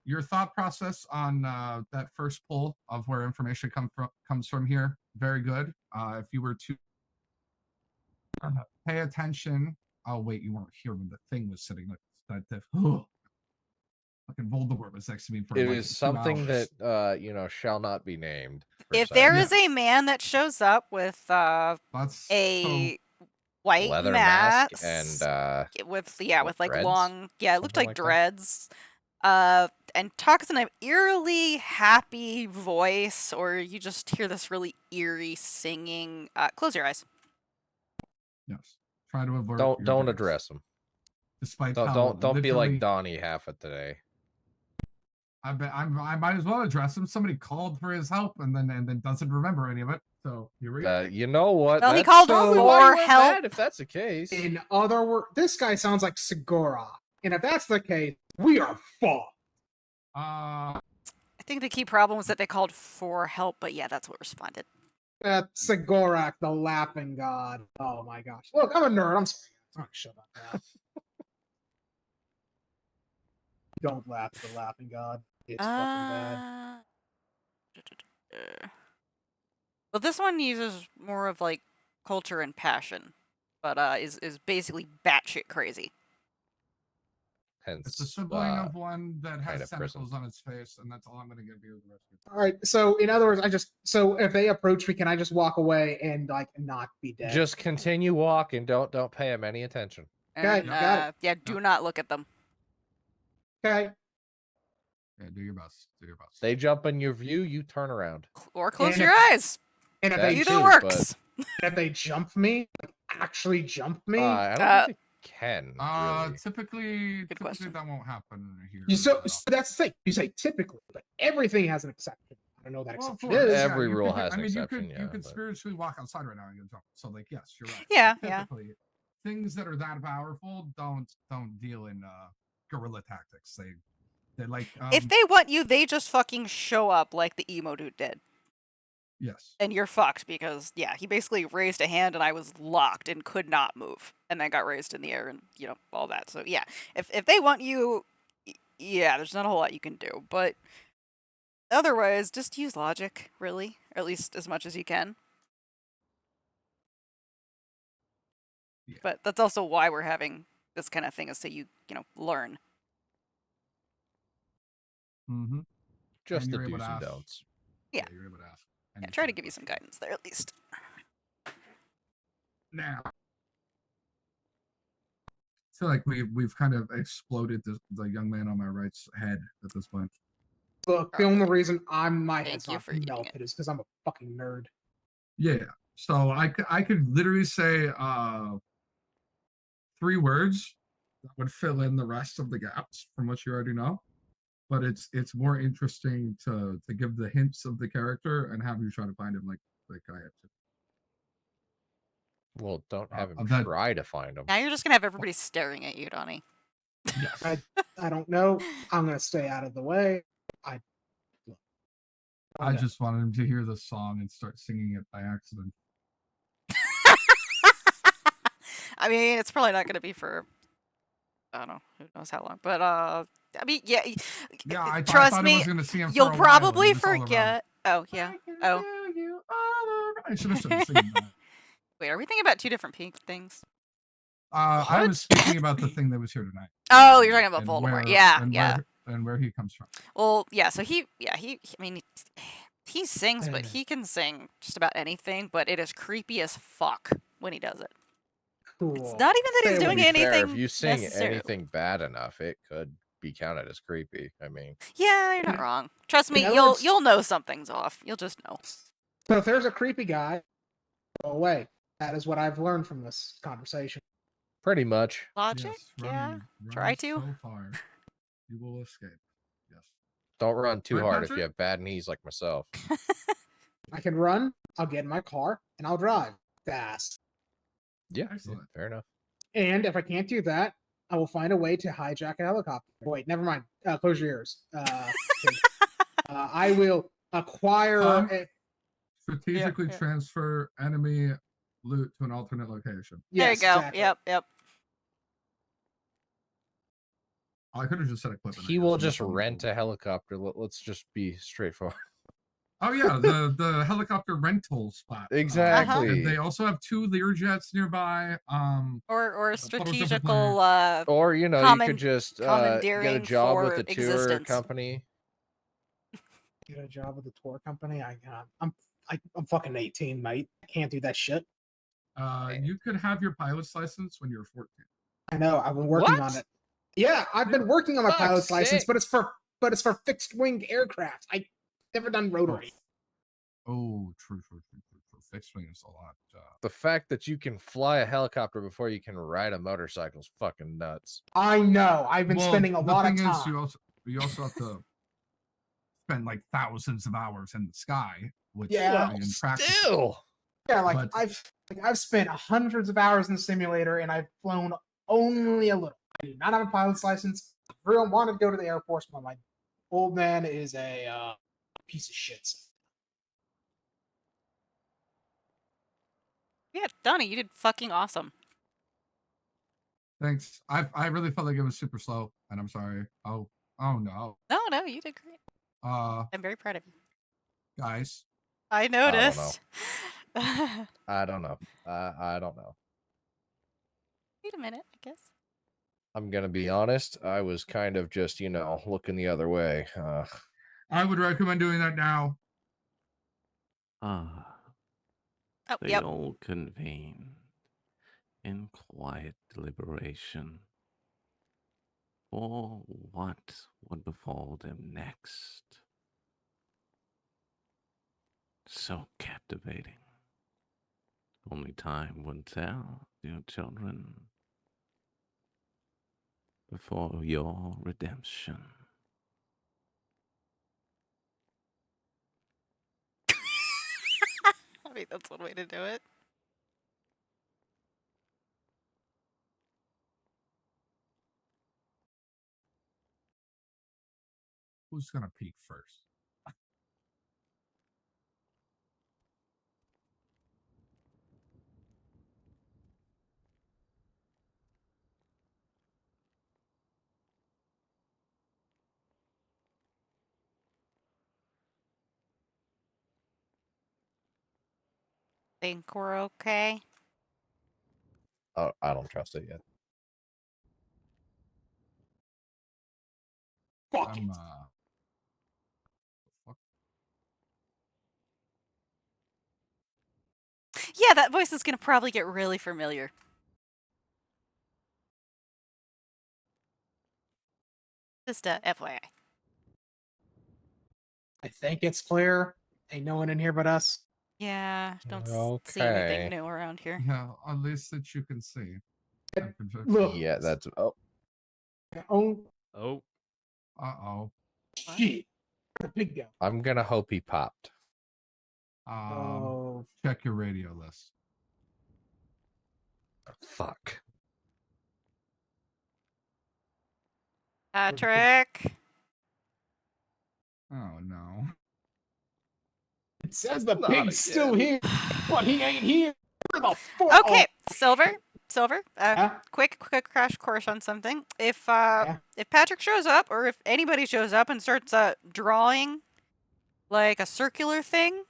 your thought process on that first pull of where information comes from here, very good. If you were to pay attention, oh wait, you weren't here when the thing was sitting like that. Fucking Voldemort was next to me for It like is 2 something hours. that shall not be named. per If se. there is a Yes. man that shows up with That's a white leather mask, mask and with what, like dreads? long, it looked Something like like that? dreads, and talks in an eerily happy voice, or you just hear this really eerie singing. Close your eyes. yes. Try to avoid. Don't your don't gaze. address him. Despite Don't how don't be literally- like Donnie half of today. I might as well address him. Somebody called for his help and then doesn't remember any of it. So here we go. You know what? Well, he That's called probably for why he went help. mad, if that's the case. In other words, this guy sounds like Segura, and if that's the case, we are fucked. Uh, I think the key problem was that they called for help, but yeah, that's what responded. Sigorak, the laughing god. Oh my gosh. Look, I'm a nerd. I'm sorry. I'm not shut up now. Don't laugh at the laughing god. It's fucking bad. Well, this one uses more of like culture and passion, but is basically batshit crazy. Hence, it's a sibling of one that kind has of prison. tentacles on its face, and that's all I'm going to give you the rest of the All right. So, in other words, so if they approach me, can I just walk away and like not be dead? just continue walking. Don't pay him any attention. Okay, And got yeah, do not look at them. Okay. Yeah, do your best. Do your best. They jump in your view, you turn around. Or close And your eyes. And if That they Either too, works. if they jump me, like, actually jump me, I don't think they can. Really. Typically question. that won't happen here. so that's the thing. You say typically, but everything has an exception. I don't know what that Well, of exception course, is. Every you rule could- has an exception, You yeah, could but- spiritually walk outside right now and you'll jump. So, like, yes, you're right. Yeah, But yeah. typically, things that are that powerful don't deal in guerrilla tactics. They like If they want you, they just fucking show up like the emo dude did. yes. And you're fucked because, yeah, he basically raised a hand and I was locked and could not move. And then got raised in the air and, all that. So, yeah, if they want you, yeah, there's not a whole lot you can do. But otherwise, just use logic, really. Or at least as much as you can. Yeah. But that's also why we're having this kind of thing, is so you learn. Mm-hmm. Just the you're able do's to and ask. don'ts. Yeah. You're able to ask. Yeah, try to give you some guidance there at least. Now, I feel like we've kind of exploded the young man on my right's head at this point. Look, the only reason my Thank head's you not for eating melted is because I'm a fucking nerd. Yeah, So I could literally say 3 words that would fill in the rest of the gaps from what you already know. But it's more interesting to give the hints of the character and have you try to find him like I have to. Well, don't have him that- try to find him. Now you're just gonna have everybody staring at you, Donnie. Yes. I don't know. I'm gonna stay out of the way. I just wanted him to hear the song and start singing it by accident. I mean, it's probably not gonna be for I don't know, who knows how long. But I mean, yeah. I trust thought me, I was gonna see him you'll for a while, probably and it's all around. forget. Oh yeah. Oh. I should have started singing that. Wait, are we thinking about two different pink things? I was speaking about the thing that was here tonight. Oh, you're talking about and Voldemort. where- Yeah, and yeah. Where he comes from. Well, yeah. So he I mean, he sings, but he can sing just about anything. But it is creepy as fuck when he does it. Cool. It's not even that he's To doing be fair, anything. if you sing necessarily. anything bad enough, it could be counted as creepy. I mean, Yeah, you're not wrong. Trust me, In other words- you'll know something's off. You'll just know. So if there's a creepy guy, go away. That is what I've learned from this conversation. pretty much. Logic? Yes, Yeah. run Try to. So far, you will escape. Yes. Don't run too Right, hard if Patrick? you have bad knees like myself. I can run. I'll get in my car and I'll drive fast. Yeah, Excellent. fair enough. And if I can't do that, I will find a way to hijack a helicopter. Wait, never mind. Close your ears. I will acquire. Strategically transfer enemy loot to an alternate location. There you Yes, go. exactly. Yep. I could have just said equipment. He will just rent a helicopter. Let's just be straightforward. Oh yeah, the helicopter rental spot. Exactly. And they also have 2 Learjets nearby. Or Photos of the strategical Or you could just get a commandeering job with for a tour existence. company. Get a job with a tour company. I'm fucking 18, mate. I can't do that shit. You could have your pilot's license when you're 14. I know. I've been working on What? it. Yeah, I've been working on my Fuck's pilot's license, sake. but it's for fixed wing aircraft. I never done rotary. Oh, true. Fixed wing is a lot. The fact that you can fly a helicopter before you can ride a motorcycle is fucking nuts. I know. I've been spending a lot of The time. thing is, you also have to spend like thousands of hours in the sky. Which Yeah, in practice, Still. Yeah, But- I've spent hundreds of hours in the simulator and I've flown only a little. I do not have a pilot's license. I really wanted to go to the Air Force, but my old man is a piece of shit. Yeah, Donnie, you did fucking awesome. Thanks. I really felt like it was super slow, and I'm sorry. Oh no. No, you did great. I'm very proud of you. Guys. I noticed. I don't know. I don't know. Wait a minute, I guess. I'm gonna be honest. I was kind of just, looking the other way. I would recommend doing that now. They yep. all convene in quiet deliberation for what would befall them next. So captivating. Only time will tell, dear children, before your redemption. I mean, that's one way to do it. Who's gonna peek first? Think we're okay. Oh, I don't trust it yet. Fuck it. Yeah, that voice is gonna probably get really familiar. Just FYI. I think it's clear. Ain't no one in here but us. Yeah, don't see Okay. anything new around here. Yeah, at least that you can see. Look. Yeah, that's oh Oh, Oh, Uh-oh. shit. Where'd the pig go? I'm gonna hope he popped. Oh, Check your radio list. Fuck. Patrick. Oh no. it says the Not pig's still again. here, but he ain't here. Where the fuck? Okay, Silver. Yeah? Quick crash course on something. If Yeah? if Patrick shows up, or if anybody shows up and starts drawing like a circular thing,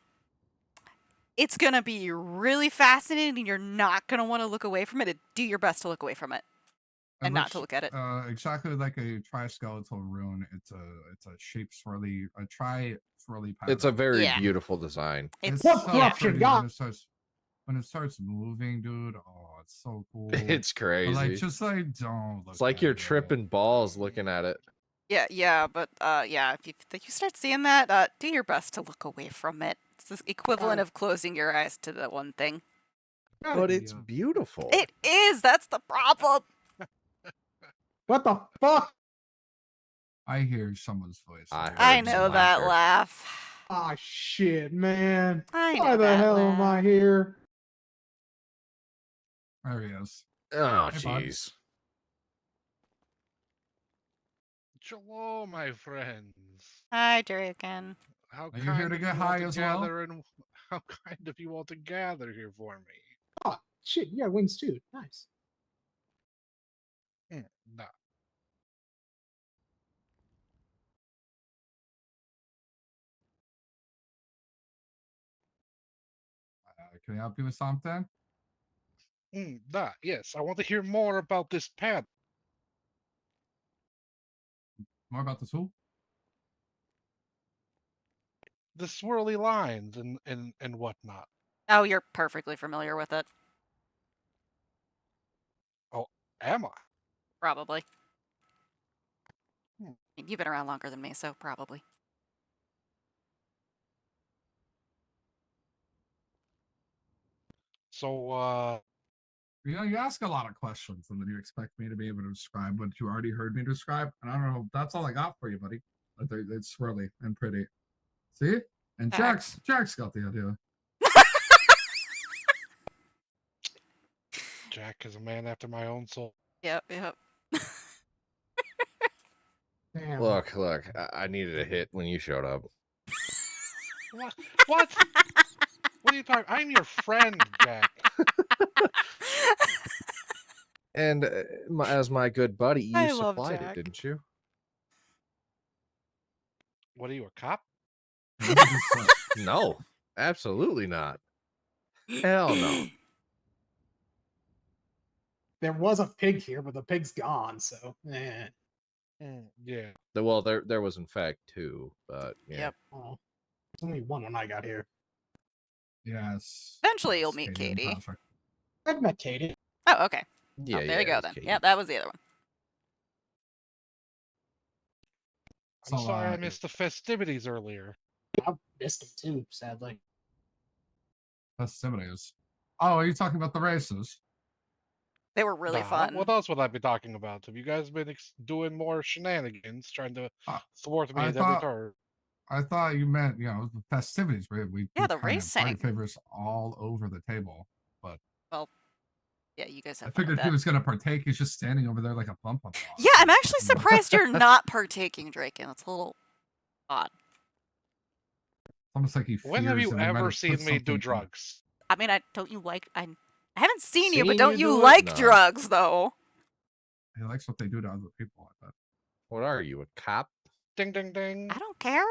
it's gonna be really fascinating, and you're not gonna want to look away from it. Do your best to look away from it, and not to look at it. Exactly like a tri-skeletal rune. It's a shape swirly, a tri-swirly pattern. It's a very Yeah. beautiful design. It's What so corruption pretty god? when it starts moving, dude. Oh, it's so cool. It's But, crazy. like, just like don't. Look It's like at you're it, though. tripping balls looking at it. yeah, but yeah, if you start seeing that, do your best to look away from it. It's the equivalent of closing your eyes to the one thing. But it's beautiful. It is. That's the problem. What the fuck? I hear someone's voice. I heard I some know that laughter. laugh. Ah, shit, man. I know Why the that hell laugh. am I here? There he is. Oh, Hey, bud. jeez. Hello, my friends. Hi, Jerry again. How Are you here kind to of get you all high to as well? gather and how kind of you all to gather here for me. Oh, shit, you got wings too. Nice. Nah. Can I help you with something? Nah, yes, I want to hear more about this pad. More about this who? The swirly lines and whatnot. Oh, you're perfectly familiar with it. Oh, am I? Probably. Hmm. You've been around longer than me, so probably. So, You know, you ask a lot of questions, and then you expect me to be able to describe what you already heard me describe. And I don't know. That's all I got for you, buddy. It's swirly and pretty. See? And Facts. Jack's got the idea. Jack is a man after my own soul. Yep. Damn. Look, I needed a hit when you showed up. What? What? What are you talking? I'm your friend, Jack. And as my good buddy, you I love supplied Jack. it, didn't you? What are you, a cop? No, absolutely not. Hell no. There was a pig here, but the pig's gone, so eh. Yeah. Well, there was in fact two, but yeah. Yep. Oh, there's only one when I got here. Yes. Eventually, you'll Yes, meet and Katie. Patrick. I've met Katie. Oh, okay. Yeah, There you go it's then. Katie. Yep, that was the other one. I'm So, sorry I missed the festivities earlier. I missed him too, sadly. Festivities. Oh, are you talking about the races? They were really Nah, fun. What else would I be talking about? Have you guys been doing more shenanigans, trying to thwart me I at every thought- turn? I thought you meant, you know, the festivities. We Yeah, the kind of party racing. favors all over the table. But Well, yeah, you guys I have fun with figured he that. was going to partake. He's just standing over there like a bump on the Yeah, I'm actually surprised you're not partaking, Draken. That's a little odd. Almost like he When have fears you that we might ever have seen put me something do in- drugs? I mean, I haven't seen you, but Seen don't you you do it? like No. drugs though? He likes what they do to other people. I bet. What are you, a cop? Ding, ding, ding. I don't care.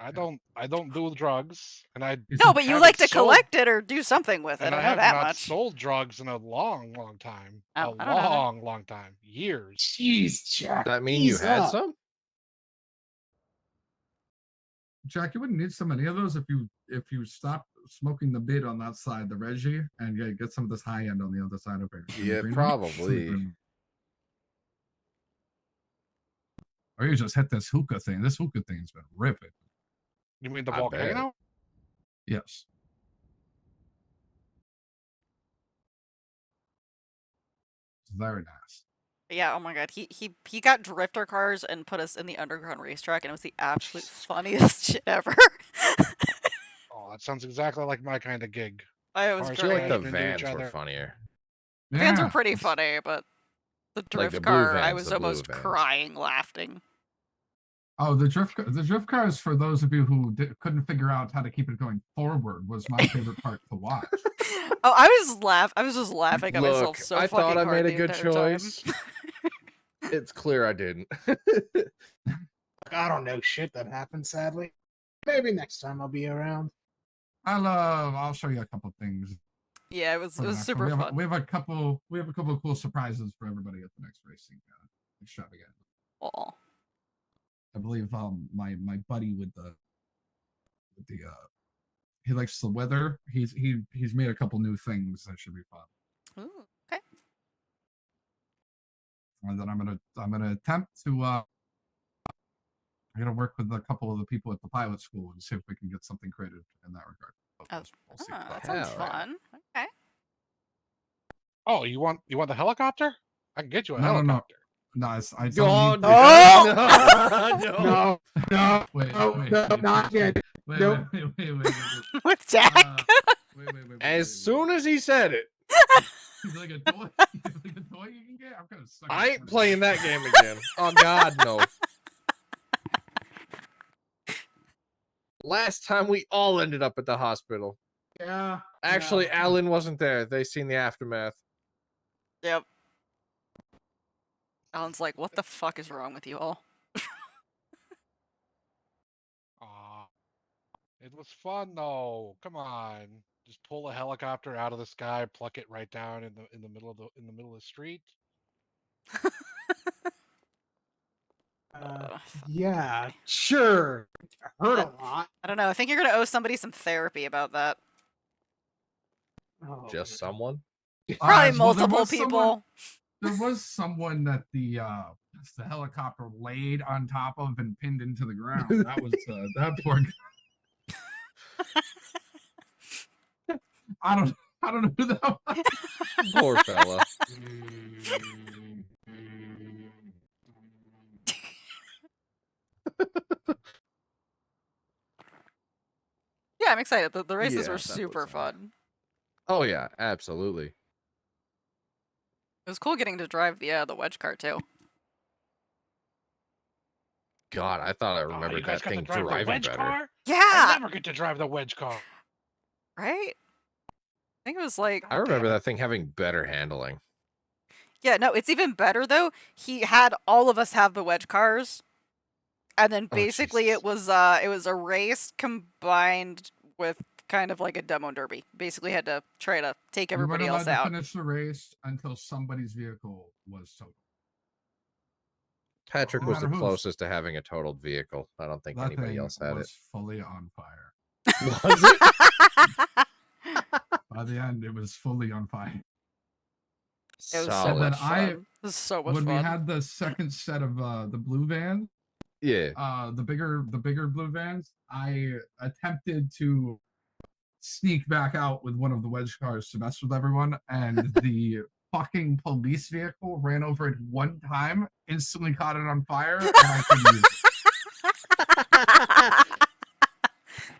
I don't do drugs, and I No, but you haven't like to sold- collect it or do something with it. and I I know have that not much. sold drugs in a long, long time. Oh, A I don't know that. long time. Years. Jeez, Jack. That mean you ease had up. some? Jack, you wouldn't need so many of those if you stop smoking the bid on that side, the Reggie, and yeah, get some of this high end on the other side of it. Yeah, probably. Or you just hit this hookah thing. This hookah thing's been ripping. You mean the I bet. volcano? Yes. Very nice. Yeah, oh my god. He got drifter cars and put us in the underground racetrack, and it was the absolute funniest shit ever. Oh, that sounds exactly like my kind of gig. I was I Cars feel like the crashing into each vans were other. funnier. Fans were Yeah, pretty it's- funny, but the Like drift the blue car, I vans, was the blue almost vans. crying laughing. Oh, the drift cars, for those of you who couldn't figure out how to keep it going forward, was my favorite part to watch. Oh, I was just laughing at myself Look, so I fucking thought I hard made a the good entire time. choice. It's clear I didn't. I don't know shit that happened, sadly. Maybe next time I'll be around. I'll show you a couple things. Yeah, it was for the next one. super fun. We have a couple of cool surprises for everybody at the next racing extravaganza. Aw. I believe my buddy with the he likes the weather. He's made a couple new things that should be fun. Ooh, okay. And then I'm gonna attempt to I'm gonna work with a couple of the people at the pilot school and see if we can get something created in that regard. Oh, We'll see. that sounds Hell yeah. fun. Okay. Oh, you want the helicopter? I can get you a No. helicopter. No, I God, don't need. no. No, Wait, not yet. Wait, Nope. wait. With Jack. Wait. As soon as he said it, He's like a toy. He's like a toy you can get. I'm kind of stuck. I ain't playing that game again. Oh God, no. Last time we all ended up at the hospital. Yeah. Actually, yeah. Alan wasn't there. They seen the aftermath. Yep. Alan's like, what the fuck is wrong with you all? Aw, it was fun though. Come on, just pull a helicopter out of the sky, pluck it right down in the middle of the street. Yeah, sure. Hurt a lot. I don't know. I think you're gonna owe somebody some therapy about that. Oh, Just someone. Probably well, there multiple was people. someone- There was someone that the helicopter laid on top of and pinned into the ground. That was that poor guy. I don't know who that was. Poor fella. Yeah, I'm excited. The races Yeah, were that super was fun. Oh yeah, absolutely. It was cool getting to drive the wedge car too. God, I thought I Oh, remembered you guys that got to thing drive the driving wedge better. car? Yeah. I never get to drive the wedge car. Right? I think it was like I remember that thing having better handling. yeah, no, it's even better though. He had all of us have the wedge cars. And then Oh, basically Jesus. it was a race combined with kind of like a demo derby. Basically had to try to take everybody We weren't else allowed out. to finish the race until somebody's vehicle was totaled. Patrick No was the matter whose. closest to having a totaled vehicle. I don't think That anybody thing else had it. was fully on fire. Was it? By the end, it was fully on fire. It was so Solid. then much fun. It was so much When fun. we had the second set of the blue vans, Yeah. the bigger blue vans, I attempted to sneak back out with one of the wedge cars to mess with everyone, and the fucking police vehicle ran over it one time, instantly caught it on fire, and I couldn't use it.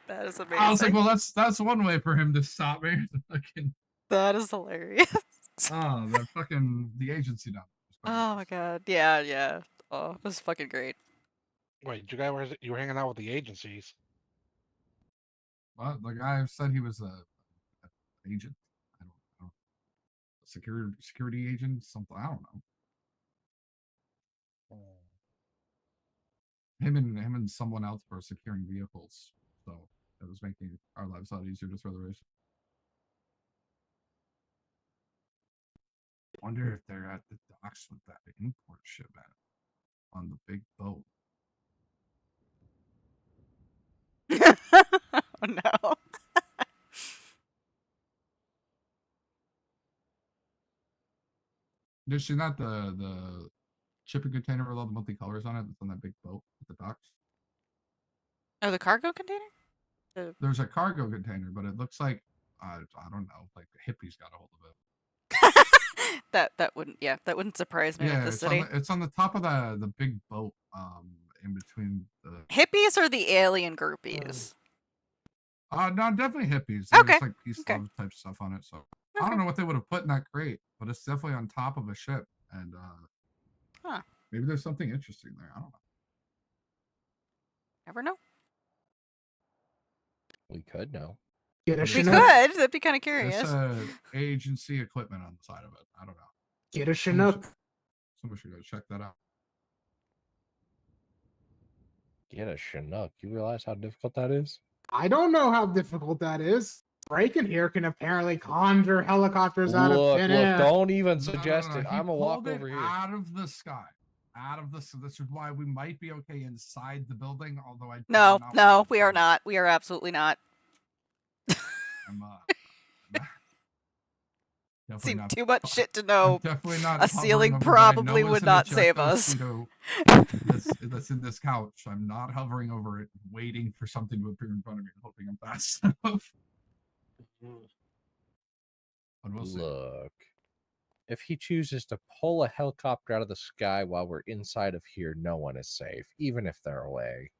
That is amazing. I was like, well, that's one way for him to stop me. Fucking, that is hilarious. the agency now. Oh my god. Yeah. Oh, it was fucking great. Wait, you were hanging out with the agencies? Well, the guy said he was a agent. I don't know. Security agent, something. I don't know. Him and someone else were securing vehicles, so it was making our lives a lot easier just for the race. Wonder if they're at the docks with that import shipment on the big boat. Oh no. Did she not the shipping container with all the multicolors on it that's on that big boat at the docks? Oh, the cargo container? There's a cargo container, but it looks like I don't know, like the hippies got a hold of it. that wouldn't surprise me with Yeah, the it's city. it's on the top of the big boat in between the. Hippies or the alien groupies? No, definitely hippies. Okay, There's like peace okay. love type stuff on it. So I Okay. don't know what they would have put in that crate, but it's definitely on top of a ship, and Huh. maybe there's something interesting there. I don't know. Never know. We could know. Get a We Chinook. could. That'd be kind of It's curious. agency equipment on the side of it. I don't know. Get a Chinook. Somebody should go check that out. Get a Chinook. You realize how difficult that is? I don't know how difficult that is. Breaking here can apparently conjure helicopters out of thin air. Don't even No, suggest no. it. He I'm a walk pulled it over here. out of the sky. So this is why we might be okay inside the building. Although I No, do no, want we to- are not. We are absolutely not. I'm definitely Seemed not. too much shit to I'm know. definitely not. A ceiling probably would not save us. That's in this couch. I'm not hovering over it, waiting for something to appear in front of me, hoping I'm fast enough. But we'll see. Look, if he chooses to pull a helicopter out of the sky while we're inside of here, no one is safe, even if they're away.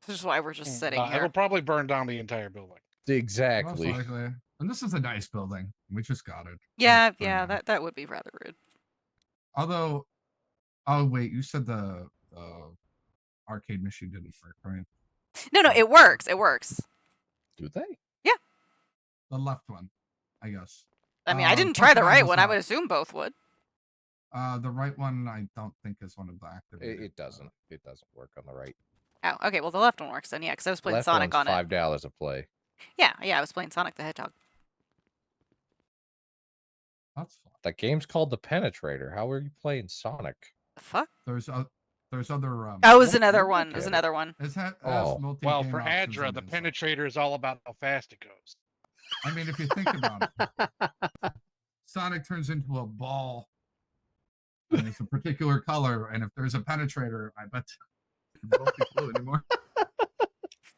This is why we're just sitting It'll here. probably burn down the entire building. Exactly. Most likely. And this is a nice building. We just got it. Yeah, Very yeah, nice. that would be rather rude. Although, oh wait, you said the arcade machine didn't work, right? No, it works. It works. Do they? The left one, I guess. I mean, I didn't try the Pokemon right does one. I not. would assume both would. The right one, I don't think is one of the activated. It doesn't. It doesn't work on the right. Oh, okay. Well, the left one works then. Yeah, because I was playing Left Sonic one's on it. $5 a play. Yeah, I was playing Sonic the Hedgehog. That's fine. That game's called The Penetrator. How are you playing Sonic? The fuck? There's other. Oh, it was another look one. at It was it. another one. It has Oh. multi-game Well, for options Adra, on the inside. penetrator is all about how fast it goes. I mean, if you think about it, Sonic turns into a ball. And it's a particular color, and if there's a penetrator, I bet it won't be blue anymore.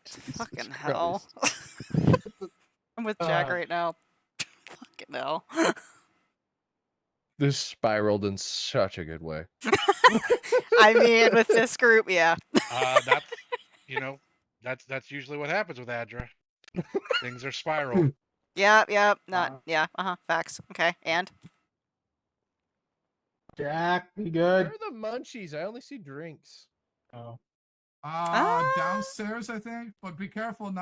Fucking hell. I'm with Jack right now. Fucking hell. This spiraled in such a good way. I mean, with this group, yeah. That's usually what happens with Adra. Things are spiral. Yeah, facts. Okay, and? Jack, be Where good. are the munchies? I only see drinks. Downstairs, I think, but be careful not.